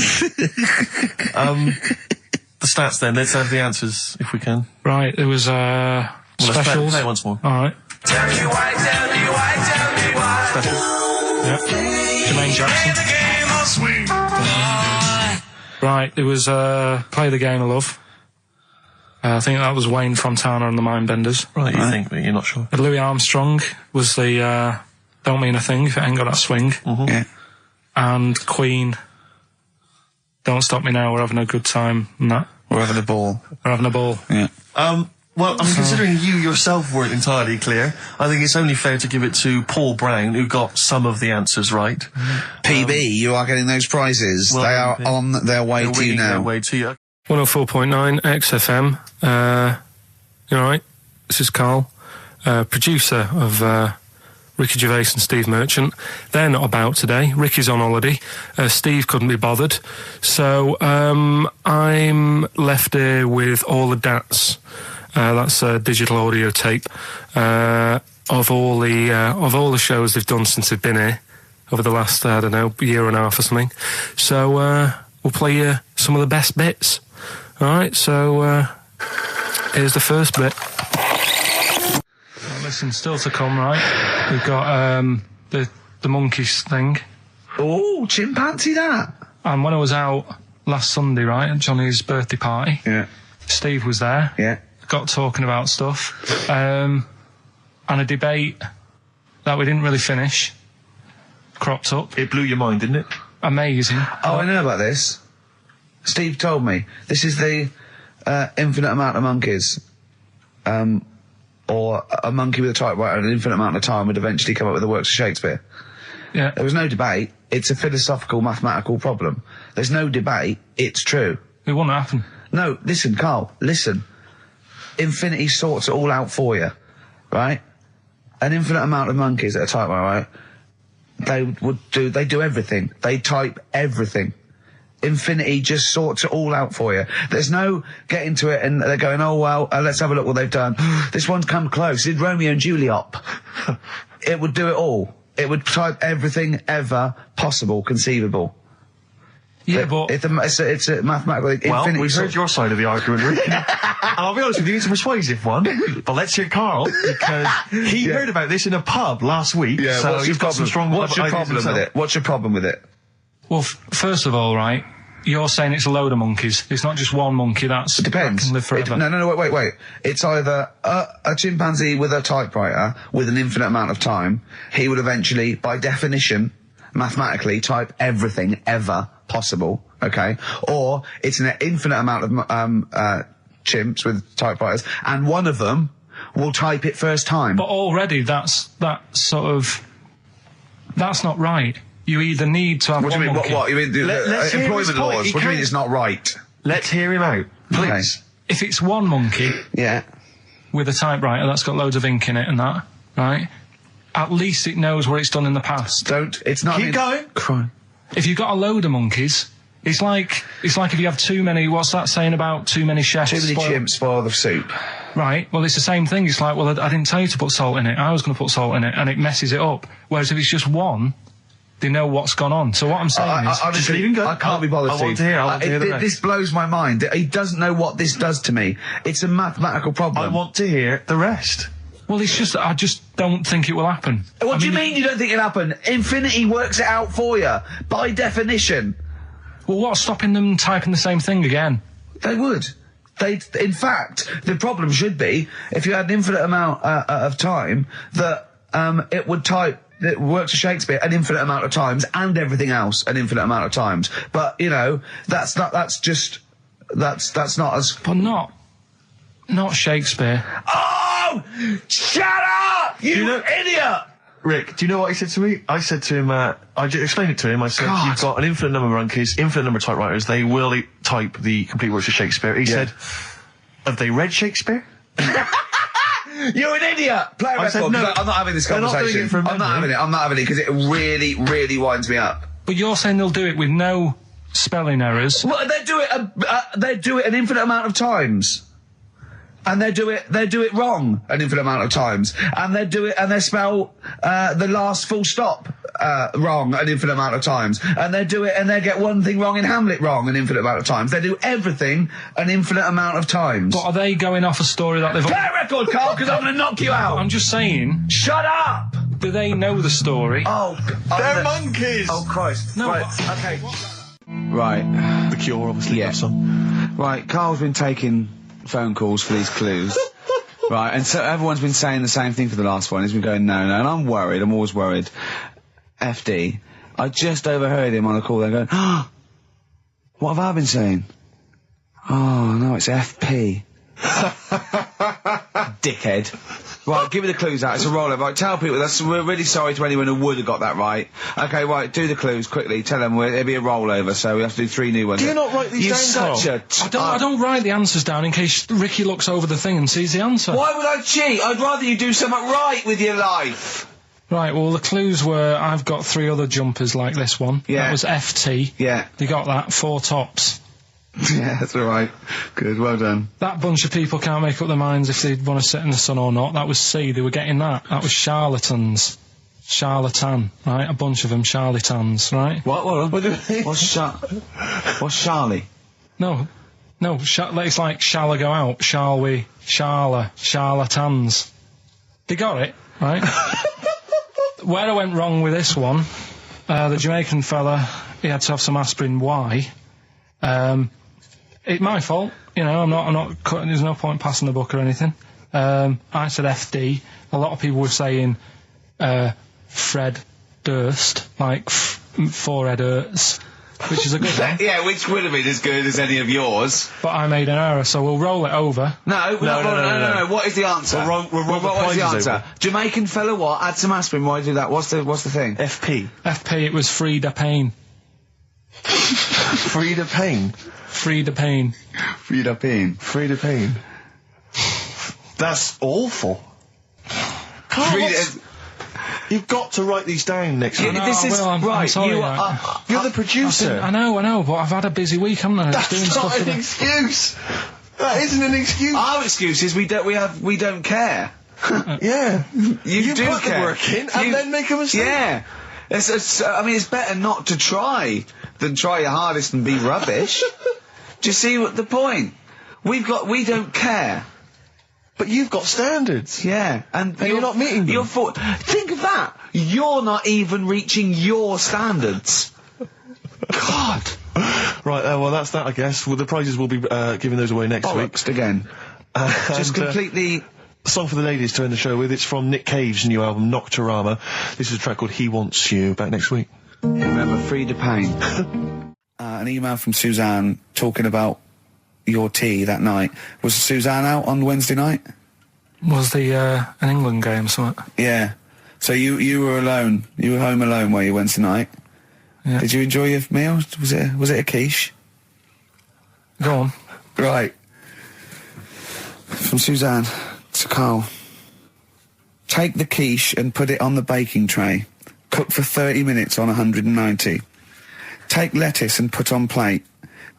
stats then. Let's have the answers, if we can. Right, there was Well, specials. play it once more. All right. Tell me why, tell me why, tell me why. Specials. Yep. Jermaine Jackson. Play the game of swing. Right, there was Play the Game of Love. I think that was Wayne Fontana and the Mindbenders. Right, you think, but you're not sure. Louis Armstrong was the Don't Mean a Thing If It Ain't Got That Swing. Mm-hmm. Yeah. And Queen, Don't Stop Me Now, We're Having a Good Time. And that. We're having a ball. We're having a ball. Yeah. Well, I mean, considering you yourself weren't entirely clear, I think it's only fair to give it to Paul Brown, who got some of the answers right. PB, you are getting those prizes. Well, they are on their way They're to you winging their now. way to you. 104.9 XFM. You alright? This is Carl, producer of Ricky Gervais and Steve Merchant. They're not about today. Ricky's on holiday. Steve couldn't be bothered. So I'm left here with all the DATs. That's a digital audio tape of all the shows they've done since they've been here over the last, I don't know, year and a half or something. So we'll play you some of the best bits. All right, so here's the first bit. Well, listen, still to come, right? We've got the monkeys thing. Oh, chimpanzee that. And when I was out last Sunday, right, at Johnny's birthday party, Steve was there. Yeah. Got talking about stuff. And a debate that we didn't really finish cropped up. It blew your mind, didn't it? Amazing. Oh, I know about this. Steve told me. This is the infinite amount of monkeys. Or a monkey with a typewriter and an infinite amount of time would eventually come up with the works of Shakespeare. Yeah. There was no debate. It's a philosophical, mathematical problem. There's no debate. It's true. It wouldn't happen. No, listen, Carl, listen. Infinity sorts it all out for you, right? An infinite amount of monkeys at a typewriter, right? They do everything. They type everything. Infinity just sorts it all out for you. There's no getting to it and they're going, oh, well, let's have a look what they've done. This one's come close. Did Romeo and Juliet. It would do it all. It would type everything ever possible, conceivable. Yeah, but it's a mathematical infinity. Well, we've heard your side of the argument, Rick. And I'll be honest with you, it's a persuasive one. But let's hear Carl, because he heard about this in a pub last week. Yeah, so he's got some strong What's your ideas problem with himself. it? What's your problem with it? Well, first of all, right, you're saying it's a load of monkeys. It's not just one monkey. It depends. Can live forever. No, wait. It's either a chimpanzee with a typewriter with an infinite amount of time. He would eventually, by definition, mathematically, type everything ever possible. Okay, or it's an infinite amount of chimps with typewriters, and one of them will type it first time. But already, that's not right. You either need to have What do you mean? monkey. What? You mean Let's hear employment his laws? point. What do you mean it's not right? Let's hear him out, please. Okay. If it's one monkey, Yeah. with a typewriter that's got loads of ink in it and that, right? At least it knows what it's done in the past. It's not. Keep going. Crime. If you've got a load of monkeys, it's like if you have too many. What's that saying about too many chefs? Too many chimps spoil the soup. Right. Well, it's the same thing. It's like, well, I didn't tell you to put salt in it. I was going to put salt in it, and it messes it up. Whereas if it's just one, they know what's gone on. So what I'm saying is, honestly, just leave him go. I can't be bothered. I want to hear. I want to hear the rest. This blows my mind. He doesn't know what this does to me. It's a mathematical problem. I want to hear the rest. well, it's just I just don't think it will happen. What do you mean you don't think it'll happen? Infinity works it out for you by definition. Well, what's stopping them typing the same thing again? They would. In fact, the problem should be if you had an infinite amount of time that it would type. It works for Shakespeare an infinite amount of times and everything else an infinite amount of times. But you know, that's not as. But not Shakespeare. Oh, shut up, you idiot! Rick, do you know what he said to me? I said to him, I explained it to him. I said, God. you've got an infinite number of monkeys, infinite number of typewriters. They will type the complete works of Shakespeare. He said, have they read Shakespeare? You're an idiot! Play a record. said, no, I'm not having this they're not doing conversation. it from I'm not having it because it really, really winds me up. But you're saying they'll do it with no spelling errors. Well, they do it an infinite amount of times. And they do it wrong an infinite amount of times. And they spell the last full stop wrong an infinite amount of times. And they do it and they get one thing wrong in Hamlet wrong an infinite amount of times. They do everything an infinite amount of times. But are they going off a story that they've... Play a record, Carl, because I'm going to knock you out. I'm just saying... Shut up! Do they know the story? Oh, they're monkeys! Oh, Christ. No, right, okay. Right. The Cure, obviously, Yeah. that song. Right, Carl's been taking phone calls for these clues. Right, and so everyone's been saying the same thing for the last one. He's been going, no, and I'm worried, I'm always worried. FD, I just overheard him on a call there going, oh, what have I been saying? Oh, no, it's FP. Dickhead. Right, give me the clues out. It's a rollover. Right, tell people we're really sorry to anyone who would have got that right. Okay, right, do the clues quickly. Tell them it'll be a rollover, so we have to do 3 new ones. Do you not write these down, You're such a... I don't write the answers down in case Ricky looks over the thing and sees the answer. Why would I cheat? I'd rather you do something right with your life. Right, well, the clues were I've got 3 other jumpers like this one. Yeah. That was FT. Yeah. You got that, 4 tops. Yeah, that's all right. Good, well done. That bunch of people can't make up their minds if they want to sit in the sun or not. That was C, they were getting that. That was charlatans. Charlatan, right? A bunch of them, charlatans, right? What What's Charlie? No, it's like, shall I go out? Shall we? Charlatans. They got it, right? Where I went wrong with this one, the Jamaican fella, he had to have some aspirin. Why? It's my fault, you know, I'm not cutting, there's no point passing the book or anything. I said FD. A lot of people were saying, Fred Durst, like, forehead hurts, which is a good one. Yeah, which would have been as good as any of yours. But I made an error, so we'll roll it over. No. What is the answer? What is the answer? Over. Jamaican fella what? Add some aspirin, why do that? What's the thing? FP. FP, it was Frida Payne. Frida Payne? Frida Payne. Frida Payne. Frida Payne. That's awful. You've got to write these down next week. This is I'm right. sorry, You're the producer. I know, but I've had a busy week, haven't I? That's not an excuse. That isn't an excuse. Our excuse is we don't care. Yeah. You do put care. the work in and then make a mistake. Yeah. It's better not to try than try your hardest and be rubbish. Do you see what the point? We don't care. But you've got standards. Yeah, and you're not meeting them. Think of that. You're not even reaching your standards. God. Right, well, that's that, I guess. Well, the prizes will be giving those away next week. Again. Just completely... Song for the ladies to end the show with. It's from Nick Cave's new album, Nocturama. This is a track called He Wants You. Back next week. Remember, Frida Payne. An email from Suzanne talking about your tea that night. Was Suzanne out on Wednesday night? Was the an England game or something? Yeah. So you were alone. You were home alone, were you, Wednesday night? Yeah. Did you enjoy your meal? Was it a quiche? Go on. Right. From Suzanne to Karl. Take the quiche and put it on the baking tray. Cook for 30 minutes on 190. Take lettuce and put on plate.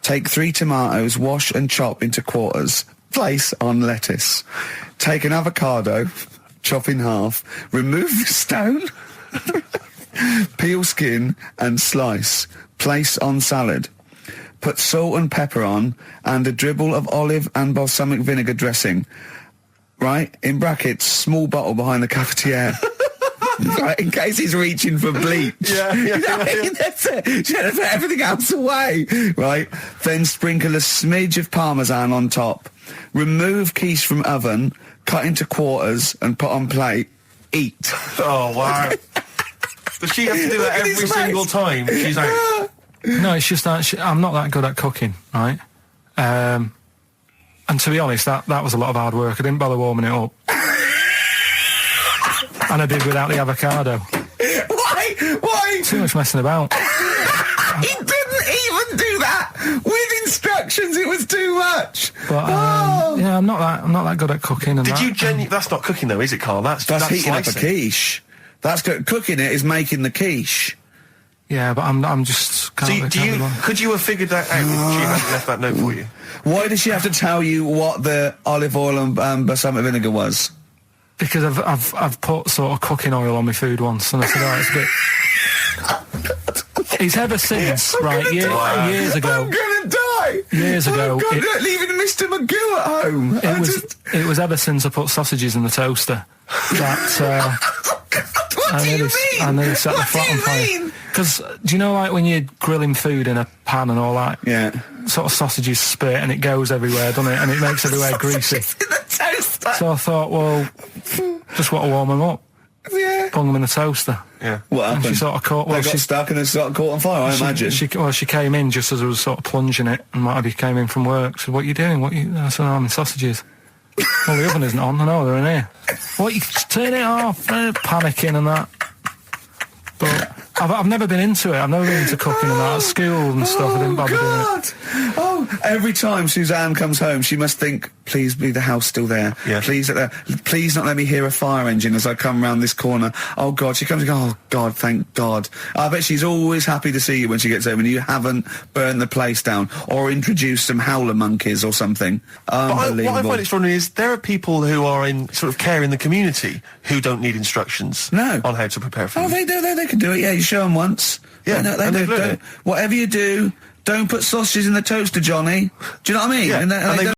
Take 3 tomatoes, wash and chop into quarters. Place on lettuce. Take an avocado, chop in half. Remove the stone. Peel skin and slice. Place on salad. Put salt and pepper on and a dribble of olive and balsamic vinegar dressing. Right? In brackets, small bottle behind the cafetiere. Right, in case he's reaching for bleach. Yeah. That's it. Should have put everything else away. Right? Then sprinkle a smidge of parmesan on top. Remove quiche from oven, cut into quarters and put on plate. Eat. Oh, wow. Does she have to do that every single time? She's like... No, it's just that I'm not that good at cooking, right? And to be honest, that was a lot of hard work. I didn't bother warming it up. And I did without the avocado. Why? Too much messing about. He didn't even do that with instructions. It was too much. But yeah, I'm not that good at cooking. And That's not cooking though, is it, Karl? That's heating up a slicing. quiche. That's cooking it is making the quiche. Yeah, but I'm just. Could you have figured that out if she hadn't left that note for you? Why did she have to tell you what the olive oil and balsamic vinegar was? Because I've put sort of cooking oil on my food once, and I said, oh, it's a bit. He's ever since, right? Years ago. I'm gonna die. Years ago, leaving Mr. Magoo at home. It was ever since I put sausages in the toaster that. What do you mean? I nearly set the flat on fire. Because do you know, like when you're grilling food in a pan and all that? Yeah. Sort of sausages spit and it goes everywhere, doesn't it? And it makes everywhere greasy. In the toaster. So I thought, well, just want to warm them up. Yeah. Bung them in the toaster. Yeah. What happened? And she sort of caught. Well, they got stuck and they sort of caught on fire. I imagine. She came in just as I was sort of plunging it, and Matty came in from work. Said, "What are you doing? I said, I'm in sausages." Well, the oven isn't on. I know they're in here. What? You turn it off? Panicking and that. But I've never been into it. I've never been into cooking and that. At school and stuff, I didn't bother doing it. Oh, every time Suzanne comes home, she must think, please be the house still there. Yeah. Please not let me hear a fire engine as I come round this corner. Oh, God, she comes and goes, oh, God, thank God. I bet she's always happy to see you when she gets home and you haven't burned the place down or introduced some howler monkeys or something. Unbelievable. What I find extraordinary is there are people who are in sort of care in the community who don't need instructions on how to prepare food. Oh, they do. They can do it. Yeah, you show them once. Yeah, they do. Whatever you do, don't put sausages in the toaster, Johnny. Do you know what I mean? Yeah, And they